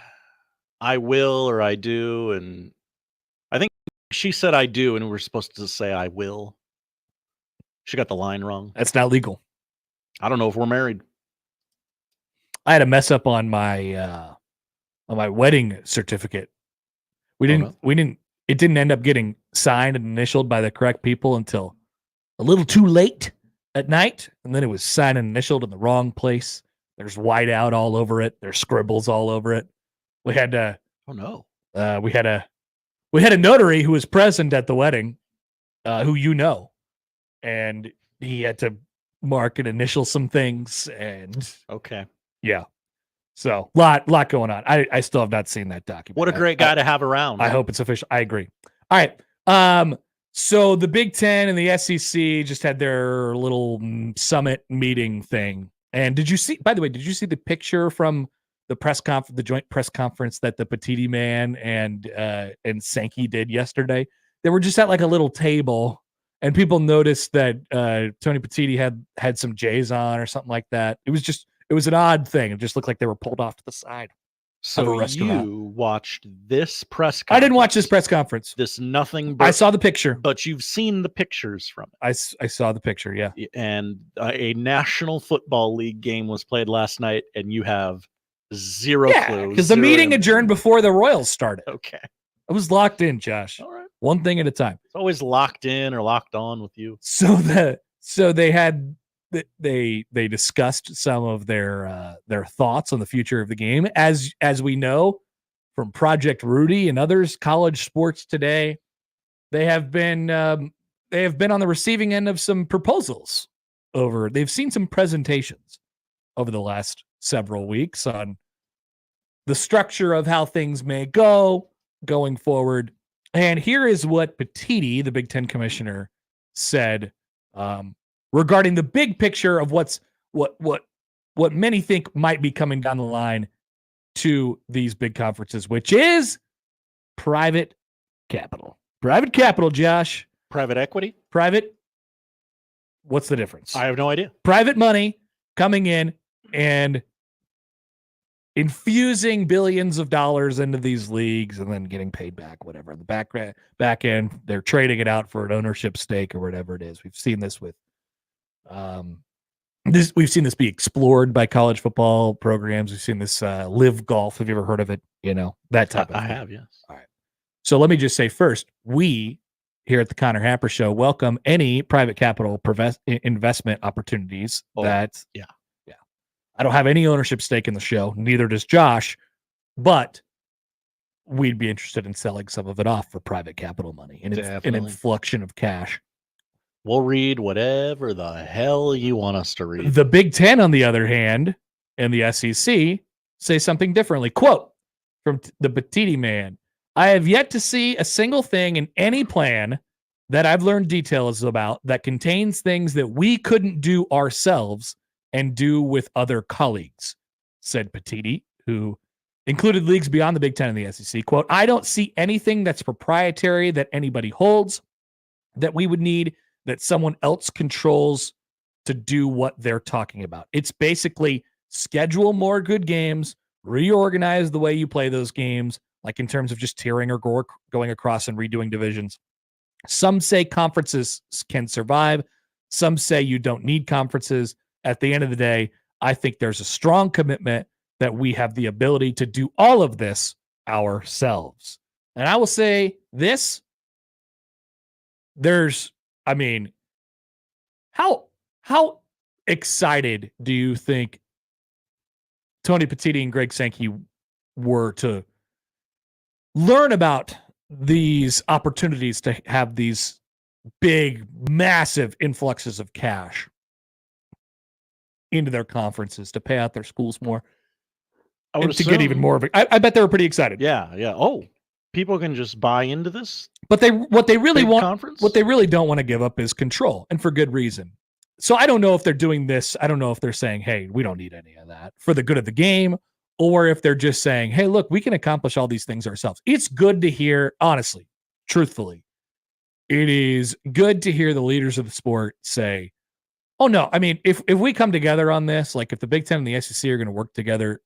I will or I do, and I think she said I do, and we're supposed to say I will. She got the line wrong. That's not legal. I don't know if we're married. I had a mess up on my wedding certificate. It didn't end up getting signed and initialed by the correct people until a little too late at night. And then it was signed and initialed in the wrong place. There's whiteout all over it. There's scribbles all over it. We had to, we had a notary who was present at the wedding, who and he had to mark and initial some things, and okay. Yeah. So lot going on. I still have not seen that document. What a great guy to have around. I hope it's official. I agree. All right. So the Big Ten and the SEC just had their little summit meeting thing. And did you see, by the way, did you see the picture from the the joint press conference that the Petiti man and Sankey did yesterday? They were just at like a little table, and people noticed that Tony Petiti had some J's on or something like that. It was an odd thing. It just looked like they were pulled off to the side. So you watched this press conference. I didn't watch this press conference. This nothing but, I saw the picture. But you've seen the pictures from it. I saw the picture, yeah. And a National Football League game was played last night, and you have zero clue. Because the meeting adjourned before the Royals started. Okay. I was locked in, Josh. All right. One thing at a time. It's always locked in or locked on with you. So they discussed some of their thoughts on the future of the game. As we know from Project Rudy and others, college sports today, they have been on the receiving end of some proposals. They've seen some presentations over the last several weeks on the structure of how things may go going forward. And here is what Petiti, the Big Ten commissioner, said regarding the big picture of what many think might be coming down the line to these big conferences, which is private capital. Private capital, Josh. Private equity? Private. What's the difference? I have no idea. Private money coming in and infusing billions of dollars into these leagues and then getting paid back, whatever. The back end, they're trading it out for an ownership stake or whatever it is. We've seen this with we've seen this be explored by college football programs. We've seen this live golf. Have you ever heard of it? You know, that type of thing. I have, yes. All right. So let me just say first, we here at the Connor Happer Show welcome any private capital investment opportunities Yeah. I don't have any ownership stake in the show. Neither does Josh, but we'd be interested in selling some of it off for private capital money and an inflection of cash. We'll read whatever the hell you want us to read. The Big Ten, on the other hand, and the SEC say something differently. Quote from the Petiti man, I have yet to see a single thing in any plan that I've learned details about that contains things that we couldn't do ourselves and do with other colleagues, said Petiti, who included leagues beyond the Big Ten and the SEC. Quote, I don't see anything that's proprietary that anybody holds that we would need that someone else controls to do what they're talking about. It's basically schedule more good games, reorganize the way you play those games, like in terms of just tiering or going across and redoing divisions. Some say conferences can survive. Some say you don't need conferences. At the end of the day, I think there's a strong commitment that we have the ability to do all of this ourselves. And I will say this, how excited do you think Tony Petiti and Greg Sankey were to learn about these opportunities to have these big, massive influxes of cash into their conferences to pay out their schools more and to get even more of it? I bet they were pretty excited. Yeah. Oh, people can just buy into this. But what they really want, conference? what they really don't want to give up is control, and for good reason. So I don't know if they're doing this. I don't know if they're saying, hey, we don't need any of that for the good of the game, or if they're just saying, hey, look, we can accomplish all these things ourselves. It's good to hear, honestly, truthfully, it is good to hear the leaders of the sport say, oh, no, I mean, if we come together on this, like if the Big Ten and the SEC are going to work together,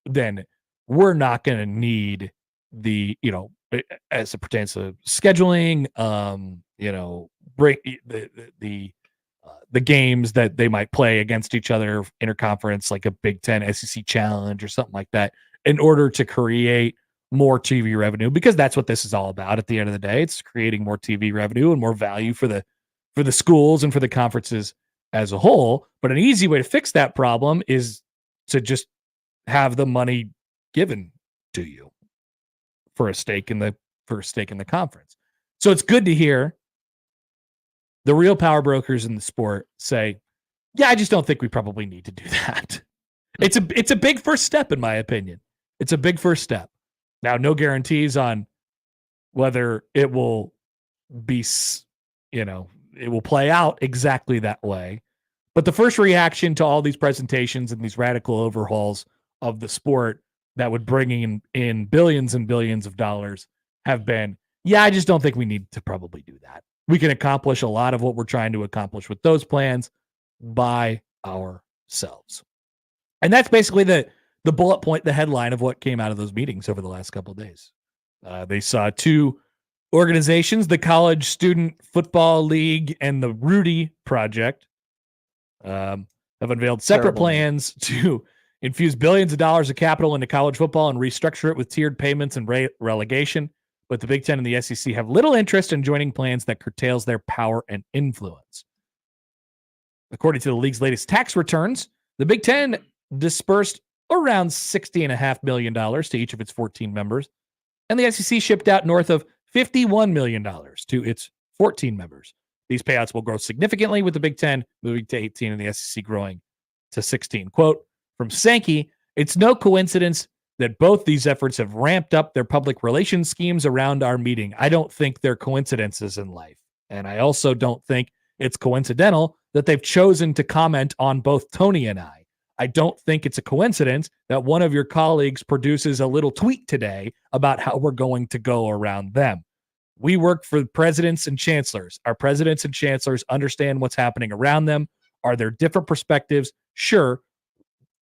then we're not going to need the, as it pertains to scheduling, break the games that they might play against each other interconference, like a Big Ten SEC challenge or something like that, in order to create more TV revenue, because that's what this is all about. At the end of the day, it's creating more TV revenue and more value for the schools and for the conferences as a whole. But an easy way to fix that problem is to just have the money given to you for a stake in the conference. So it's good to hear the real power brokers in the sport say, yeah, I just don't think we probably need to do that. It's a big first step, in my opinion. It's a big first step. Now, no guarantees on whether it will be, it will play out exactly that way. But the first reaction to all these presentations and these radical overhauls of the sport that would bring in billions and billions of dollars have been, I just don't think we need to probably do that. We can accomplish a lot of what we're trying to accomplish with those plans by ourselves. And that's basically the bullet point, the headline of what came out of those meetings over the last couple of days. They saw two organizations, the College Student Football League and the Rudy Project, have unveiled separate plans to infuse billions of dollars of capital into college football and restructure it with tiered payments and relegation. But the Big Ten and the SEC have little interest in joining plans that curtails their power and influence. According to the league's latest tax returns, the Big Ten dispersed around $60.5 million to each of its 14 members, and the SEC shipped out north of $51 million to its 14 members. These payouts will grow significantly, with the Big Ten moving to 18 and the SEC growing to 16. Quote from Sankey, "It's no coincidence that both these efforts have ramped up their public relations schemes around our meeting. I don't think they're coincidences in life. And I also don't think it's coincidental that they've chosen to comment on both Tony and I. I don't think it's a coincidence that one of your colleagues produces a little tweet today about how we're going to go around them. We work for presidents and chancellors. Our presidents and chancellors understand what's happening around them. Are there different perspectives? Sure.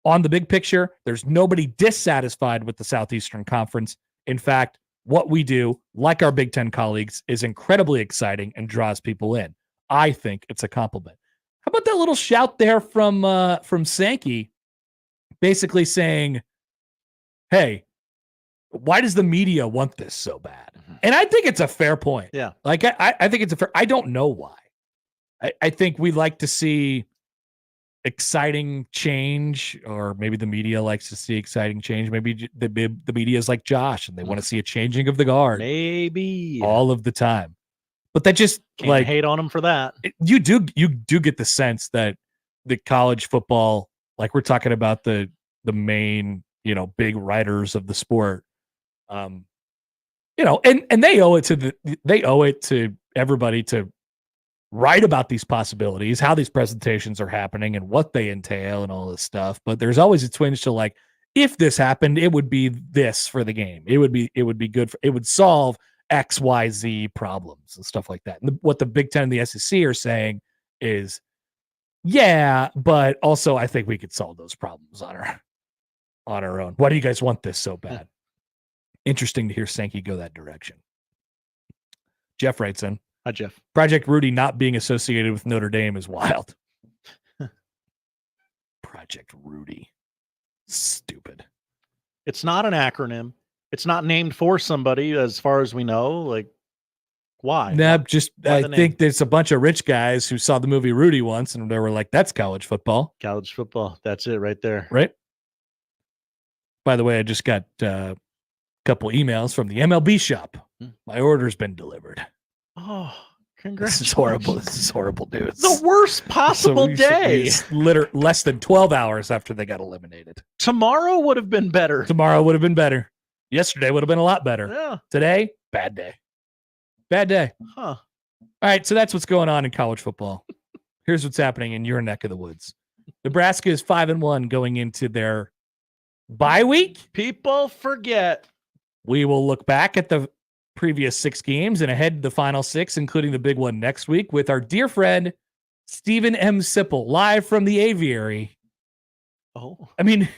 On the big picture, there's nobody dissatisfied with the Southeastern Conference. In fact, what we do, like our Big Ten colleagues, is incredibly exciting and draws people in. I think it's a compliment." How about that little shout there from Sankey, basically saying, hey, why does the media want this so bad? And I think it's a fair point. Yeah. Like, I think it's I don't know why. I think we like to see exciting change, or maybe the media likes to see exciting change. Maybe the media is like Josh and they want to see a changing of the guard. Maybe. All of the time. But that just Can't hate on them for that. You do get the sense that the college football, like we're talking about the main, big writers of the sport, and they owe it to everybody to write about these possibilities, how these presentations are happening and what they entail and all this stuff. But there's always a twinge to like, if this happened, it would be this for the game. It would be good it would solve XYZ problems and stuff like that. And what the Big Ten and the SEC are saying is, yeah, but also I think we could solve those problems on our own. Why do you guys want this so bad? Interesting to hear Sankey go that direction. Jeff writes in. Hi, Jeff. Project Rudy not being associated with Notre Dame is wild. Project Rudy. Stupid. It's not an acronym. It's not named for somebody, as far as we know. Like, why? Nah, I think there's a bunch of rich guys who saw the movie Rudy once, and they were like, "That's college football." College football. That's it, right there. Right. By the way, I just got a couple emails from the MLB shop. My order's been delivered. Oh, congrats! This is horrible. This is horrible news. The worst possible day. Less than 12 hours after they got eliminated. Tomorrow would have been better. Tomorrow would have been better. Yesterday would have been a lot better. Yeah. Today, bad day. Bad day. Huh. All right, so that's what's going on in college football. Here's what's happening in your neck of the woods. Nebraska is 5-1 going into their bye week. People forget. We will look back at the previous 6 games and ahead to the final 6, including the big one next week, with our dear friend Steven M Sipple, live from the aviary. Oh. I mean,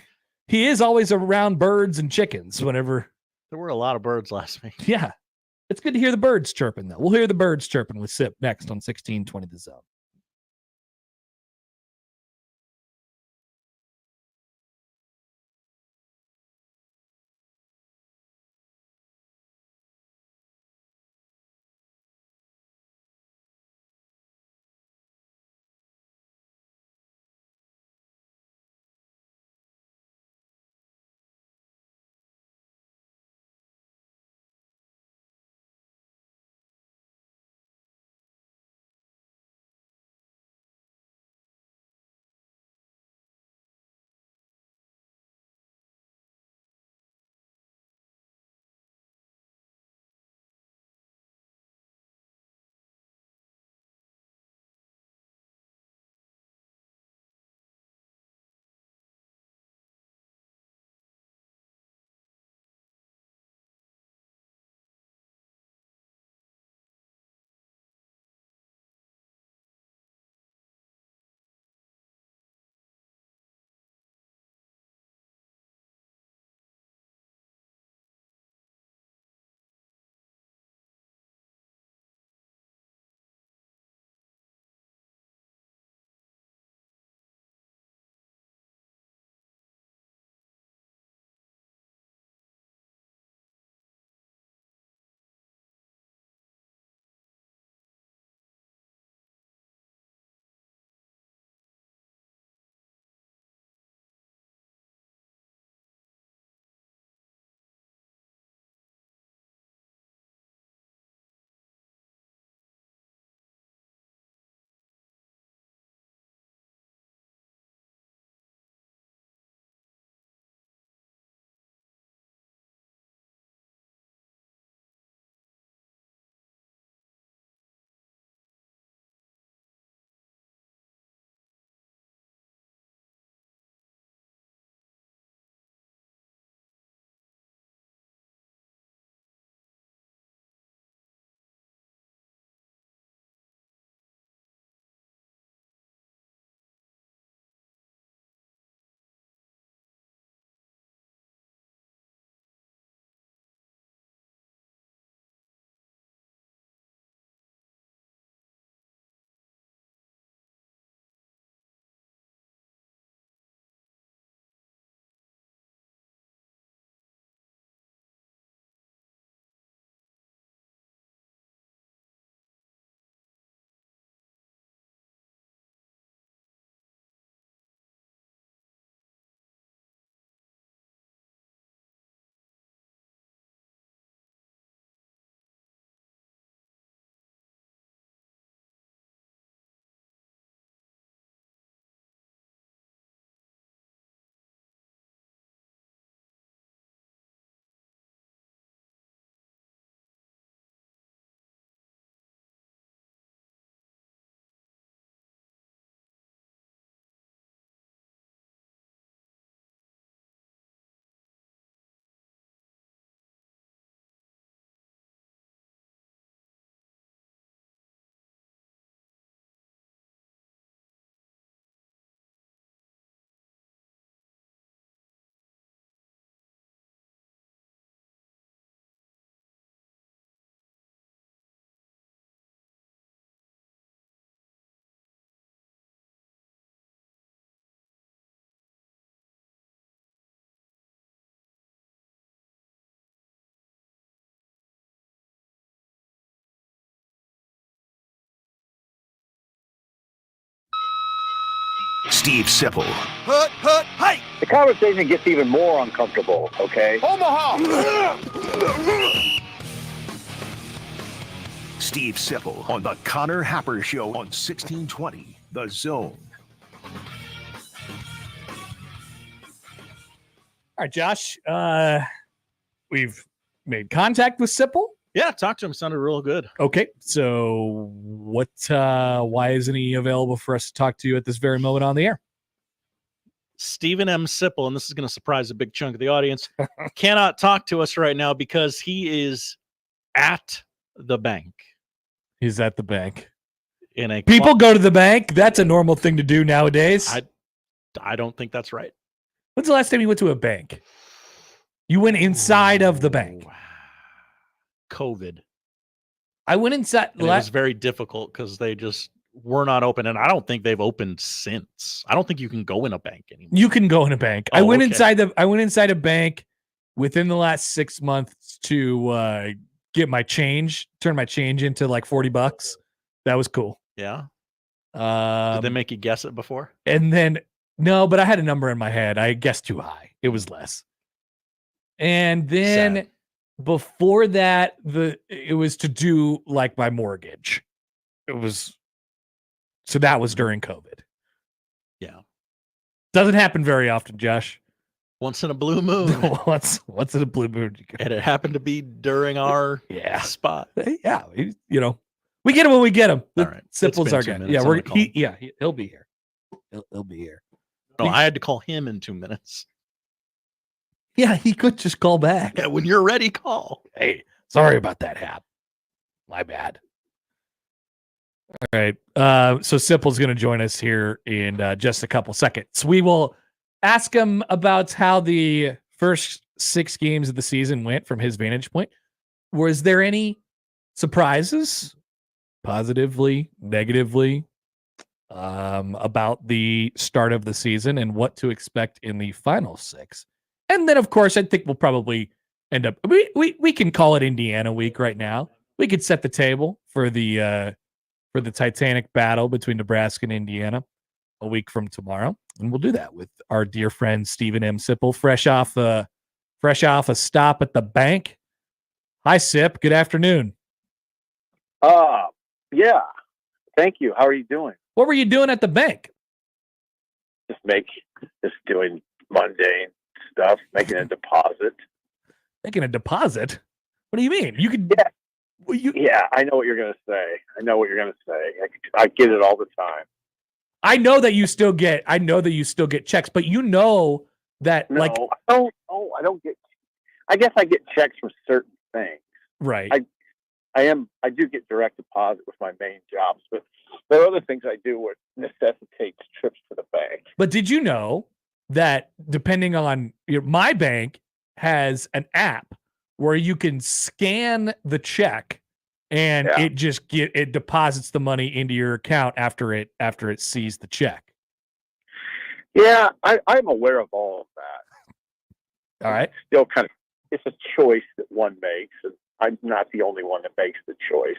he is always around birds and chickens whenever. There were a lot of birds last week. Yeah. It's good to hear the birds chirping, though. We'll hear the birds chirping with Sip next on 1620 The Zone. Steve Sipple. The conversation gets even more uncomfortable, okay? Omaha! Steve Sipple on the Connor Happer Show on 1620 The Zone. All right, Josh. We've made contact with Sipple. Yeah, talk to him. Sounded real good. Okay, so what? Why isn't he available for us to talk to you at this very moment on the air? Steven M Sipple, and this is going to surprise a big chunk of the audience, cannot talk to us right now because he is at the bank. He's at the bank. People go to the bank. That's a normal thing to do nowadays. I don't think that's right. When's the last time you went to a bank? You went inside of the bank. COVID. I went inside. It was very difficult because they just were not open, and I don't think they've opened since. I don't think you can go in a bank anymore. You can go in a bank. Oh, I went okay. I went inside a bank within the last 6 months to get my change, turn my change into like $40. That was cool. Yeah. Did they make you guess it before? And then no, but I had a number in my head. I guessed too high. It was less. And then Sad. before that, it was to do like my mortgage. So that was during COVID. Yeah. Doesn't happen very often, Josh. Once in a blue moon. once in a blue moon. And it happened to be during our spot. Yeah, we get him when we get him. All right. Sipple's our guy. Yeah, he'll be here. He'll be here. No, I had to call him in 2 minutes. Yeah, he could just call back. Yeah, when you're ready, call. Hey, sorry about that, Hap. My bad. All right. So Sipple's going to join us here in just a couple seconds. We will ask him about how the first 6 games of the season went from his vantage point. Was there any surprises, positively, negatively, about the start of the season and what to expect in the final 6? And then, of course, I think we'll probably end up. We can call it Indiana week right now. We could set the table for the Titanic battle between Nebraska and Indiana a week from tomorrow, and we'll do that with our dear friend Steven M Sipple, fresh off a stop at the bank. Hi, Sip. Good afternoon. Yeah. Thank you. How are you doing? What were you doing at the bank? Just doing mundane stuff, making a deposit. Making a deposit? What do you mean? You could. Yeah. Well, Yeah, I know what you're going to say. I get it all the time. I know that you still get checks, but you know that No, I don't get. I guess I get checks from certain things. Right. I do get direct deposit with my main jobs, but there are other things I do which necessitates trips to the bank. But did you know that depending on my bank has an app where you can scan the check and it deposits the money into your account after it sees the check. Yeah, I'm aware of all of that. All right. Still it's a choice that one makes, and I'm not the only one that makes the choice.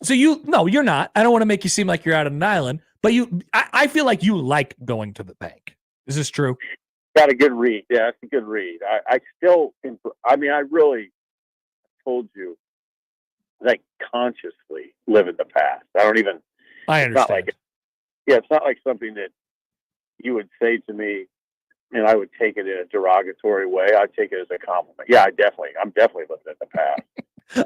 So you're not. I don't want to make you seem like you're out on an island, but I feel like you like going to the bank. Is this true? Got a good read. Yeah, it's a good read. I really told you, like, consciously live in the past. I understand. It's not like something that you would say to me and I would take it in a derogatory way. I'd take it as a compliment. Yeah, I'm definitely living in the past.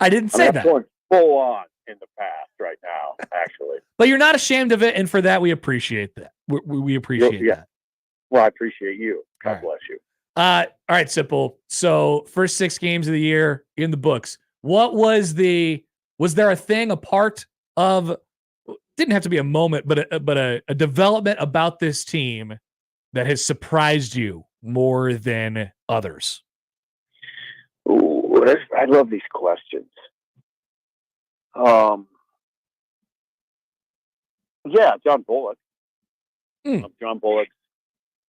I didn't say that. I'm going full on in the past right now, actually. But you're not ashamed of it, and for that, we appreciate that. We appreciate that. Well, I appreciate you. God bless you. All right, Sipple. So first 6 games of the year in the books. What was there a thing, a part of, didn't have to be a moment, but a development about this team that has surprised you more than others? Ooh, I love these questions. Yeah, John Bullock.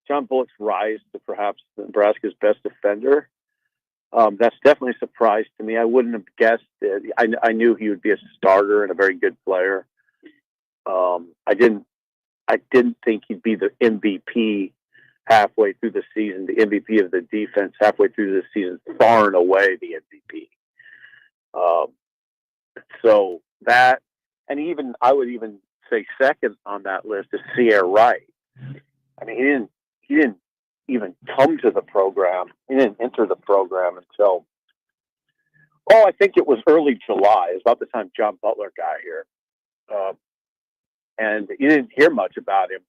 John Bullock's rise to perhaps Nebraska's best defender. That's definitely a surprise to me. I wouldn't have guessed it. I knew he would be a starter and a very good player. I didn't I didn't think he'd be the MVP halfway through the season, the MVP of the defense halfway through the season, far and away the MVP. So that, and even I would even say second on that list is Sierra Wright. I mean, he didn't even come to the program. He didn't enter the program until, I think it was early July. It was about the time John Butler got here. And you didn't hear much about him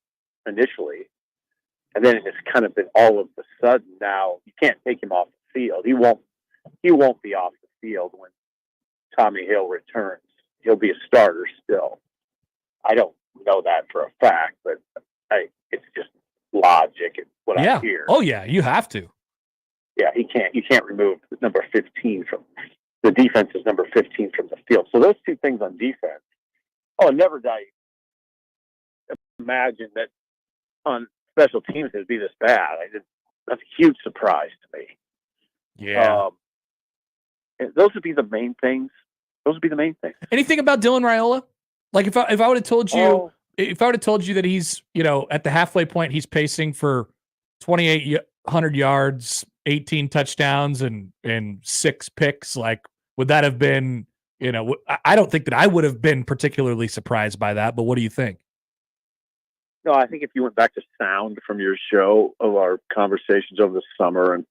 initially. And then it's kind of been all of a sudden now you can't take him off the field. He won't be off the field when Tommy Hill returns. He'll be a starter still. I don't know that for a fact, but it's just logic and what I hear. Oh yeah, you have to. Yeah, you can't remove number 15 from the defense is number 15 from the field. So those two things on defense. Oh, never did I imagine that on special teams it'd be this bad. That's a huge surprise to me. Yeah. Those would be the main things. Anything about Dylan Raiola? Like if I would have told you, that he's, at the halfway point, he's pacing for 2,800 yards, 18 touchdowns and 6 picks. Like, would that have been, I don't think that I would have been particularly surprised by that, but what do you think? No, I think if you went back to sound from your show of our conversations over the summer and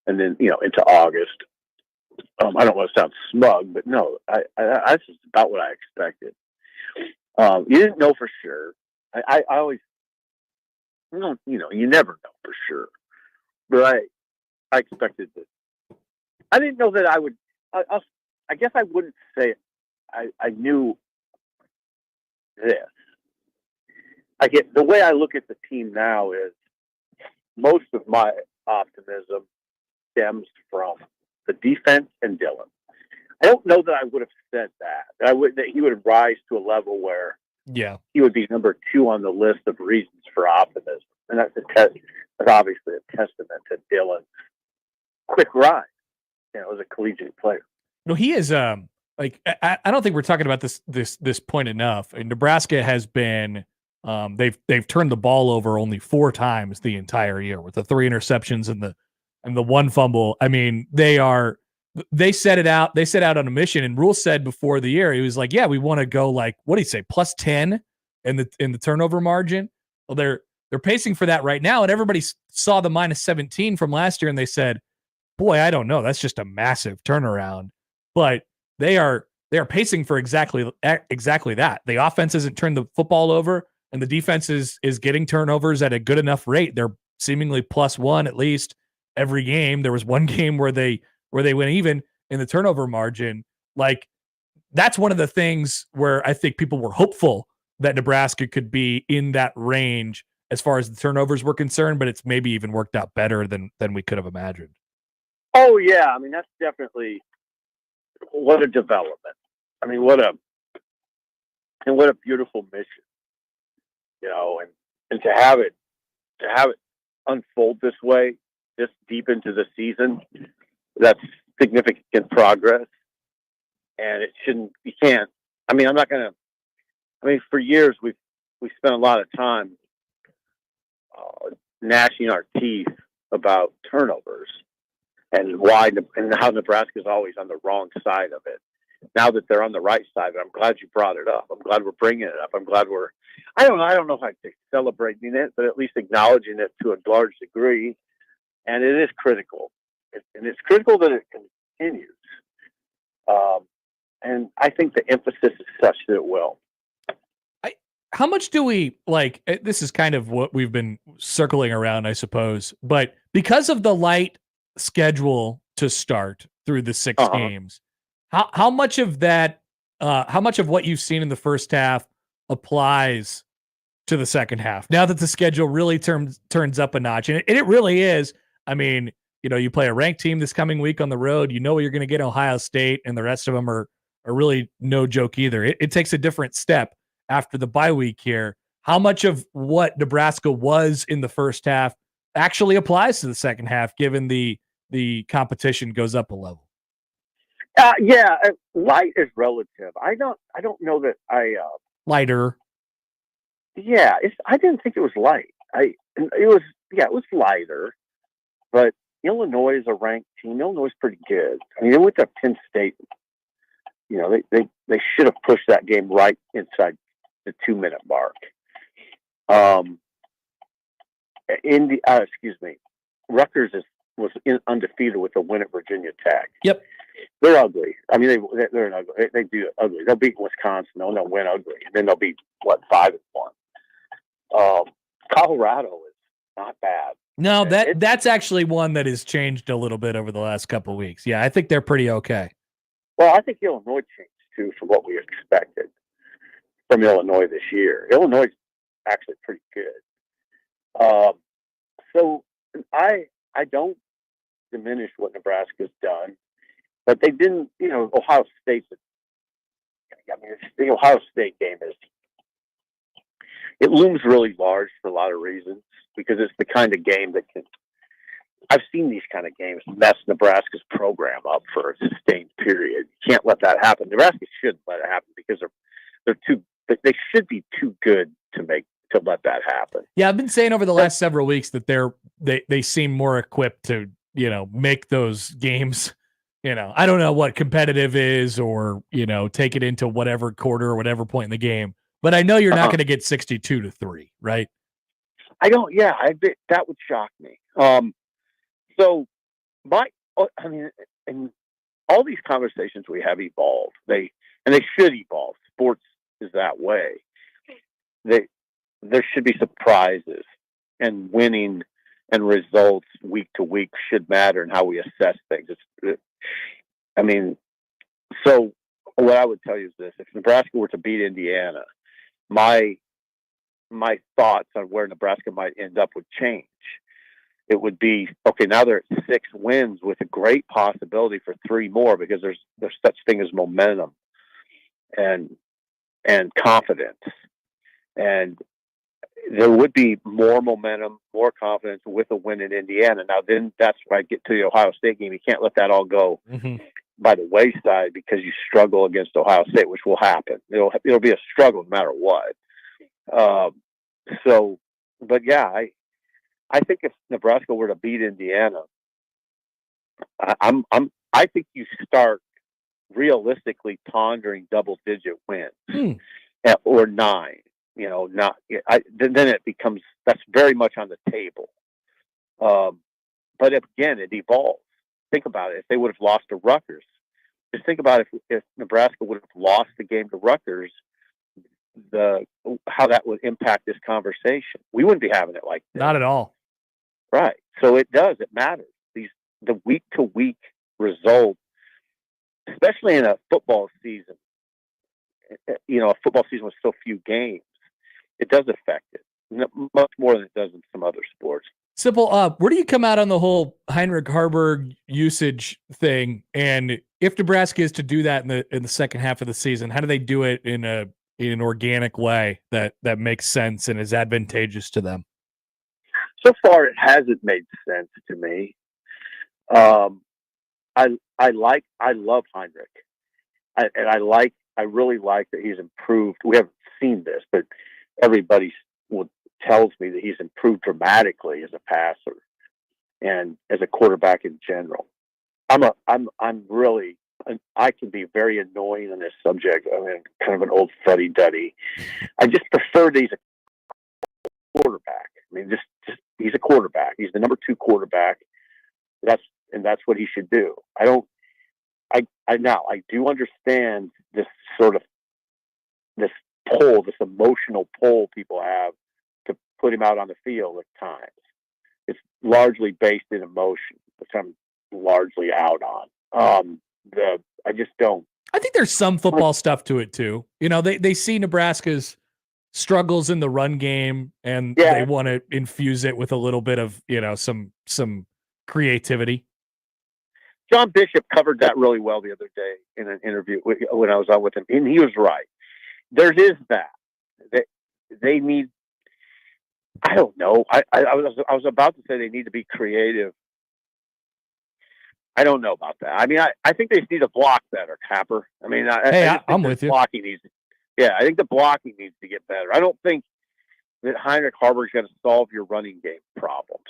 then, into August, I don't want to sound smug, but no, that's just about what I expected. You didn't know for sure. I always, you never know for sure. But I expected that. I didn't know that I would. I guess I wouldn't say I knew this. The way I look at the team now is most of my optimism stems from the defense and Dylan. I don't know that I would have said that he would rise to a level where he would be number 2 on the list of reasons for optimism. And that's obviously a testament to Dylan's quick rise, as a collegiate player. No, he is I don't think we're talking about this point enough. And Nebraska has been they've turned the ball over only 4 times the entire year with the 3 interceptions and the 1 fumble. I mean, they set it out. They set out on a mission, and Rule said before the year, he was like, yeah, we want to go like, what did he say? Plus 10 in the turnover margin. Well, they're pacing for that right now. And everybody saw the minus 17 from last year. And they said, boy, I don't know. That's just a massive turnaround, but they are pacing for exactly that. The offense hasn't turned the football over, and the defense is getting turnovers at a good enough rate. They're seemingly +1 at least every game. There was one game where they went even in the turnover margin. Like, that's one of the things where I think people were hopeful that Nebraska could be in that range as far as the turnovers were concerned, but it's maybe even worked out better than we could have imagined. Oh yeah. I mean, that's definitely, what a development. I mean, what a beautiful mission, and to have it unfold this way, this deep into the season, that's significant progress. And for years we've spent a lot of time gnashing our teeth about turnovers and how Nebraska's always on the wrong side of it. Now that they're on the right side, I'm glad you brought it up. I'm glad we're bringing it up. I'm glad I don't know if I'd say celebrating it, but at least acknowledging it to a large degree. And it is critical. And it's critical that it continues. And I think the emphasis is such that it will. How much do we like? This is kind of what we've been circling around, I suppose. But because of the light schedule to start through the 6 games, how much of that, how much of what you've seen in the first half applies to the second half? Now that the schedule really turns up a notch, and it really is. I mean, you play a ranked team this coming week on the road. You know you're going to get Ohio State, and the rest of them are really no joke either. It takes a different step after the bye week here. How much of what Nebraska was in the first half actually applies to the second half, given the competition goes up a level? Light is relative. I don't know that lighter. Yeah, I didn't think it was light. It was lighter, but Illinois is a ranked team. Illinois is pretty good. I mean, they went to Penn State. You know, they should have pushed that game right inside the 2-minute mark. Rutgers was undefeated with a win at Virginia Tech. Yep. They're ugly. I mean, they're an ugly. They do it ugly. They'll beat Wisconsin. They'll win ugly, and then they'll beat 5-1. Colorado is not bad. No, that's actually one that has changed a little bit over the last couple of weeks. Yeah, I think they're pretty okay. Well, I think Illinois changed too from what we expected from Illinois this year. Illinois is actually pretty good. So I don't diminish what Nebraska's done, but they didn't. You know, Ohio State's. I mean, the Ohio State game it looms really large for a lot of reasons because it's the kind of game that can. I've seen these kind of games mess Nebraska's program up for a sustained period. You can't let that happen. Nebraska shouldn't let it happen because they're too. They should be too good to let that happen. Yeah, I've been saying over the last several weeks that they seem more equipped to make those games. I don't know what competitive is or take it into whatever quarter or whatever point in the game. But I know you're not going to get 62-3, right? I don't. Yeah, that would shock me. So and all these conversations we have evolved. They should evolve. Sports is that way. There should be surprises, and winning and results week to week should matter in how we assess things. So what I would tell you is this: if Nebraska were to beat Indiana, my thoughts on where Nebraska might end up would change. It would be, okay, now they're at 6 wins with a great possibility for 3 more because there's such thing as momentum and confidence. And there would be more momentum, more confidence with a win in Indiana. Now, then that's where I get to the Ohio State game. You can't let that all go by the wayside because you struggle against Ohio State, which will happen. It'll be a struggle no matter what. But yeah, I think if Nebraska were to beat Indiana, I think you start realistically pondering double-digit wins or 9. Then it becomes that's very much on the table. But again, it evolves. Think about it. If they would have lost to Rutgers, just think about if Nebraska would have lost the game to Rutgers, how that would impact this conversation. We wouldn't be having it like this. Not at all. Right. So it matters. The week to week results, especially in a football season. A football season with so few games, it does affect it much more than it does in some other sports. Sipple, where do you come out on the whole Heinrich Harberg usage thing? And if Nebraska is to do that in the second half of the season, how do they do it in an organic way that makes sense and is advantageous to them? So far, it hasn't made sense to me. I love Heinrich, I really like that he's improved. We haven't seen this, but everybody tells me that he's improved dramatically as a passer and as a quarterback in general. I can be very annoying on this subject. I mean, kind of an old fuddy-duddy. I just prefer that he's a quarterback. I mean, just he's a quarterback. He's the number 2 quarterback. That's what he should do. I do understand this sort of this emotional pull people have to put him out on the field at times. It's largely based in emotion, which I'm largely out on. I just don't. I think there's some football stuff to it too. They see Nebraska's struggles in the run game and they want to infuse it with a little bit of, some creativity. John Bishop covered that really well the other day in an interview when I was on with him, and he was right. There is that they need. I don't know. I was about to say they need to be creative. I don't know about that. I mean, I think they need to block better, Happer. I mean, I'm with you. Blocking needs. Yeah, I think the blocking needs to get better. I don't think that Heinrich Harberg's got to solve your running game problems.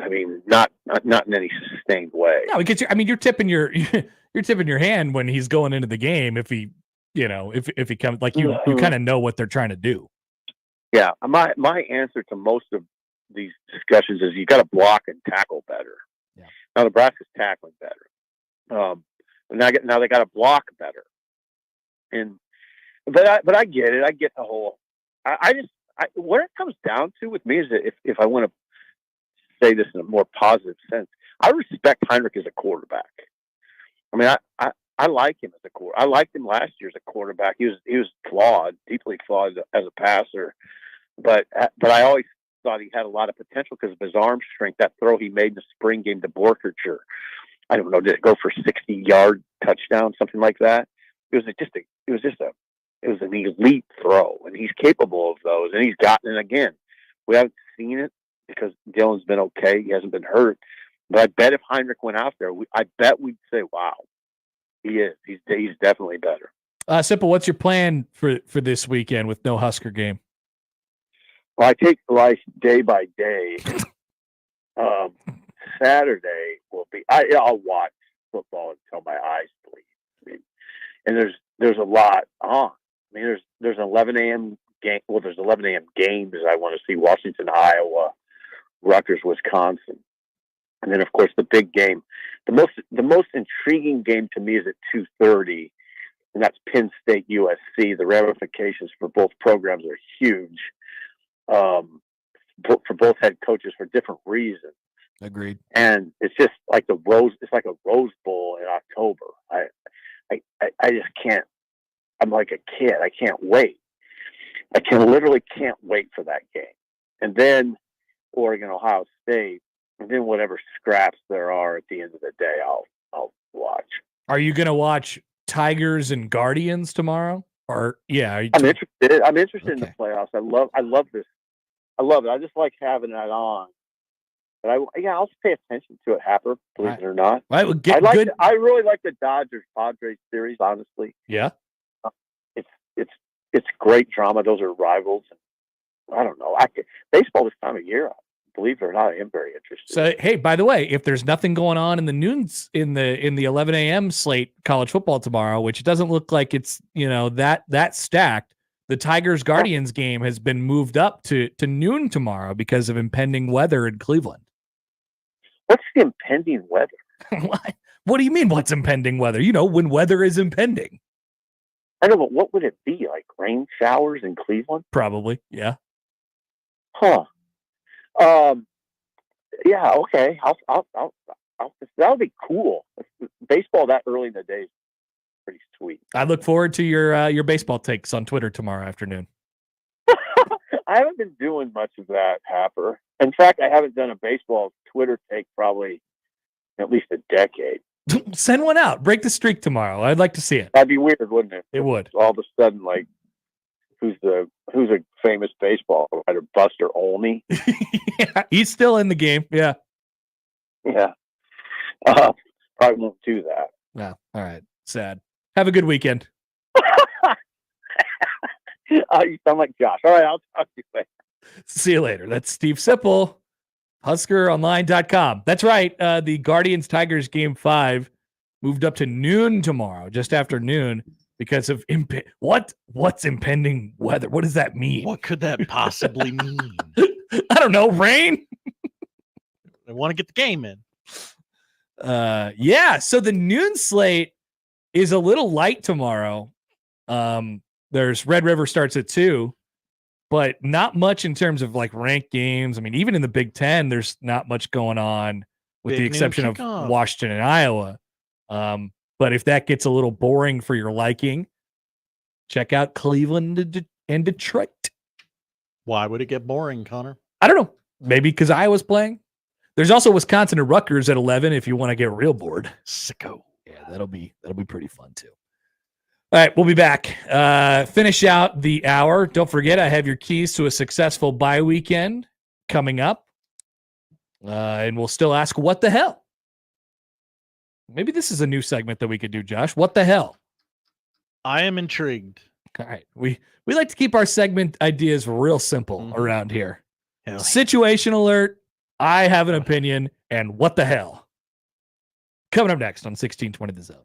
I mean, not in any sustained way. No, because you're tipping your you're tipping your hand when he's going into the game. If he, if he comes, like you kind of know what they're trying to do. Yeah, my answer to most of these discussions is you got to block and tackle better. Yeah. Now Nebraska's tackling better. Now they got to block better. But I get it. I get the whole. What it comes down to with me is that if I want to say this in a more positive sense, I respect Heinrich as a quarterback. I mean, I like him as a quarterback. I liked him last year as a quarterback. He was flawed, deeply flawed as a passer, but I always thought he had a lot of potential because of his arm strength. That throw he made in the spring game to Borkercher, I don't know, did it go for 60-yard touchdown, something like that? It was an elite throw, and he's capable of those, and he's gotten it again. We haven't seen it because Dylan's been okay. He hasn't been hurt. But I bet if Heinrich went out there, I bet we'd say, wow, he is. He's definitely better. Sipple, what's your plan for this weekend with no Husker game? Well, I take life day by day. Saturday will be. I'll watch football until my eyes bleed. I mean, and there's a lot on. I mean, there's an 11 a.m. game. Well, there's 11 a.m. games I want to see: Washington, Iowa, Rutgers, Wisconsin, and then of course the big game. The most intriguing game to me is at 2:30, and that's Penn State USC. The ramifications for both programs are huge. For both head coaches for different reasons. Agreed. And it's just like it's like a Rose Bowl in October. I just can't. I'm like a kid. I can't wait. I literally can't wait for that game. And then Oregon, Ohio State, and then whatever scraps there are at the end of the day, I'll watch. Are you going to watch Tigers and Guardians tomorrow? Or I'm interested. I'm interested in the playoffs. I love this. I love it. I just like having that on. But I'll pay attention to it, Happer, believe it or not. Right, well, I really like the Dodgers-Padres series, honestly. Yeah. It's great drama. Those are rivals. I don't know. Baseball this time of year, believe it or not, I am very interested. So, hey, by the way, if there's nothing going on in the noons in the 11 a.m. slate college football tomorrow, which doesn't look like it's that stacked, the Tigers Guardians game has been moved up to noon tomorrow because of impending weather in Cleveland. What's the impending weather? What do you mean? What's impending weather? When weather is impending. I know, but what would it be? Like rain showers in Cleveland? Probably, yeah. Huh. Yeah. Okay. That'll be cool. Baseball that early in the day is pretty sweet. I look forward to your baseball takes on Twitter tomorrow afternoon. I haven't been doing much of that, Happer. In fact, I haven't done a baseball Twitter take probably at least a decade. Send one out. Break the streak tomorrow. I'd like to see it. That'd be weird, wouldn't it? It would. All of a sudden, like, who's a famous baseball writer? Buster Olney. Yeah, he's still in the game. Yeah. Yeah. Probably won't do that. Yeah. All right. Sad. Have a good weekend. You sound like Josh. All right, I'll talk to you later. See you later. That's Steve Sipple, HuskerOnline.com. That's right. The Guardians-Tigers Game 5 moved up to noon tomorrow, just after noon, because of what's impending weather? What does that mean? What could that possibly mean? I don't know. Rain? I want to get the game in. Yeah. So the noon slate is a little light tomorrow. There's Red River starts at 2, but not much in terms of like ranked games. I mean, even in the Big Ten, there's not much going on with the exception of Washington and Iowa. But if that gets a little boring for your liking, check out Cleveland and Detroit. Why would it get boring, Connor? I don't know. Maybe because Iowa's playing. There's also Wisconsin and Rutgers at 11 if you want to get real bored. Sicko. Yeah, that'll be pretty fun too. All right, we'll be back. Finish out the hour. Don't forget, I have your keys to a successful bye weekend coming up. And we'll still ask, what the hell? Maybe this is a new segment that we could do, Josh. What the hell? I am intrigued. All right. We like to keep our segment ideas real simple around here. Hell. Situation alert. I have an opinion. And what the hell? Coming up next on 1620 The Zone.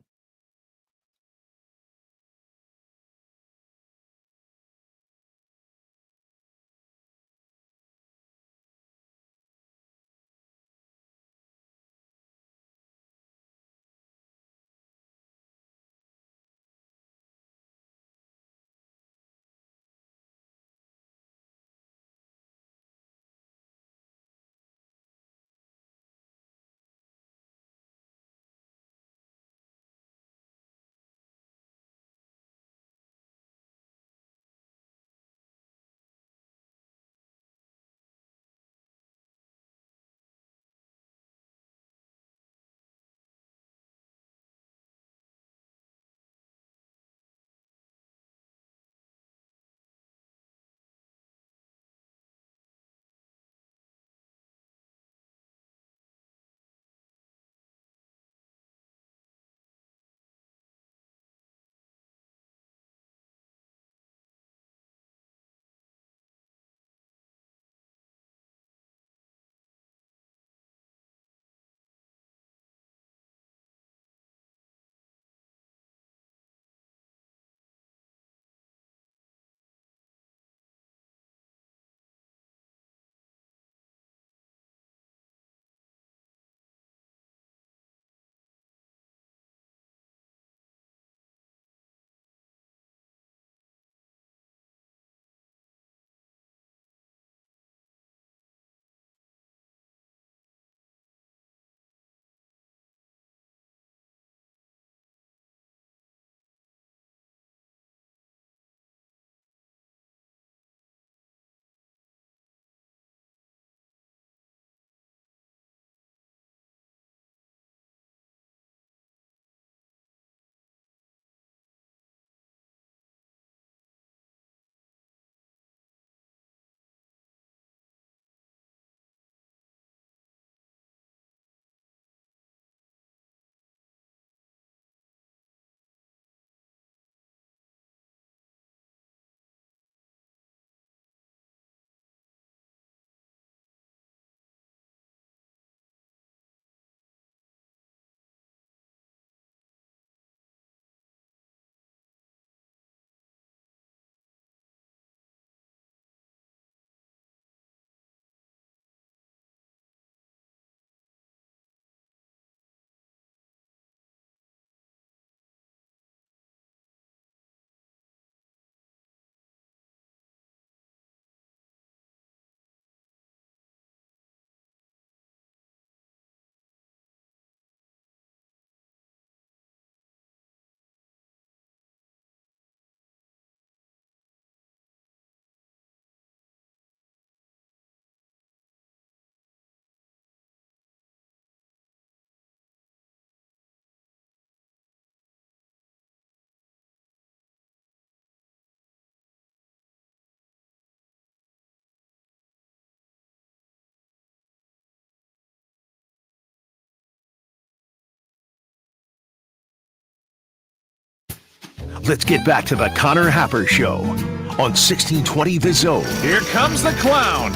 Let's get back to the Connor Happer Show on 1620 The Zone. Here comes the clown.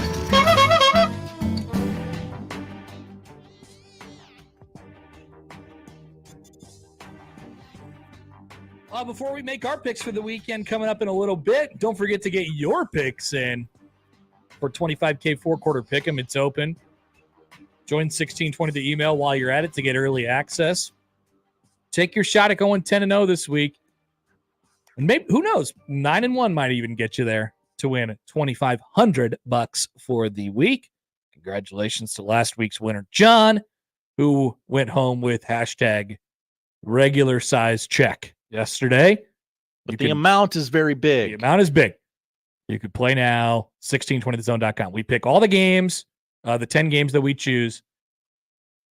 Before we make our picks for the weekend coming up in a little bit, don't forget to get your picks in for 25K four-quarter pick'em. It's open. Join 1620 the email while you're at it to get early access. Take your shot at going 10-0 this week. And maybe, who knows, 9-1 might even get you there to win $2,500 for the week. Congratulations to last week's winner, John, who went home with hashtag regular size check yesterday. But the amount is very big. The amount is big. You could play now, 1620thezone.com. We pick all the games, the 10 games that we choose,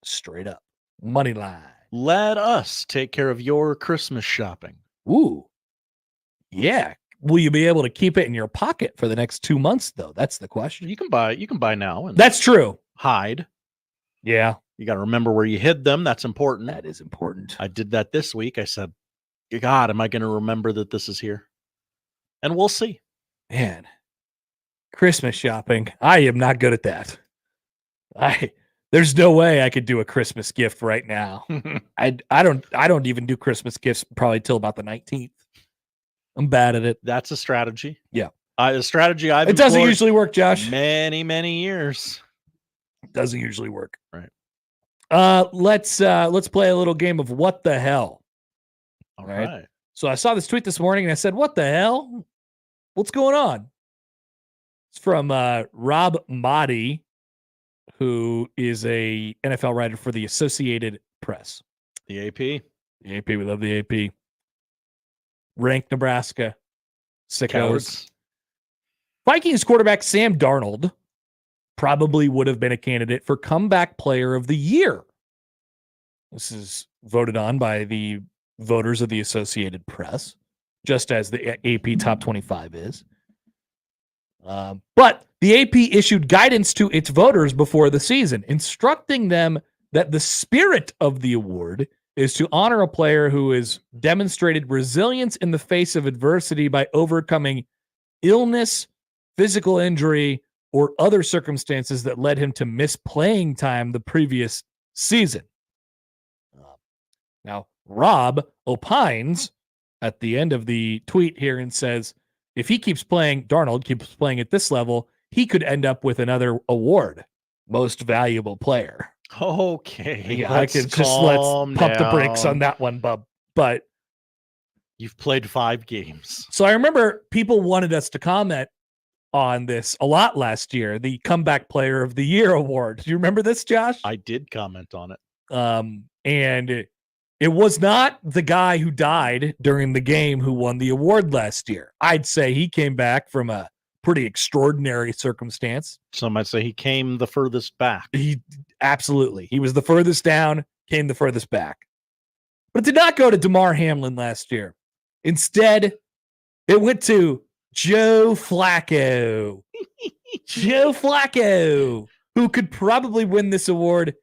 straight up. Money line. Let us take care of your Christmas shopping. Ooh. Yeah. Will you be able to keep it in your pocket for the next 2 months, though? That's the question. You can buy now. And that's true. Hide. Yeah. You got to remember where you hid them. That's important. That is important. I did that this week. I said, God, am I going to remember that this is here? And we'll see. Man, Christmas shopping. I am not good at that. There's no way I could do a Christmas gift right now. I don't even do Christmas gifts probably till about the 19th. I'm bad at it. That's a strategy. Yeah. A strategy I've It doesn't employed usually work, Josh. many years. It doesn't usually work. Right. Let's play a little game of what the hell. All right. So I saw this tweet this morning and I said, what the hell? What's going on? It's from Rob Motti, who is a NFL writer for the Associated Press. The AP. The AP, we love the AP. Ranked Nebraska. Sickos. Cowards. Vikings quarterback Sam Darnold probably would have been a candidate for comeback player of the year. This is voted on by the voters of the Associated Press, just as the AP Top 25 is. But the AP issued guidance to its voters before the season, instructing them that the spirit of the award is to honor a player who has demonstrated resilience in the face of adversity by overcoming illness, physical injury, or other circumstances that led him to miss playing time the previous season. Now, Rob opines at the end of the tweet here and says, if he keeps playing, Darnold keeps playing at this level, he could end up with another award, most valuable player. Okay. Yeah, let's pump the brakes on that one, bub. But you've played 5 games. So I remember people wanted us to comment on this a lot last year, the Comeback Player of the Year award. Do you remember this, Josh? I did comment on it. And it was not the guy who died during the game who won the award last year. I'd say he came back from a pretty extraordinary circumstance. Some might say he came the furthest back. He was the furthest down, came the furthest back. But it did not go to Damar Hamlin last year. Instead, it went to Joe Flacco. Joe Flacco, who could probably win this award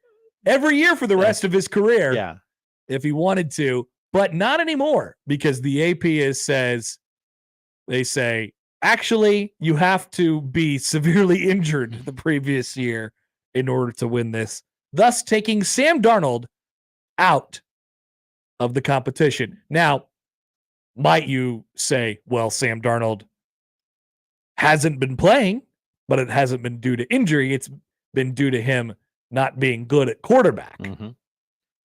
every year for the rest of his career. Yeah. If he wanted to, but not anymore, because the AP they say, actually, you have to be severely injured the previous year in order to win this, thus taking Sam Darnold out of the competition. Now, might you say, well, Sam Darnold hasn't been playing, but it hasn't been due to injury. It's been due to him not being good at quarterback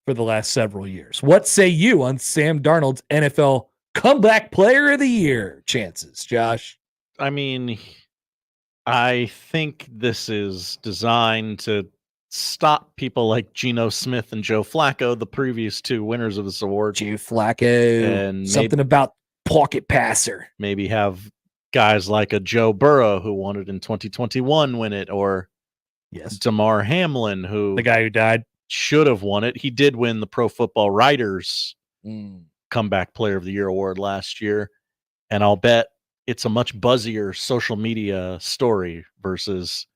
for the last several years. What say you on Sam Darnold's NFL Comeback Player of the Year chances, Josh? I mean, I think this is designed to stop people like Geno Smith and Joe Flacco, the previous 2 winners of this award. Joe Flacco, and something about pocket passer. Maybe have guys like a Joe Burrow who won it in 2021 win it, or Damar Hamlin, who the guy who died should have won it. He did win the Pro Football Writers Comeback Player of the Year award last year, and I'll bet it's a much buzzier social media story versus,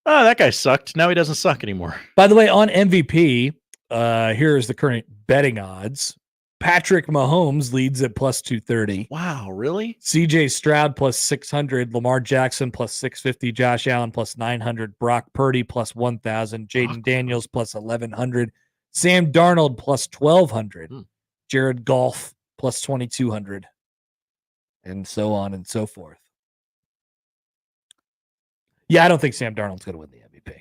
oh, that guy sucked. Now he doesn't suck anymore. By the way, on MVP, here is the current betting odds. Patrick Mahomes leads at plus 230. Wow, really? CJ Stroud plus 600. Lamar Jackson plus 650. Josh Allen plus 900. Brock Purdy plus 1,000. Jaden Daniels plus 1,100. Sam Darnold plus 1,200. Jared Goff plus 2,200. And so on and so forth. Yeah, I don't think Sam Darnold's going to win the MVP.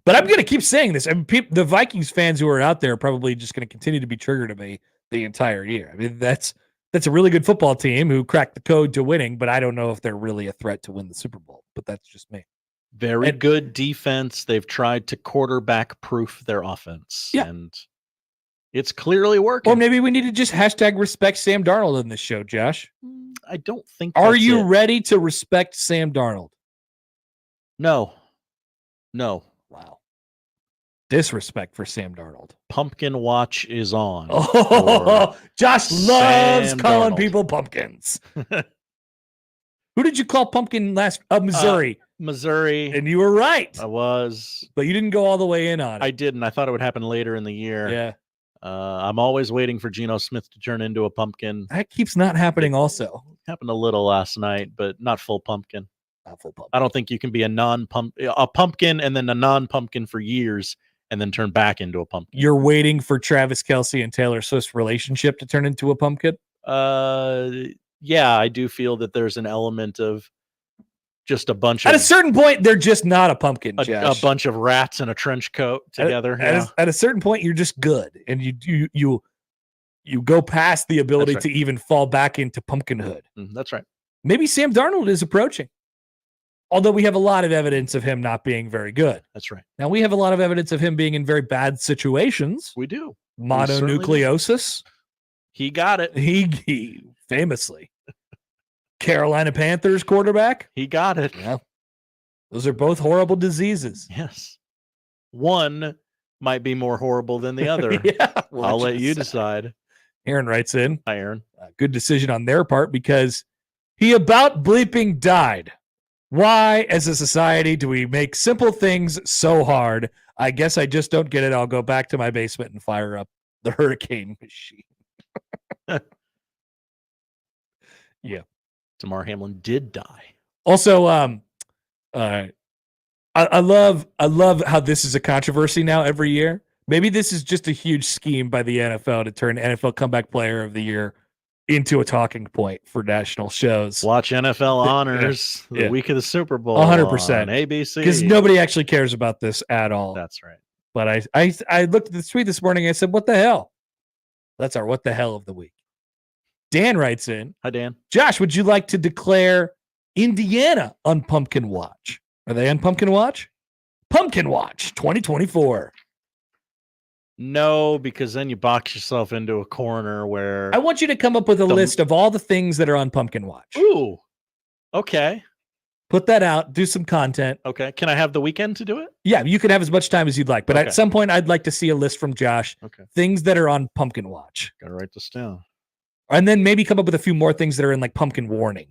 But I'm going to keep saying this. I mean, the Vikings fans who are out there are probably just going to continue to be triggered to me the entire year. I mean, that's a really good football team who cracked the code to winning, but I don't know if they're really a threat to win the Super Bowl. But that's just me. Very good defense. They've tried to quarterback-proof their offense. Yeah. And it's clearly working. Or maybe we need to just hashtag respect Sam Darnold in this show, Josh. I don't think Are that's you it. ready to respect Sam Darnold? No. Wow. Disrespect for Sam Darnold. Pumpkin watch is on. Oh, Josh loves Sam calling Darnold. people pumpkins. Who did you call pumpkin last? Missouri. Missouri. And you were right. I was. But you didn't go all the way in on it. I didn't. I thought it would happen later in the year. Yeah. I'm always waiting for Geno Smith to turn into a pumpkin. That keeps not happening also. Happened a little last night, but not full pumpkin. Not full pumpkin. I don't think you can be a pumpkin and then a non-pumpkin for years and then turn back into a pumpkin. You're waiting for Travis Kelce and Taylor Swift's relationship to turn into a pumpkin? Yeah, I do feel that there's an element of just a bunch of... At a certain point, they're just not a pumpkin, a bunch of rats in a trench coat together. At a certain point, you're just good. And you go past the ability to even fall back into pumpkinhood. That's right. Maybe Sam Darnold is approaching. Although we have a lot of evidence of him not being very good. That's right. Now, we have a lot of evidence of him being in very bad situations. We do. Mononucleosis. He got it. He famously. Carolina Panthers quarterback. He got it. Yeah. Those are both horrible diseases. Yes. One might be more horrible than the other. I'll let you decide. Aaron writes in. Hi, Aaron. Good decision on their part because he about bleeping died. Why, as a society, do we make simple things so hard? I guess I just don't get it. I'll go back to my basement and fire up the hurricane machine. Yeah. Damar Hamlin did die. Also, I love how this is a controversy now every year. Maybe this is just a huge scheme by the NFL to turn NFL Comeback Player of the Year into a talking point for national shows. Watch NFL Honors the week of the Super Bowl. 100%. On ABC. Because nobody actually cares about this at all. That's right. But I looked at the tweet this morning and I said, what the hell? That's our what the hell of the week. Dan writes in. Hi, Dan. Josh, would you like to declare Indiana on Pumpkin Watch? Are they on Pumpkin Watch? Pumpkin Watch 2024. No, because then you box yourself into a corner where... I want you to come up with a list of all the things that are on Pumpkin Watch. Ooh. Okay. Put that out. Do some content. Okay. Can I have the weekend to do it? Yeah, you can have as much time as you'd like. But at some point, I'd like to see a list from Josh. Okay. Things that are on Pumpkin Watch. Got to write this down. And then maybe come up with a few more things that are in like Pumpkin Warning.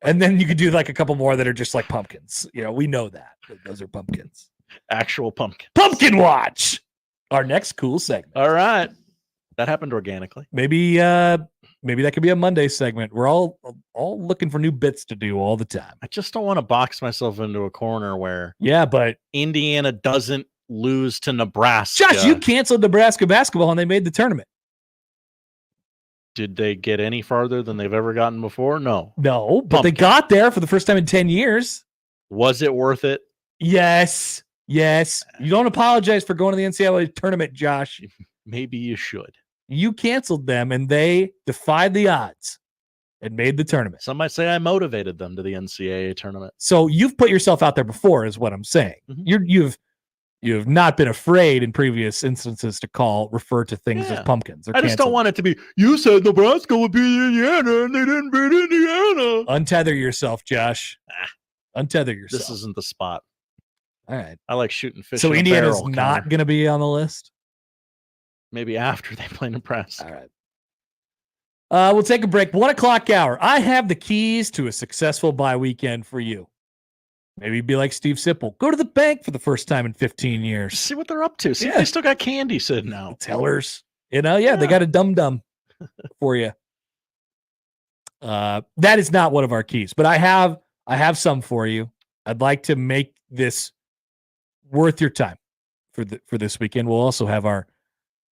And then you could do like a couple more that are just like pumpkins. You know, we know that. Those are pumpkins. Actual pumpkin. Pumpkin Watch. Our next cool segment. All right. That happened organically. Maybe that could be a Monday segment. We're all looking for new bits to do all the time. I just don't want to box myself into a corner where but Indiana doesn't lose to Nebraska. Josh, you canceled Nebraska basketball and they made the tournament. Did they get any farther than they've ever gotten before? No. No, but they got there for the first time in 10 years. Was it worth it? Yes. Yes. You don't apologize for going to the NCAA tournament, Josh. Maybe you should. You canceled them and they defied the odds and made the tournament. Some might say I motivated them to the NCAA tournament. So you've put yourself out there before is what I'm saying. Mm-hmm. You've not been afraid in previous instances to refer to things as pumpkins. I just don't want it to be, you said Nebraska would beat Indiana and they didn't beat Indiana. Untether yourself, Josh. Untether yourself. This isn't the spot. All right. I like shooting fish. So in Indiana's a barrel, not going to be on the list? Maybe after they play Nebraska. All right. We'll take a break. 1 o'clock hour. I have the keys to a successful bye weekend for you. Maybe be like Steve Sipple. Go to the bank for the first time in 15 years. See what they're up to. See if they still got candy sitting out. Tellers. They got a dum-dum for you. That is not one of our keys, but I have some for you. I'd like to make this worth your time for this weekend. We'll also have our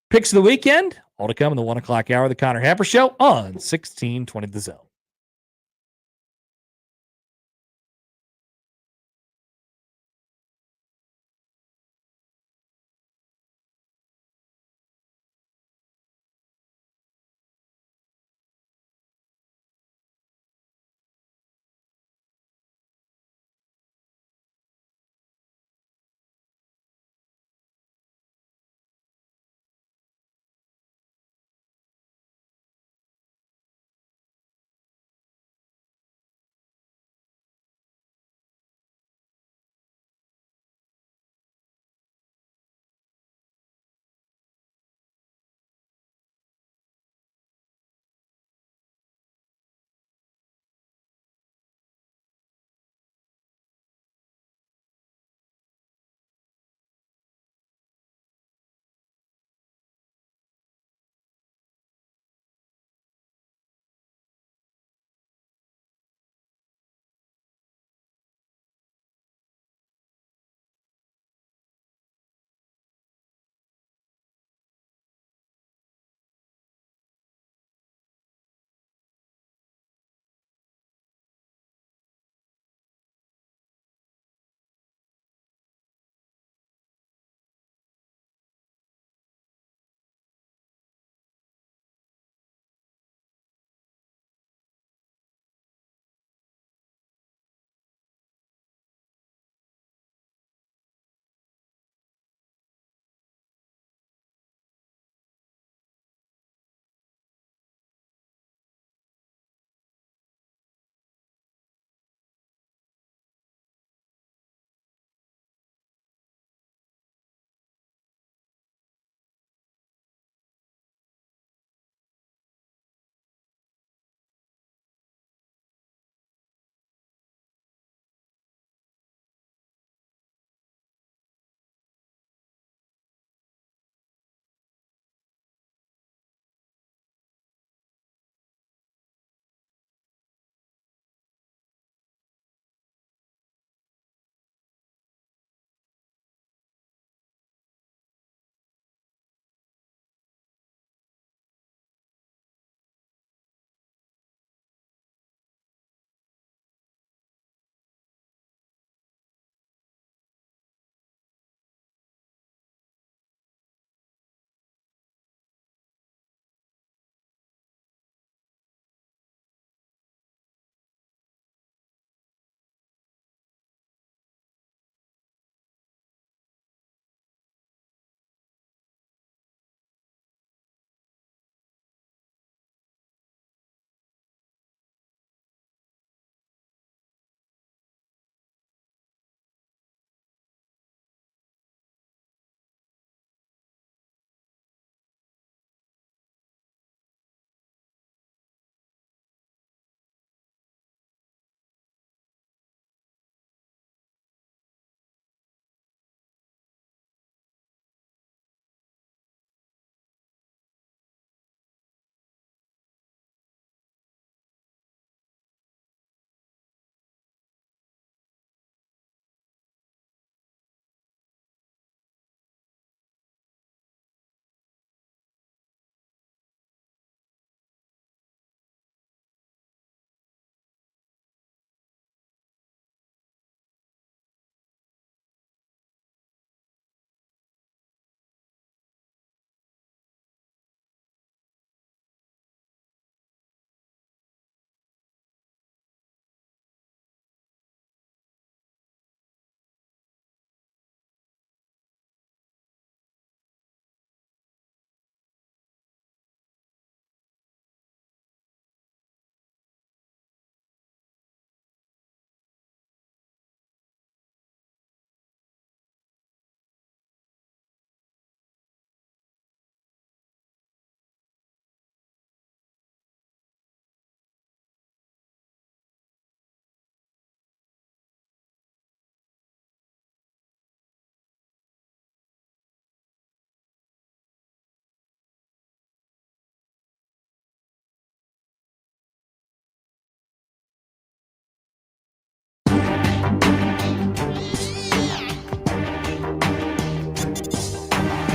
picks of the weekend, all to come in the 1 o'clock hour of the Connor Happer Show on 1620 The Zone.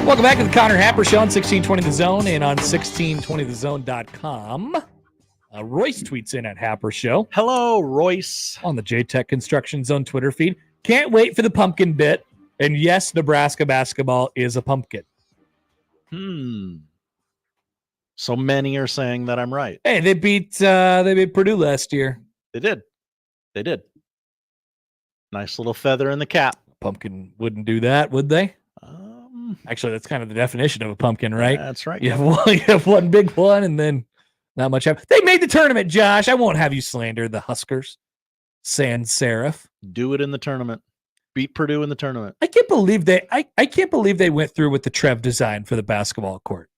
Welcome back to the Connor Happer Show on 1620 The Zone and on 1620thezone.com. Royce tweets in at Happer Show. Hello, Royce. On the JTech Construction Zone Twitter feed. Can't wait for the pumpkin bit. And yes, Nebraska basketball is a pumpkin. So many are saying that I'm right. Hey, they beat Purdue last year. They did. Nice little feather in the cap. Pumpkin wouldn't do that, would they? Actually, that's kind of the definition of a pumpkin, right? That's right. You have one big one and then not much happens. They made the tournament, Josh. I won't have you slander the Huskers. Sans serif. Do it in the tournament. Beat Purdue in the tournament. I can't believe I can't believe they went through with the Trev design for the basketball court.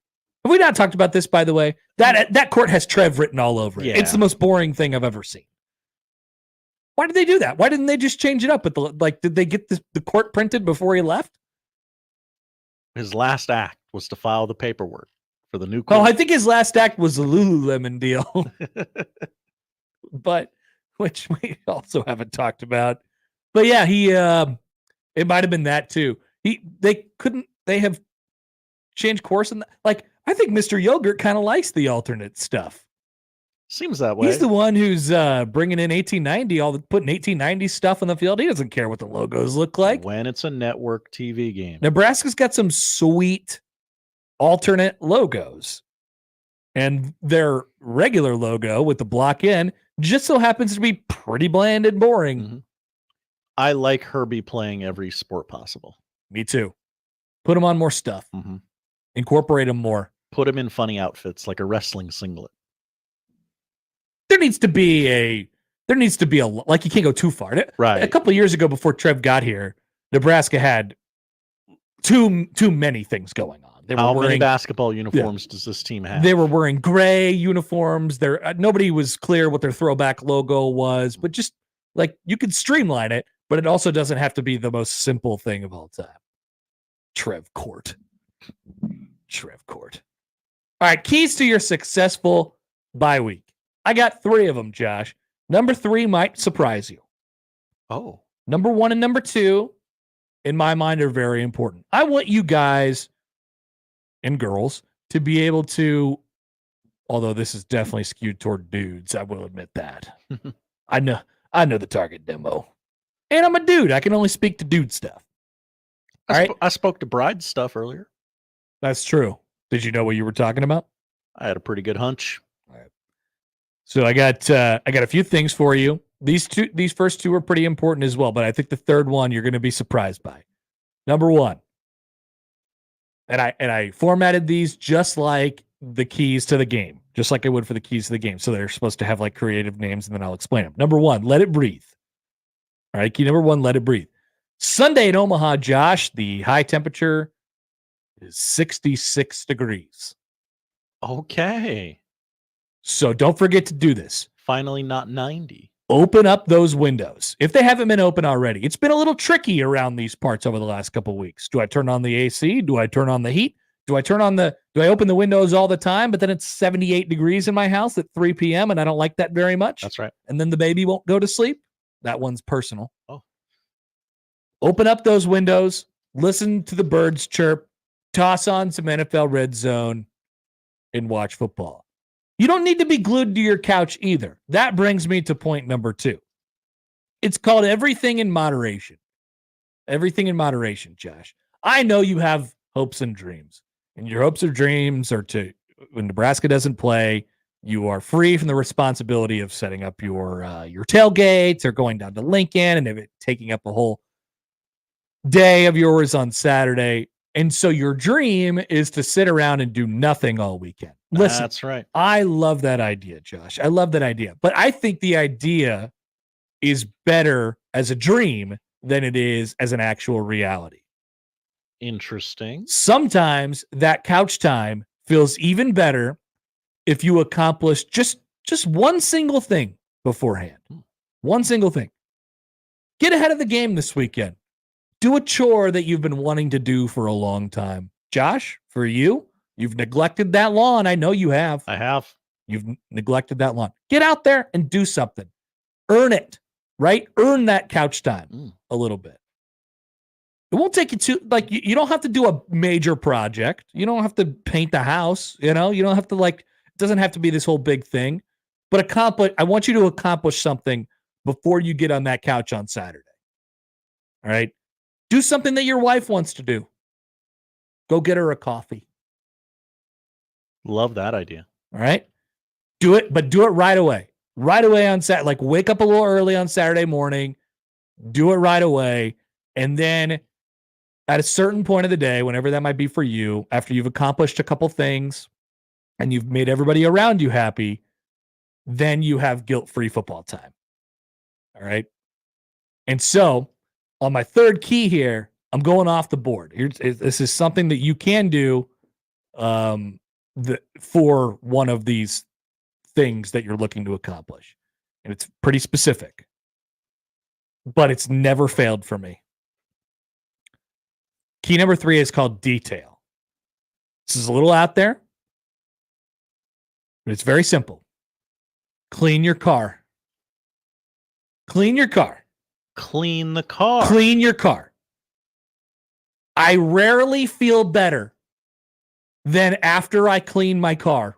Have we not talked about this, by the way? That court has Trev written all over it. Yeah. It's the most boring thing I've ever seen. Why did they do that? Why didn't they just change it up? Did they get the court printed before he left? His last act was to file the paperwork for the new court. Oh, I think his last act was the Lululemon deal. But which we also haven't talked about. But yeah, it might have been that too. They have changed course and I think Mr. Yogurt kind of likes the alternate stuff. Seems that way. He's the one who's bringing in 1890, putting 1890 stuff on the field. He doesn't care what the logos look like. When it's a network TV game. Nebraska's got some sweet alternate logos. And their regular logo with the block in just so happens to be pretty bland and boring. Mm-hmm. I like Herbie playing every sport possible. Me too. Put him on more stuff. Mm-hmm. Incorporate him more. Put him in funny outfits like a wrestling singlet. There needs to be a like you can't go too far. Right. A couple of years ago before Trev got here, Nebraska had too many things going on. They were How wearing many basketball uniforms does this team have? They were wearing gray uniforms. Nobody was clear what their throwback logo was, but just like you could streamline it, but it also doesn't have to be the most simple thing of all time. Trev Court. All right, keys to your successful bye week. I got 3 of them, Josh. Number 3 might surprise you. Oh. Number 1 and number 2, in my mind, are very important. I want you guys and girls to be able to, although this is definitely skewed toward dudes, I will admit that. I know the target demo. And I'm a dude. I can only speak to dude stuff. I spoke to bride stuff earlier. That's true. Did you know what you were talking about? I had a pretty good hunch. All right. So I got a few things for you. These first 2 are pretty important as well, but I think the third one you're going to be surprised by. Number 1. And I formatted these just like the keys to the game, just like I would for the keys to the game. So they're supposed to have like creative names, and then I'll explain them. Number 1, let it breathe. All right, key number 1, let it breathe. Sunday in Omaha, Josh, the high temperature is 66 degrees. Okay. So don't forget to do this. Finally not 90. Open up those windows. If they haven't been open already, it's been a little tricky around these parts over the last couple of weeks. Do I turn on the AC? Do I turn on the heat? Do I open the windows all the time, but then it's 78 degrees in my house at 3 p.m. and I don't like that very much? That's right. And then the baby won't go to sleep? That one's personal. Oh. Open up those windows, listen to the birds chirp, toss on some NFL Red Zone, and watch football. You don't need to be glued to your couch either. That brings me to point number 2. It's called everything in moderation. Everything in moderation, Josh. I know you have hopes and dreams, and your hopes or dreams are to, when Nebraska doesn't play, you are free from the responsibility of setting up your tailgates or going down to Lincoln and taking up a whole day of yours on Saturday. And so your dream is to sit around and do nothing all weekend. Listen, that's right. I love that idea, Josh. I love that idea. But I think the idea is better as a dream than it is as an actual reality. Interesting. Sometimes that couch time feels even better if you accomplish just one single thing beforehand. One single thing. Get ahead of the game this weekend. Do a chore that you've been wanting to do for a long time. Josh, for you, you've neglected that lawn. I know you have. I have. You've neglected that lawn. Get out there and do something. Earn it, right? Earn that couch time a little bit. It won't take you too, like, you don't have to do a major project. You don't have to paint the house, you know? You don't have to, like, it doesn't have to be this whole big thing. But I want you to accomplish something before you get on that couch on Saturday. All right? Do something that your wife wants to do. Go get her a coffee. Love that idea. All right? Do it, but do it right away. Right away on Saturday. Like, wake up a little early on Saturday morning. Do it right away. And then at a certain point of the day, whenever that might be for you, after you've accomplished a couple things and you've made everybody around you happy, then you have guilt-free football time. All right? And so, on my third key here, I'm going off the board. This is something that you can do for one of these things that you're looking to accomplish. And it's pretty specific. But it's never failed for me. Key number 3 is called detail. This is a little out there, but it's very simple. Clean your car. Clean your car. Clean the car. Clean your car. I rarely feel better than after I clean my car.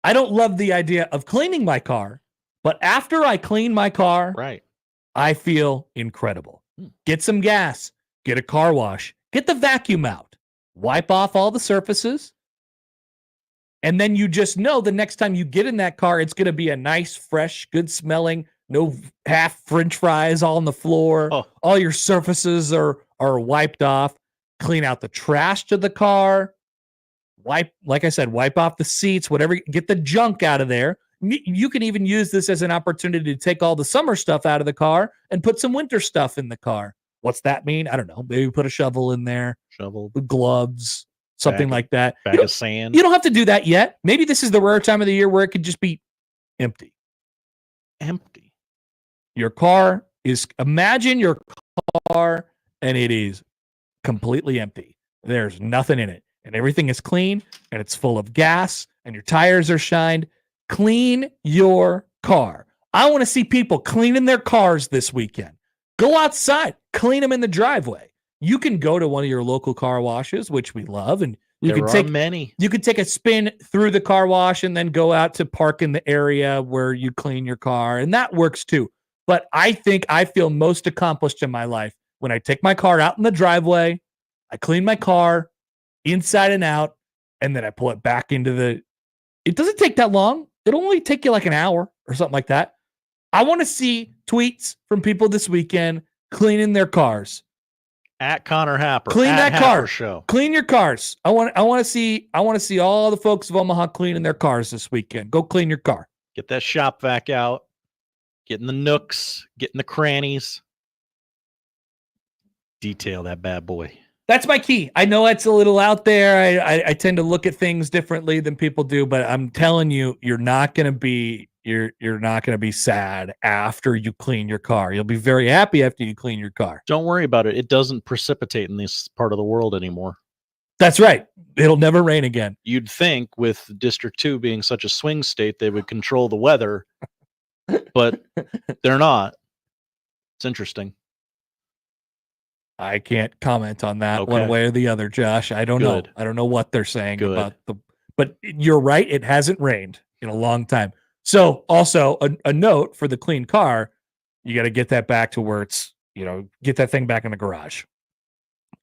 I don't love the idea of cleaning my car, but after I clean my car, right, I feel incredible. Get some gas. Get a car wash. Get the vacuum out. Wipe off all the surfaces. And then you just know the next time you get in that car, it's going to be a nice, fresh, good smelling, no half French fries all on the floor. Oh. All your surfaces are wiped off. Clean out the trash to the car. Like I said, wipe off the seats, whatever. Get the junk out of there. You can even use this as an opportunity to take all the summer stuff out of the car and put some winter stuff in the car. What's that mean? I don't know. Maybe put a shovel in there. Shovel. Gloves. Something like that. Bag of sand. You don't have to do that yet. Maybe this is the rare time of the year where it could just be empty. Empty. Your car is, imagine your car and it is completely empty. There's nothing in it. And everything is clean and it's full of gas and your tires are shined. Clean your car. I want to see people cleaning their cars this weekend. Go outside, clean them in the driveway. You can go to one of your local car washes, which we love, and you can take many. You could take a spin through the car wash and then go out to park in the area where you clean your car, and that works too. But I think I feel most accomplished in my life when I take my car out in the driveway, I clean my car inside and out, and then I pull it back into the. It doesn't take that long. It'll only take you like an hour or something like that. I want to see tweets from people this weekend cleaning their cars. At Connor Happer. Clean that car. Show. Clean your cars. I want to see all the folks of Omaha cleaning their cars this weekend. Go clean your car. Get that shop vac out. Get in the nooks. Get in the crannies. Detail that bad boy. That's my key. I know it's a little out there. I tend to look at things differently than people do, but I'm telling you, you're not going to be sad after you clean your car. You'll be very happy after you clean your car. Don't worry about it. It doesn't precipitate in this part of the world anymore. That's right. It'll never rain again. You'd think with District 2 being such a swing state, they would control the weather, but they're not. It's interesting. I can't comment on that one way or the other, Josh. I don't know. I don't know what they're saying about but you're right. It hasn't rained in a long time. So also a note for the clean car, you got to get that back to where it's, get that thing back in the garage,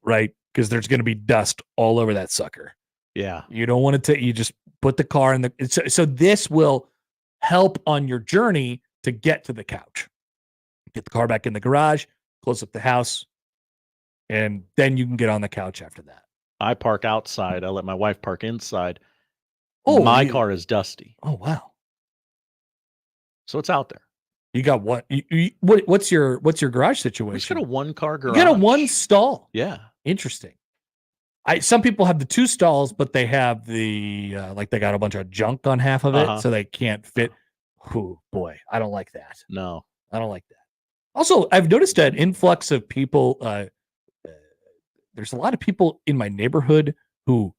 right? Because there's going to be dust all over that sucker. Yeah. You don't want to you just put the car in the, so this will help on your journey to get to the couch. Get the car back in the garage, close up the house, and then you can get on the couch after that. I park outside. I let my wife park inside. Oh, my car is dusty. Oh, wow. So it's out there. You got what? What's your garage situation? We just got a 1-car garage. You got a 1 stall. Yeah. Interesting. Some people have the 2 stalls, but they have the they got a bunch of junk on half of it, so they can't fit. Oh boy, I don't like that. No, I don't like that. Also, I've noticed an influx of people. There's a lot of people in my neighborhood who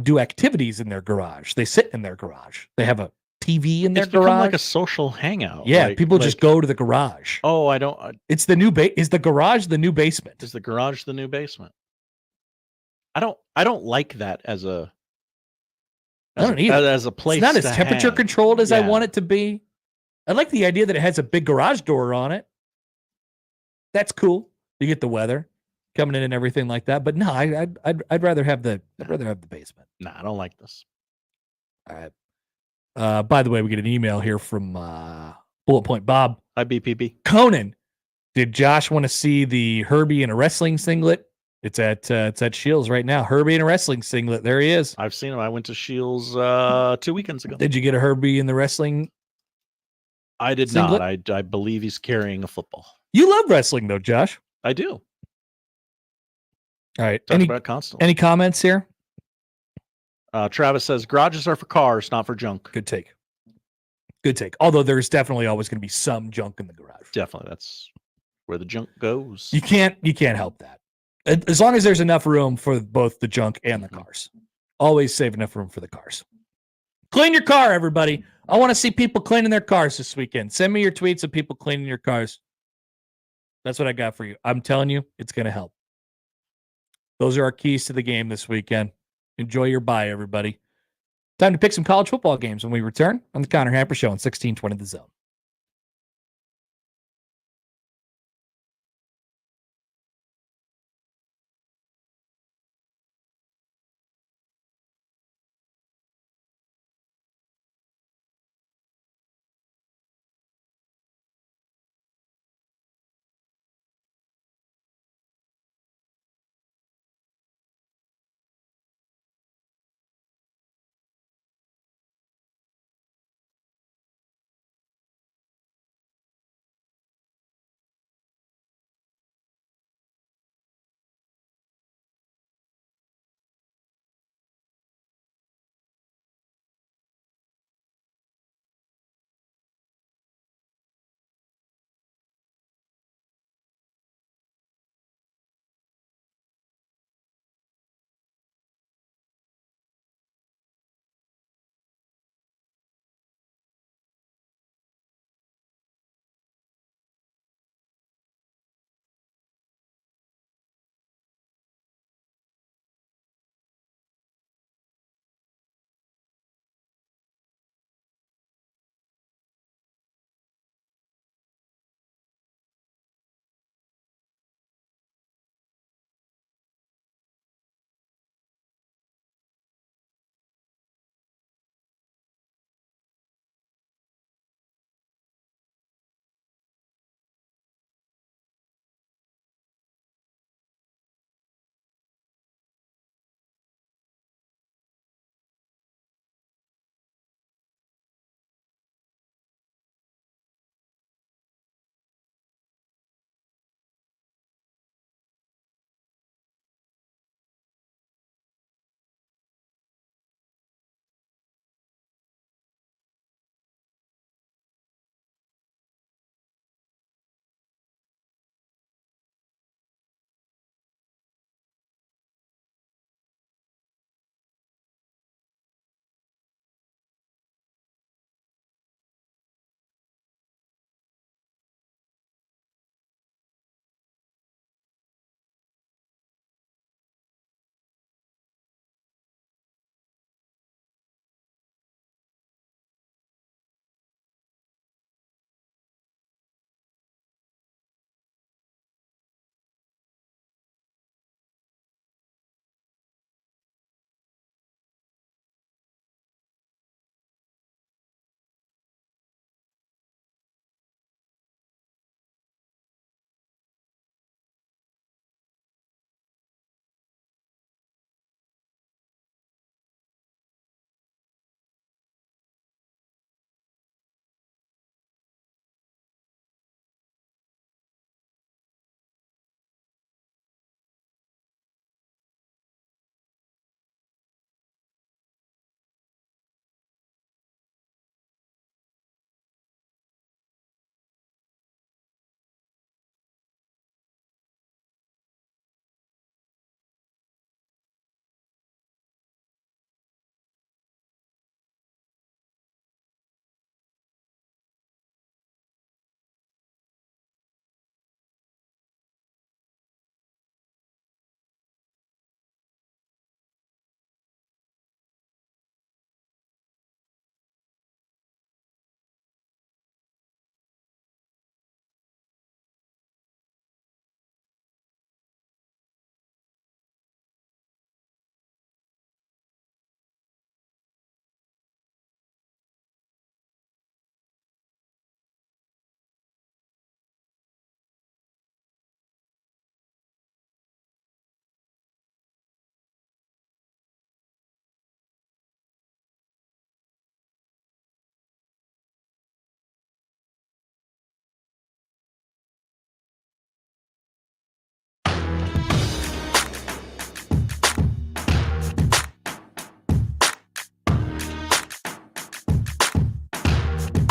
do activities in their garage. They sit in their garage. They have a TV in their It's become garage. like a social hangout. Yeah, people just go to the garage. Oh, I don't. It's the new is the garage the new basement? Is the garage the new basement? I don't like that as a. I don't either. As a place. It's not as to temperature hang. controlled as I Yeah. want it to be. I like the idea that it has a big garage door on it. That's cool. You get the weather coming in and everything like that. But no, I'd rather have the basement. Nah, I don't like this. All right. By the way, we get an email here from Bullet Point Bob. Hi, BPB. Conan, did Josh want to see the Herbie in a wrestling singlet? It's at Shields right now. Herbie in a wrestling singlet. There he is. I've seen him. I went to Shields 2 weekends ago. Did you get a Herbie in the wrestling? I did singlet? not. I believe he's carrying a football. You love wrestling though, Josh. I do. All right. Talk about it constantly. Any comments here? Travis says garages are for cars, not for junk. Good take. Good take. Although there's definitely always going to be some junk in the garage. Definitely, that's where the junk goes. You can't help that. As long as there's enough room for both the junk and the cars. Always save enough room for the cars. Clean your car, everybody. I want to see people cleaning their cars this weekend. Send me your tweets of people cleaning your cars. That's what I got for you. I'm telling you, it's going to help. Those are our keys to the game this weekend. Enjoy your bye, everybody. Time to pick some college football games when we return on the Connor Happer Show on 1620 The Zone.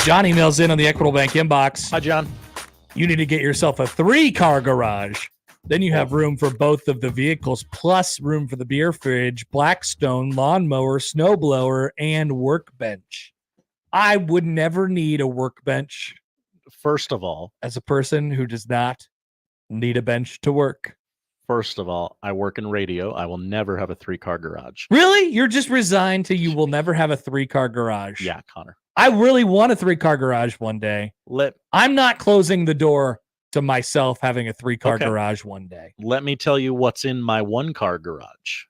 John emails in on the Equitable Bank inbox. Hi, John. You need to get yourself a 3-car garage. Then you have room for both of the vehicles, plus room for the beer fridge, Blackstone, lawnmower, snowblower, and workbench. I would never need a workbench. First of all, as a person who does not need a bench to work. First of all, I work in radio. I will never have a 3-car garage. Really? You're just resigned to you will never have a 3-car garage. Yeah, Connor. I really want a 3-car garage one day. I'm not closing the door to myself having a 3-car garage one day. Let me tell you what's in my 1-car garage.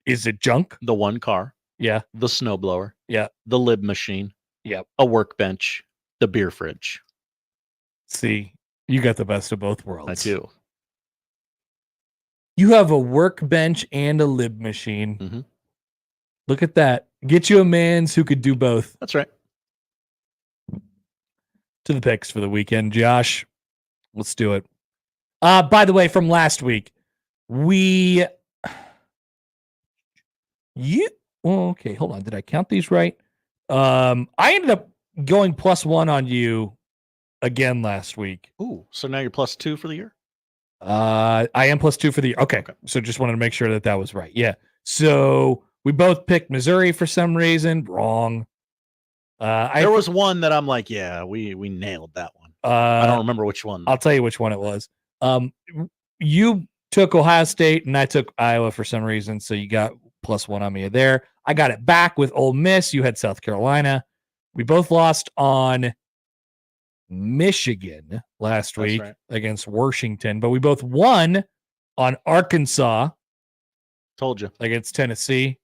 Is it junk? The 1 car. Yeah. The snowblower. Yeah. The lib machine. Yep. A workbench. The beer fridge. See, you got the best of both worlds. I do. You have a workbench and a lib machine. Mm-hmm. Look at that. Get you a man's who could do both. That's right. To the picks for the weekend, Josh. Let's do it. By the way, from last week, okay, hold on. Did I count these right? I ended up going +1 on you again last week. Ooh, so now you're +2 for the year? I am +2 for the year. Okay. So just wanted to make sure that was right. Yeah. So we both picked Missouri for some reason. Wrong. There was one that I'm like, yeah, we nailed that one. I don't remember which one. I'll tell you which one it was. You took Ohio State and I took Iowa for some reason, so you got +1 on me there. I got it back with Ole Miss. You had South Carolina. We both lost on Michigan last week against Washington, but we both won on Arkansas. Told you. Against Tennessee.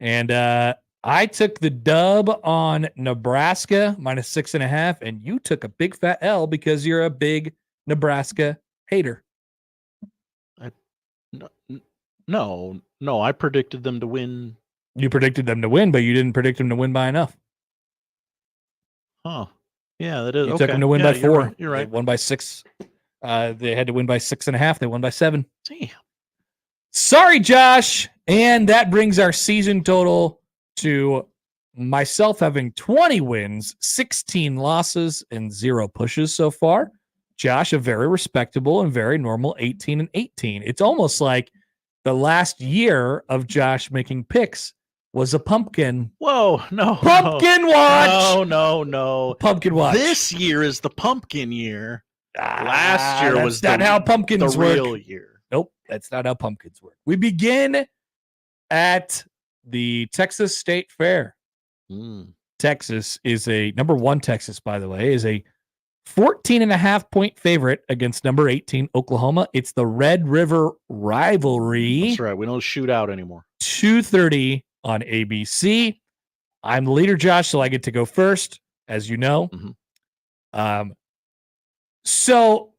And I took the dub on Nebraska -6.5, and you took a big fat L because you're a big Nebraska hater. No, I predicted them to win. You predicted them to win, but you didn't predict them to win by enough. Huh. Yeah, that is. You took them to win by 4. You're right. They won by 6. They had to win by 6.5. They won by 7. Damn. Sorry, Josh. And that brings our season total to myself having 20 wins, 16 losses, and 0 pushes so far. Josh, a very respectable and very normal 18-18. It's almost like the last year of Josh making picks was a pumpkin. Whoa, no. Pumpkin watch. No. Pumpkin watch. This year is the pumpkin year. Last year was not how pumpkins the work. Real year. Nope, that's not how pumpkins work. We begin at the Texas State Fair. Texas is number 1 Texas, by the way, is a 14.5-point favorite against number 18 Oklahoma. It's the Red River rivalry. That's right. We don't shoot out anymore. 2:30 on ABC. I'm the leader, Josh, so I get to go first, as you know. So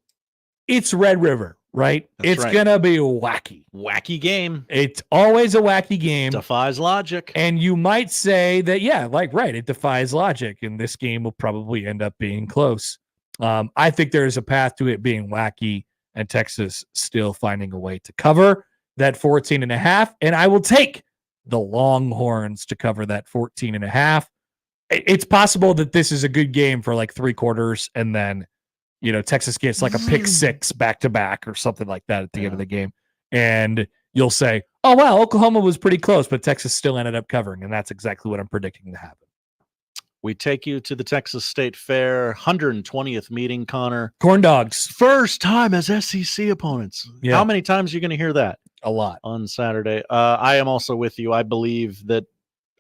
it's Red River, right? It's going to be wacky. Wacky game. It's always a wacky game. Defies logic. And you might say that, it defies logic, and this game will probably end up being close. I think there is a path to it being wacky and Texas still finding a way to cover that 14.5, and I will take the Longhorns to cover that 14.5. It's possible that this is a good game for like 3 quarters, and then Texas gets like a pick 6 back-to-back or something like that at the end of the game. And you'll say, oh, wow, Oklahoma was pretty close, but Texas still ended up covering. And that's exactly what I'm predicting to happen. We take you to the Texas State Fair, 120th meeting, Connor. Corn dogs. First time as SEC opponents. Yeah. How many times are you going to hear that? A lot. On Saturday. I am also with you. I believe that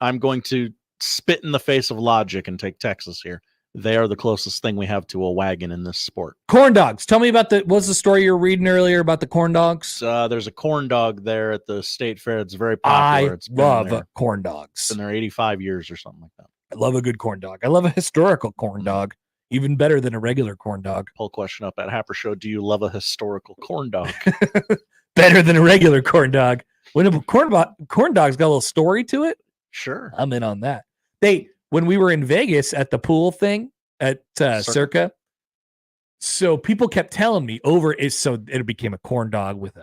I'm going to spit in the face of logic and take Texas here. They are the closest thing we have to a wagon in this sport. Corn dogs. Tell me about what's the story you were reading earlier about the corn dogs? There's a corn dog there at the State Fair. It's very popular. I love corn dogs. It's been there 85 years or something like that. I love a good corn dog. I love a historical corn dog, even better than a regular corn dog. Poll question up at Happer Show. Do you love a historical corn dog? Better than a regular corn dog. When a corn dog's got a little story to it, sure, I'm in on that. When we were in Vegas at the pool thing at Circa, so people kept telling me it became a corn dog with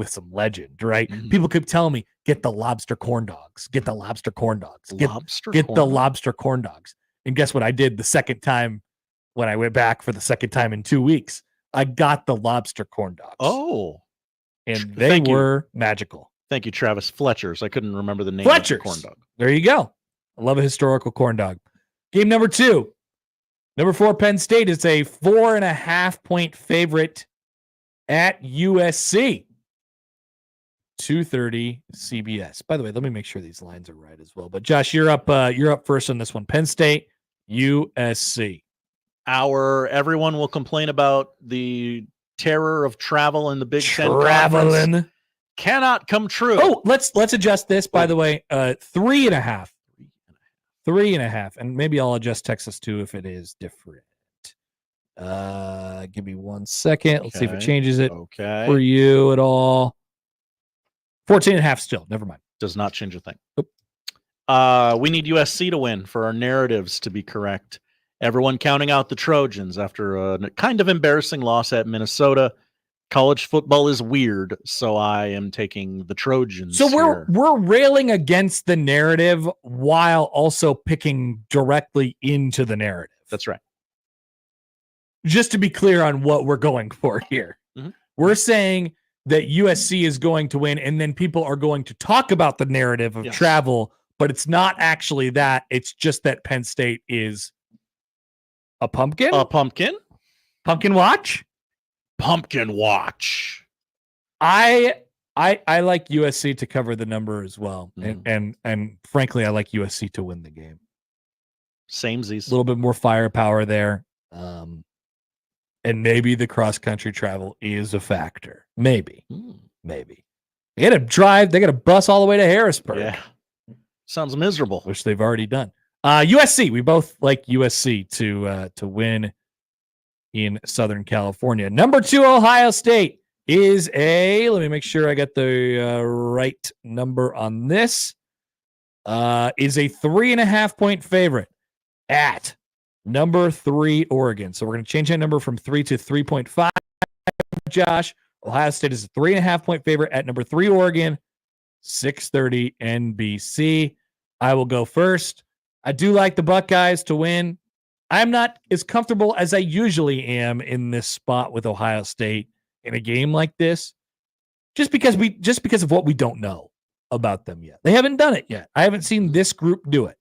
some legend, right? Mm-hmm. People kept telling me get the lobster corn dogs. Get the lobster corn dogs. Get Corn the dog? lobster corn dogs. And guess what I did the second time when I went back for the second time in 2 weeks? I got the lobster corn dogs. Oh. And they were magical. Thank you, Travis. Fletcher's. I couldn't remember the name Fletcher's. of the corn dog. There you go. I love a historical corn dog. Game number 2. Number 4, Penn State is a 4.5-point favorite at USC. 2:30 CBS. By the way, let me make sure these lines are right as well. But Josh, you're up first on this one. Penn State, USC. Everyone will complain about the terror of travel in the Big Ten Traveling Conference. Cannot come true. Oh, let's adjust this. By the way, 3.5. 3.5, and maybe I'll adjust Texas too if it is different. Give me 1 second. Let's see if it changes it for you at all. 14.5 still. Never mind. Does not change a thing. Nope. We need USC to win for our narratives to be correct. Everyone counting out the Trojans after a kind of embarrassing loss at Minnesota. College football is weird, so I am taking the Trojans. So we're railing against the narrative while also picking directly into the narrative. That's right. Just to be clear on what we're going for here. Mm-hmm. We're saying that USC is going to win, and then people are going to talk about the narrative of travel, but it's not actually that. It's just that Penn State is a pumpkin? A pumpkin? Pumpkin watch? Pumpkin watch. I like USC to cover the number as well. And frankly, I like USC to win the game. Samesies. A little bit more firepower there. And maybe the cross-country travel is a factor. Maybe. Maybe. They got to drive. They got to bus all the way to Harrisburg. Yeah. Sounds miserable. Which they've already done. USC. We both like USC to win in Southern California. Number 2, Ohio State is let me make sure I got the right number on this. Is a 3.5-point favorite at number 3, Oregon. So we're going to change that number from 3 to 3.5. Josh, Ohio State is a 3.5-point favorite at number 3, Oregon, 6:30 NBC. I will go first. I do like the Buckeyes to win. I'm not as comfortable as I usually am in this spot with Ohio State in a game like this, just because of what we don't know about them yet. They haven't done it yet. I haven't seen this group do it,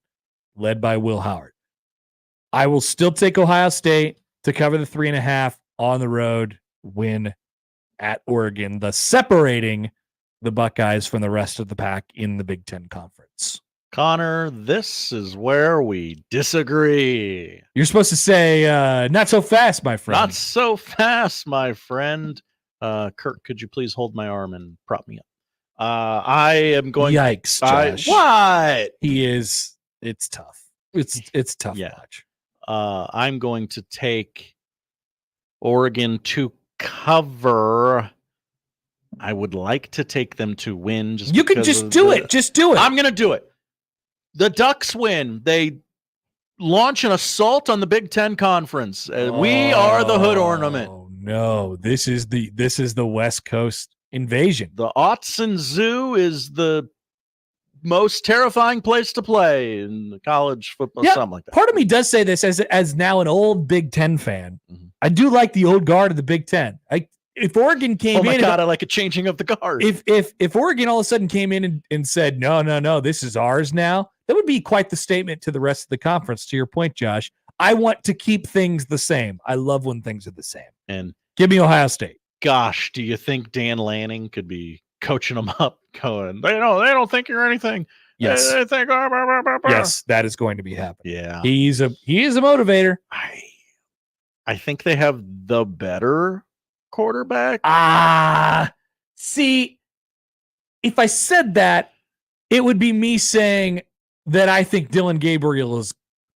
led by Will Howard. I will still take Ohio State to cover the 3.5 on the road, win at Oregon, thus separating the Buckeyes from the rest of the pack in the Big Ten Conference. Connor, this is where we disagree. You're supposed to say, not so fast, my friend. Not so fast, my friend. Kurt, could you please hold my arm and prop me up? I am going. Yikes, Josh. What? It's tough. It's tough to watch. I'm going to take Oregon to cover. I would like to take them to win. You can just do it. Just do it. I'm going to do it. The Ducks win. They launch an assault on the Big Ten Conference. We are the hood ornament. Oh no! This is the West Coast invasion. The Autzen Zoo is the most terrifying place to play in college football. Yeah, something like that. Part of me does say this as now an old Big Ten fan. Mm-hmm. I do like the old guard of the Big Ten. If Oregon came in, oh my God, I like a changing of the guard. If Oregon all of a sudden came in and said, no, this is ours now, that would be quite the statement to the rest of the conference. To your point, Josh, I want to keep things the same. I love when things are the same. And give me Ohio State. Gosh, do you think Dan Lanning could be coaching them up, going, they don't think you're anything. Yes, they think, yes, that is going to be happening. Yeah, he is a motivator. I think they have the better quarterback. See, if I said that, it would be me saying that I think Dylan Gabriel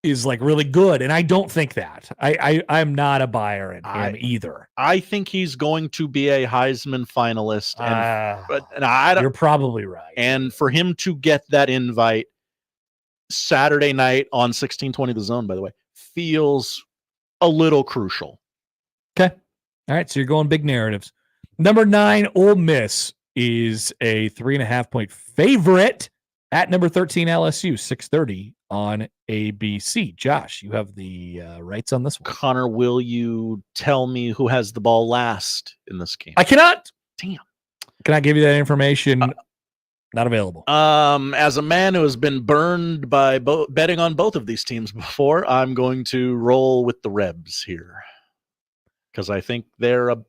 is like really good, and I don't think that. I'm not a buyer in him either. I think he's going to be a Heisman finalist, you're probably right. And for him to get that invite Saturday night on 1620 The Zone, by the way, feels a little crucial. Okay. All right, so you're going big narratives. Number 9, Ole Miss is a 3.5-point favorite at number 13 LSU, 6:30 on ABC. Josh, you have the rights on this one. Connor, will you tell me who has the ball last in this game? I cannot. Damn. Can I give you that information? Not available. As a man who has been burned by betting on both of these teams before, I'm going to roll with the Rebs here because I think they're a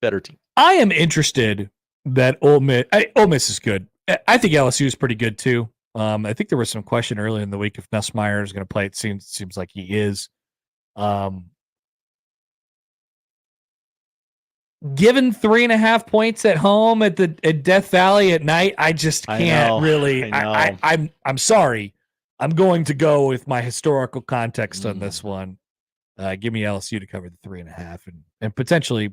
better team. I am interested that Ole Miss is good. I think LSU is pretty good too. I think there was some question earlier in the week if Nussmeier is going to play. It seems like he is. Given 3.5 points at home at Death Valley at night, I just can't really. I'm sorry. I'm going to go with my historical context on this one. Give me LSU to cover the 3.5, and potentially,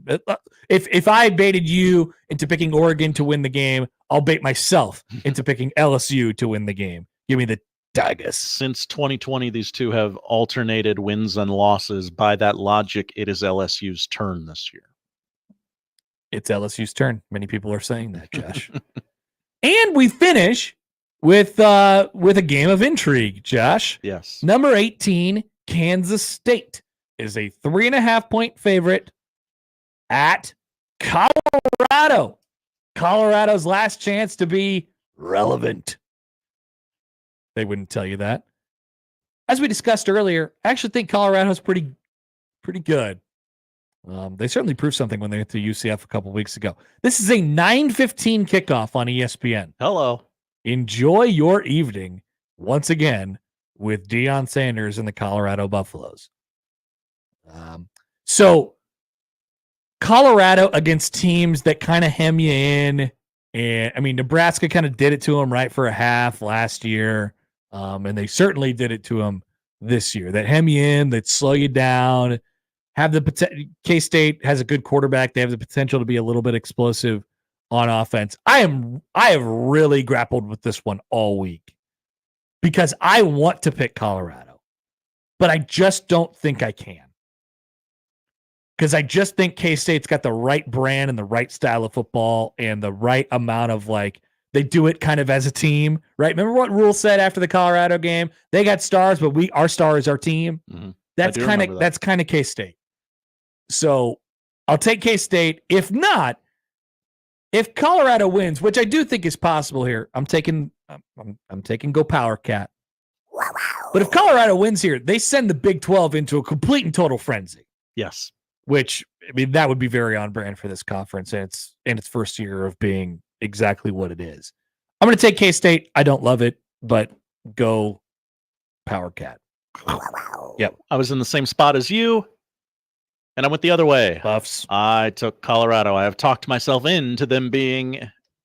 if I baited you into picking Oregon to win the game, I'll bait myself into picking LSU to win the game. Give me the Tigers. Since 2020, these two have alternated wins and losses. By that logic, it is LSU's turn this year. It's LSU's turn. Many people are saying that, Josh. And we finish with a game of intrigue, Josh. Yes. Number 18, Kansas State, is a 3.5-point favorite at Colorado. Colorado's last chance to be relevant. They wouldn't tell you that. As we discussed earlier, I actually think Colorado's pretty good. They certainly proved something when they went to UCF a couple weeks ago. This is a 9:15 kickoff on ESPN. Hello. Enjoy your evening once again with Deion Sanders and the Colorado Buffaloes. So Colorado against teams that kind of hem you in. And I mean, Nebraska kind of did it to them right for a half last year. And they certainly did it to them this year. That hem you in, that slow you down. K-State has a good quarterback. They have the potential to be a little bit explosive on offense. I have really grappled with this one all week because I want to pick Colorado, but I just don't think I can. Because I just think K-State's got the right brand and the right style of football and the right amount of they do it kind of as a team, right? Remember what Rule said after the Colorado game? They got stars, but our star is our team. Mm-hmm. That's kind of K-State. So I'll take K-State. If not, if Colorado wins, which I do think is possible here, I'm taking Go Power Cat. But if Colorado wins here, they send the Big 12 into a complete and total frenzy. Yes. Which, I mean, that would be very on brand for this conference, and it's in its first year of being exactly what it is. I'm going to take K-State. I don't love it, but go Power Cat. Yep. I was in the same spot as you, and I went the other way. Buffs. I took Colorado. I have talked myself into them being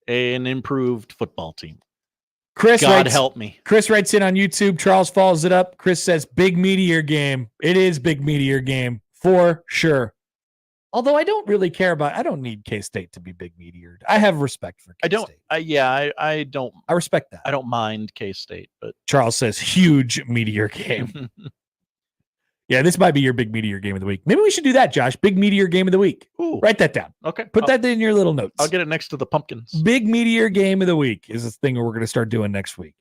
an improved football team. God help me. Chris writes in on YouTube. Charles follows it up. Chris says, big meteor game. It is big meteor game for sure. Although I don't really care I don't need K-State to be big meteor. I have respect for K-State. I don't. I respect that. I don't mind K-State, but Charles says huge meteor game. Yeah, this might be your big meteor game of the week. Maybe we should do that, Josh. Big meteor game of the week. Ooh. Write that down. Okay. Put that in your little notes. I'll get it next to the pumpkins. Big meteor game of the week is this thing we're going to start doing next week.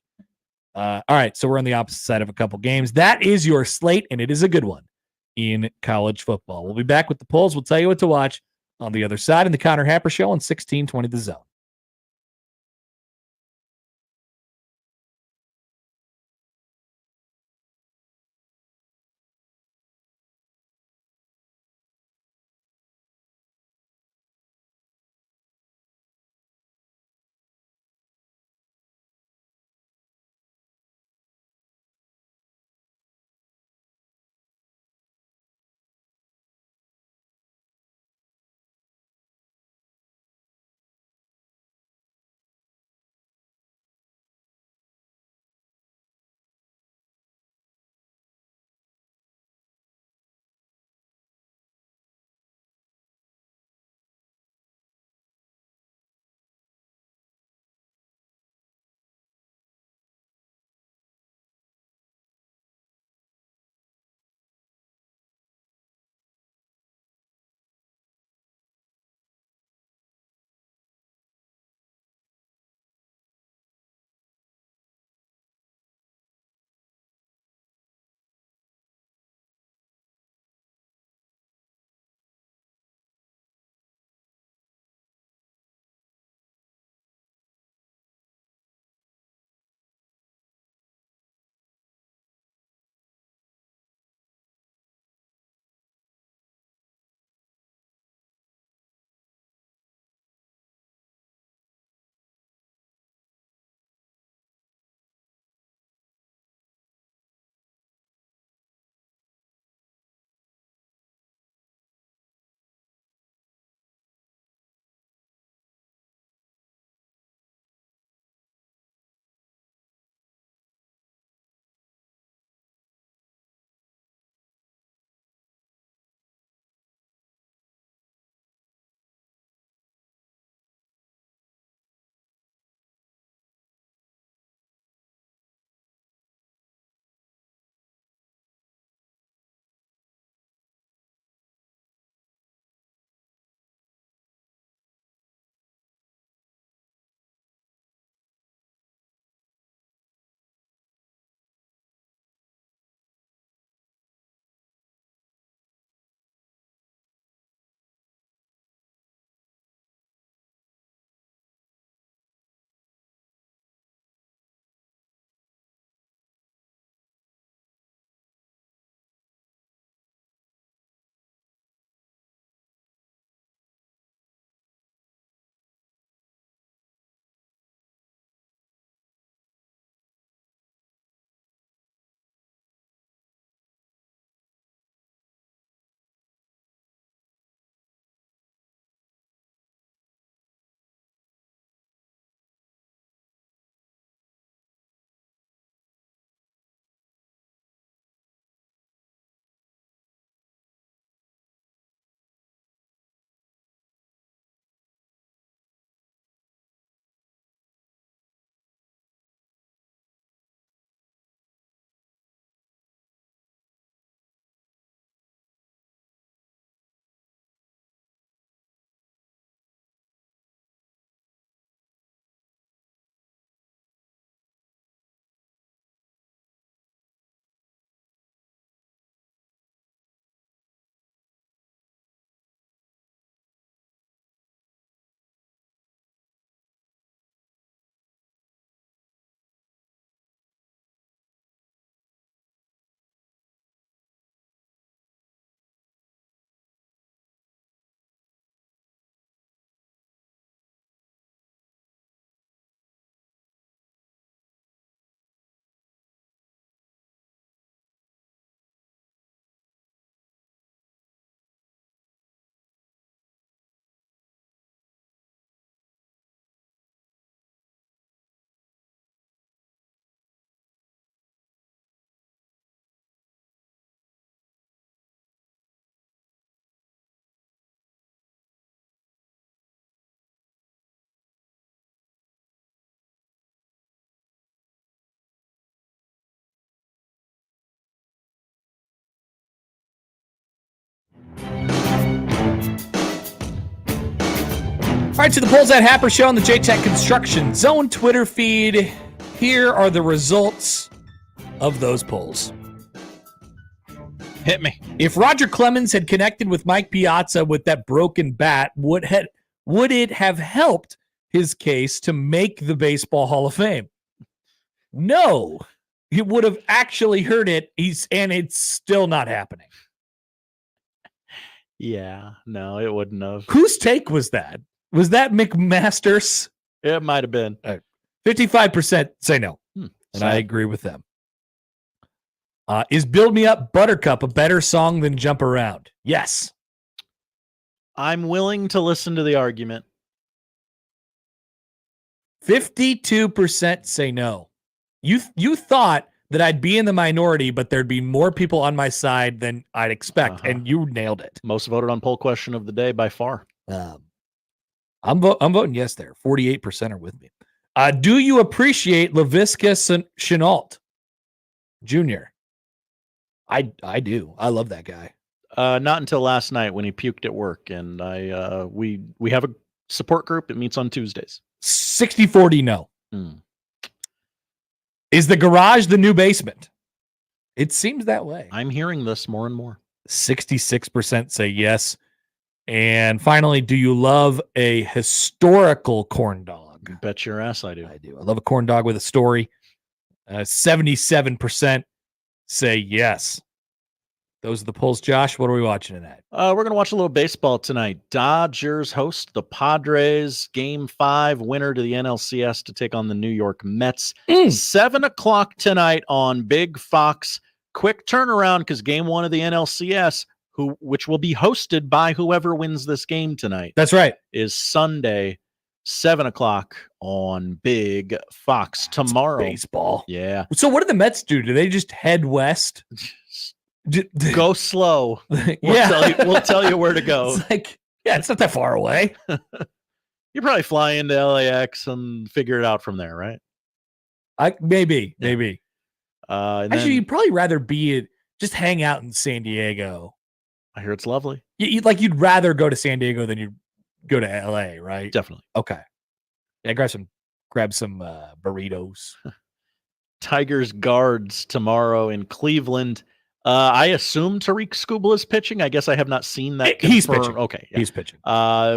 All right, so we're on the opposite side of a couple games. That is your slate, and it is a good one in college football. We'll be back with the polls. We'll tell you what to watch on the other side in the Connor Happer Show on 1620 The Zone. All right, to the polls at Happer Show on the J-Tech Construction Zone Twitter feed. Here are the results of those polls. Hit me. If Roger Clemens had connected with Mike Piazza with that broken bat, would it have helped his case to make the Baseball Hall of Fame? No. He would have actually hurt it. And it's still not happening. Yeah, no, it wouldn't have. Whose take was that? Was that McMaster's? It might have been. 55% say no. And Sad. I agree with them. Is Build Me Up Buttercup a better song than Jump Around? Yes. I'm willing to listen to the argument. 52% say no. You thought that I'd be in the minority, but there'd be more people on my side than I'd expect, and you nailed it. Most voted on poll question of the day by far. I'm voting yes there. 48% are with me. Do you appreciate Laviska Shenault Jr.? I do. I love that guy. Not until last night when he puked at work, and we have a support group. It meets on Tuesdays. 60-40 no. Is the garage the new basement? It seems that way. I'm hearing this more and more. 66% say yes. And finally, do you love a historical corn dog? Bet your ass I do. I do. I love a corn dog with a story. 77% say yes. Those are the polls. Josh, what are we watching tonight? We're going to watch a little baseball tonight. Dodgers host the Padres. Game 5, winner to the NLCS to take on the New York Mets. 7 o'clock tonight on Big Fox. Quick turnaround because Game 1 of the NLCS, which will be hosted by whoever wins this game tonight. That's right. Is Sunday, 7 o'clock on Big Fox tomorrow. Baseball. Yeah. So what do the Mets do? Do they just head west? Go slow. We'll tell you where to go. It's like, yeah, it's not that far away. You probably fly into LAX and figure it out from there, right? Maybe. Actually, you'd probably rather just hang out in San Diego. I hear it's lovely. You'd rather go to San Diego than you'd go to LA, right? Definitely. Okay. Yeah, grab some burritos. Tigers guards tomorrow in Cleveland. I assume Tarik Skubal is pitching. I guess I have not seen that. He's confirmed. pitching. Okay. Yeah. He's pitching.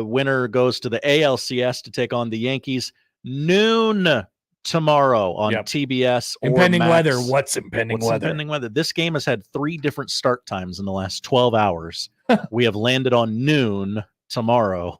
Winner goes to the ALCS to take on the Yankees. Noon tomorrow on TBS. Impending Max. weather. What's impending weather? Impending weather. This game has had 3 different start times in the last 12 hours. We have landed on noon tomorrow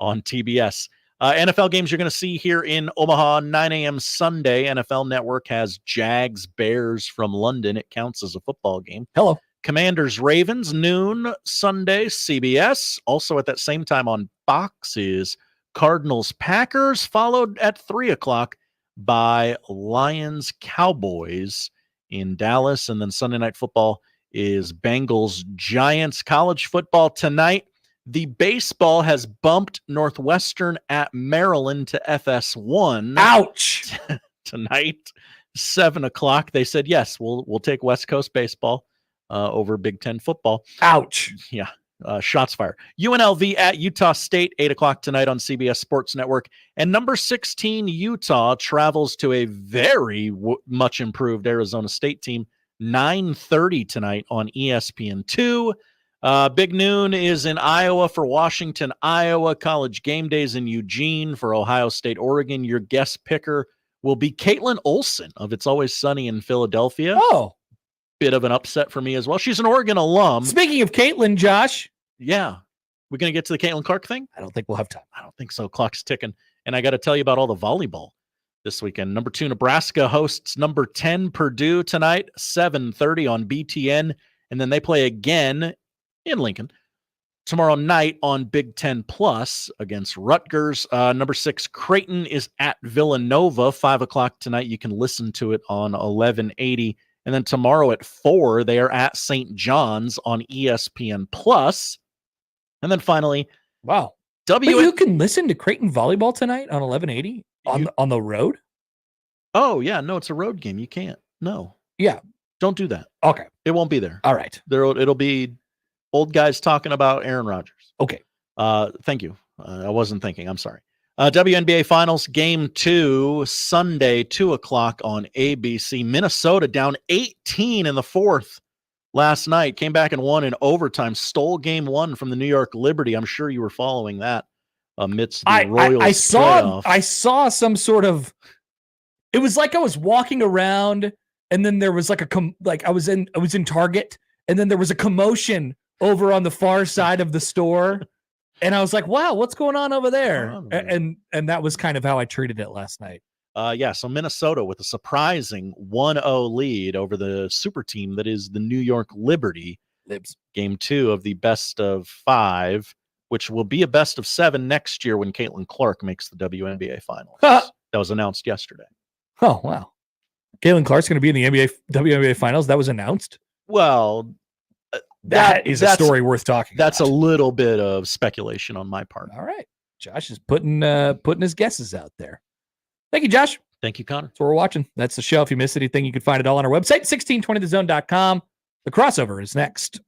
on TBS. NFL games you're going to see here in Omaha, 9 a.m. Sunday. NFL Network has Jags Bears from London. It counts as a football game. Hello. Commanders Ravens, noon Sunday, CBS. Also at that same time on Fox is Cardinals Packers, followed at 3 o'clock by Lions Cowboys in Dallas. And then Sunday Night Football is Bengals Giants. College football tonight. The baseball has bumped Northwestern at Maryland to FS1. Ouch! Tonight, 7 o'clock. They said, yes, we'll take West Coast baseball over Big Ten football. Ouch. Yeah. Shots fired. UNLV at Utah State, 8 o'clock tonight on CBS Sports Network. And number 16, Utah, travels to a very much improved Arizona State team, 9:30 tonight on ESPN2. Big noon is in Iowa for Washington, Iowa. College game days in Eugene for Ohio State, Oregon. Your guest picker will be Caitlin Olsen of It's Always Sunny in Philadelphia. Oh. Bit of an upset for me as well. She's an Oregon alum. Speaking of Caitlin, Josh. Yeah. We're going to get to the Caitlin Clark thing? I don't think we'll have time. I don't think so. Clock's ticking. And I got to tell you about all the volleyball this weekend. Number 2, Nebraska hosts number 10, Purdue tonight, 7:30 on BTN. And then they play again in Lincoln tomorrow night on Big Ten Plus against Rutgers. Number 6, Creighton is at Villanova, 5 o'clock tonight. You can listen to it on 1180. And then tomorrow at 4, they are at St. John's on ESPN Plus. And then finally, wow. You can listen to Creighton volleyball tonight on 1180 on the road? Oh, yeah. No, it's a road game. You can't. No. Yeah. Don't do that. Okay. It won't be there. All right. It'll be old guys talking about Aaron Rodgers. Okay. Thank you I wasn't thinking. I'm sorry. WNBA Finals Game 2, Sunday, 2 o'clock on ABC. Minnesota down 18 in the fourth last night. Came back and won in overtime. Stole Game 1 from the New York Liberty. I'm sure you were following that amidst the Royals playoff. I saw some sort of... It was like I was walking around, and then there was like I was in Target, and then there was a commotion over on the far side of the store. And I was like, wow, what's going on over there? And that was kind of how I treated it last night. So Minnesota with a surprising 1-0 lead over the super team that is the New York Liberty. Libs. Game 2 of the best of 5, which will be a best of 7 next year when Caitlin Clark makes the WNBA Finals. That was announced yesterday. Oh, wow. Caitlin Clark's going to be in the WNBA Finals. That was announced? Well... That is a story worth talking about. That's a little bit of speculation on my part. All right. Josh is putting his guesses out there. Thank you, Josh. Thank you, Connor. That's what we're watching. That's the show. If you missed anything, you can find it all on our website, 1620thezone.com. The crossover is next.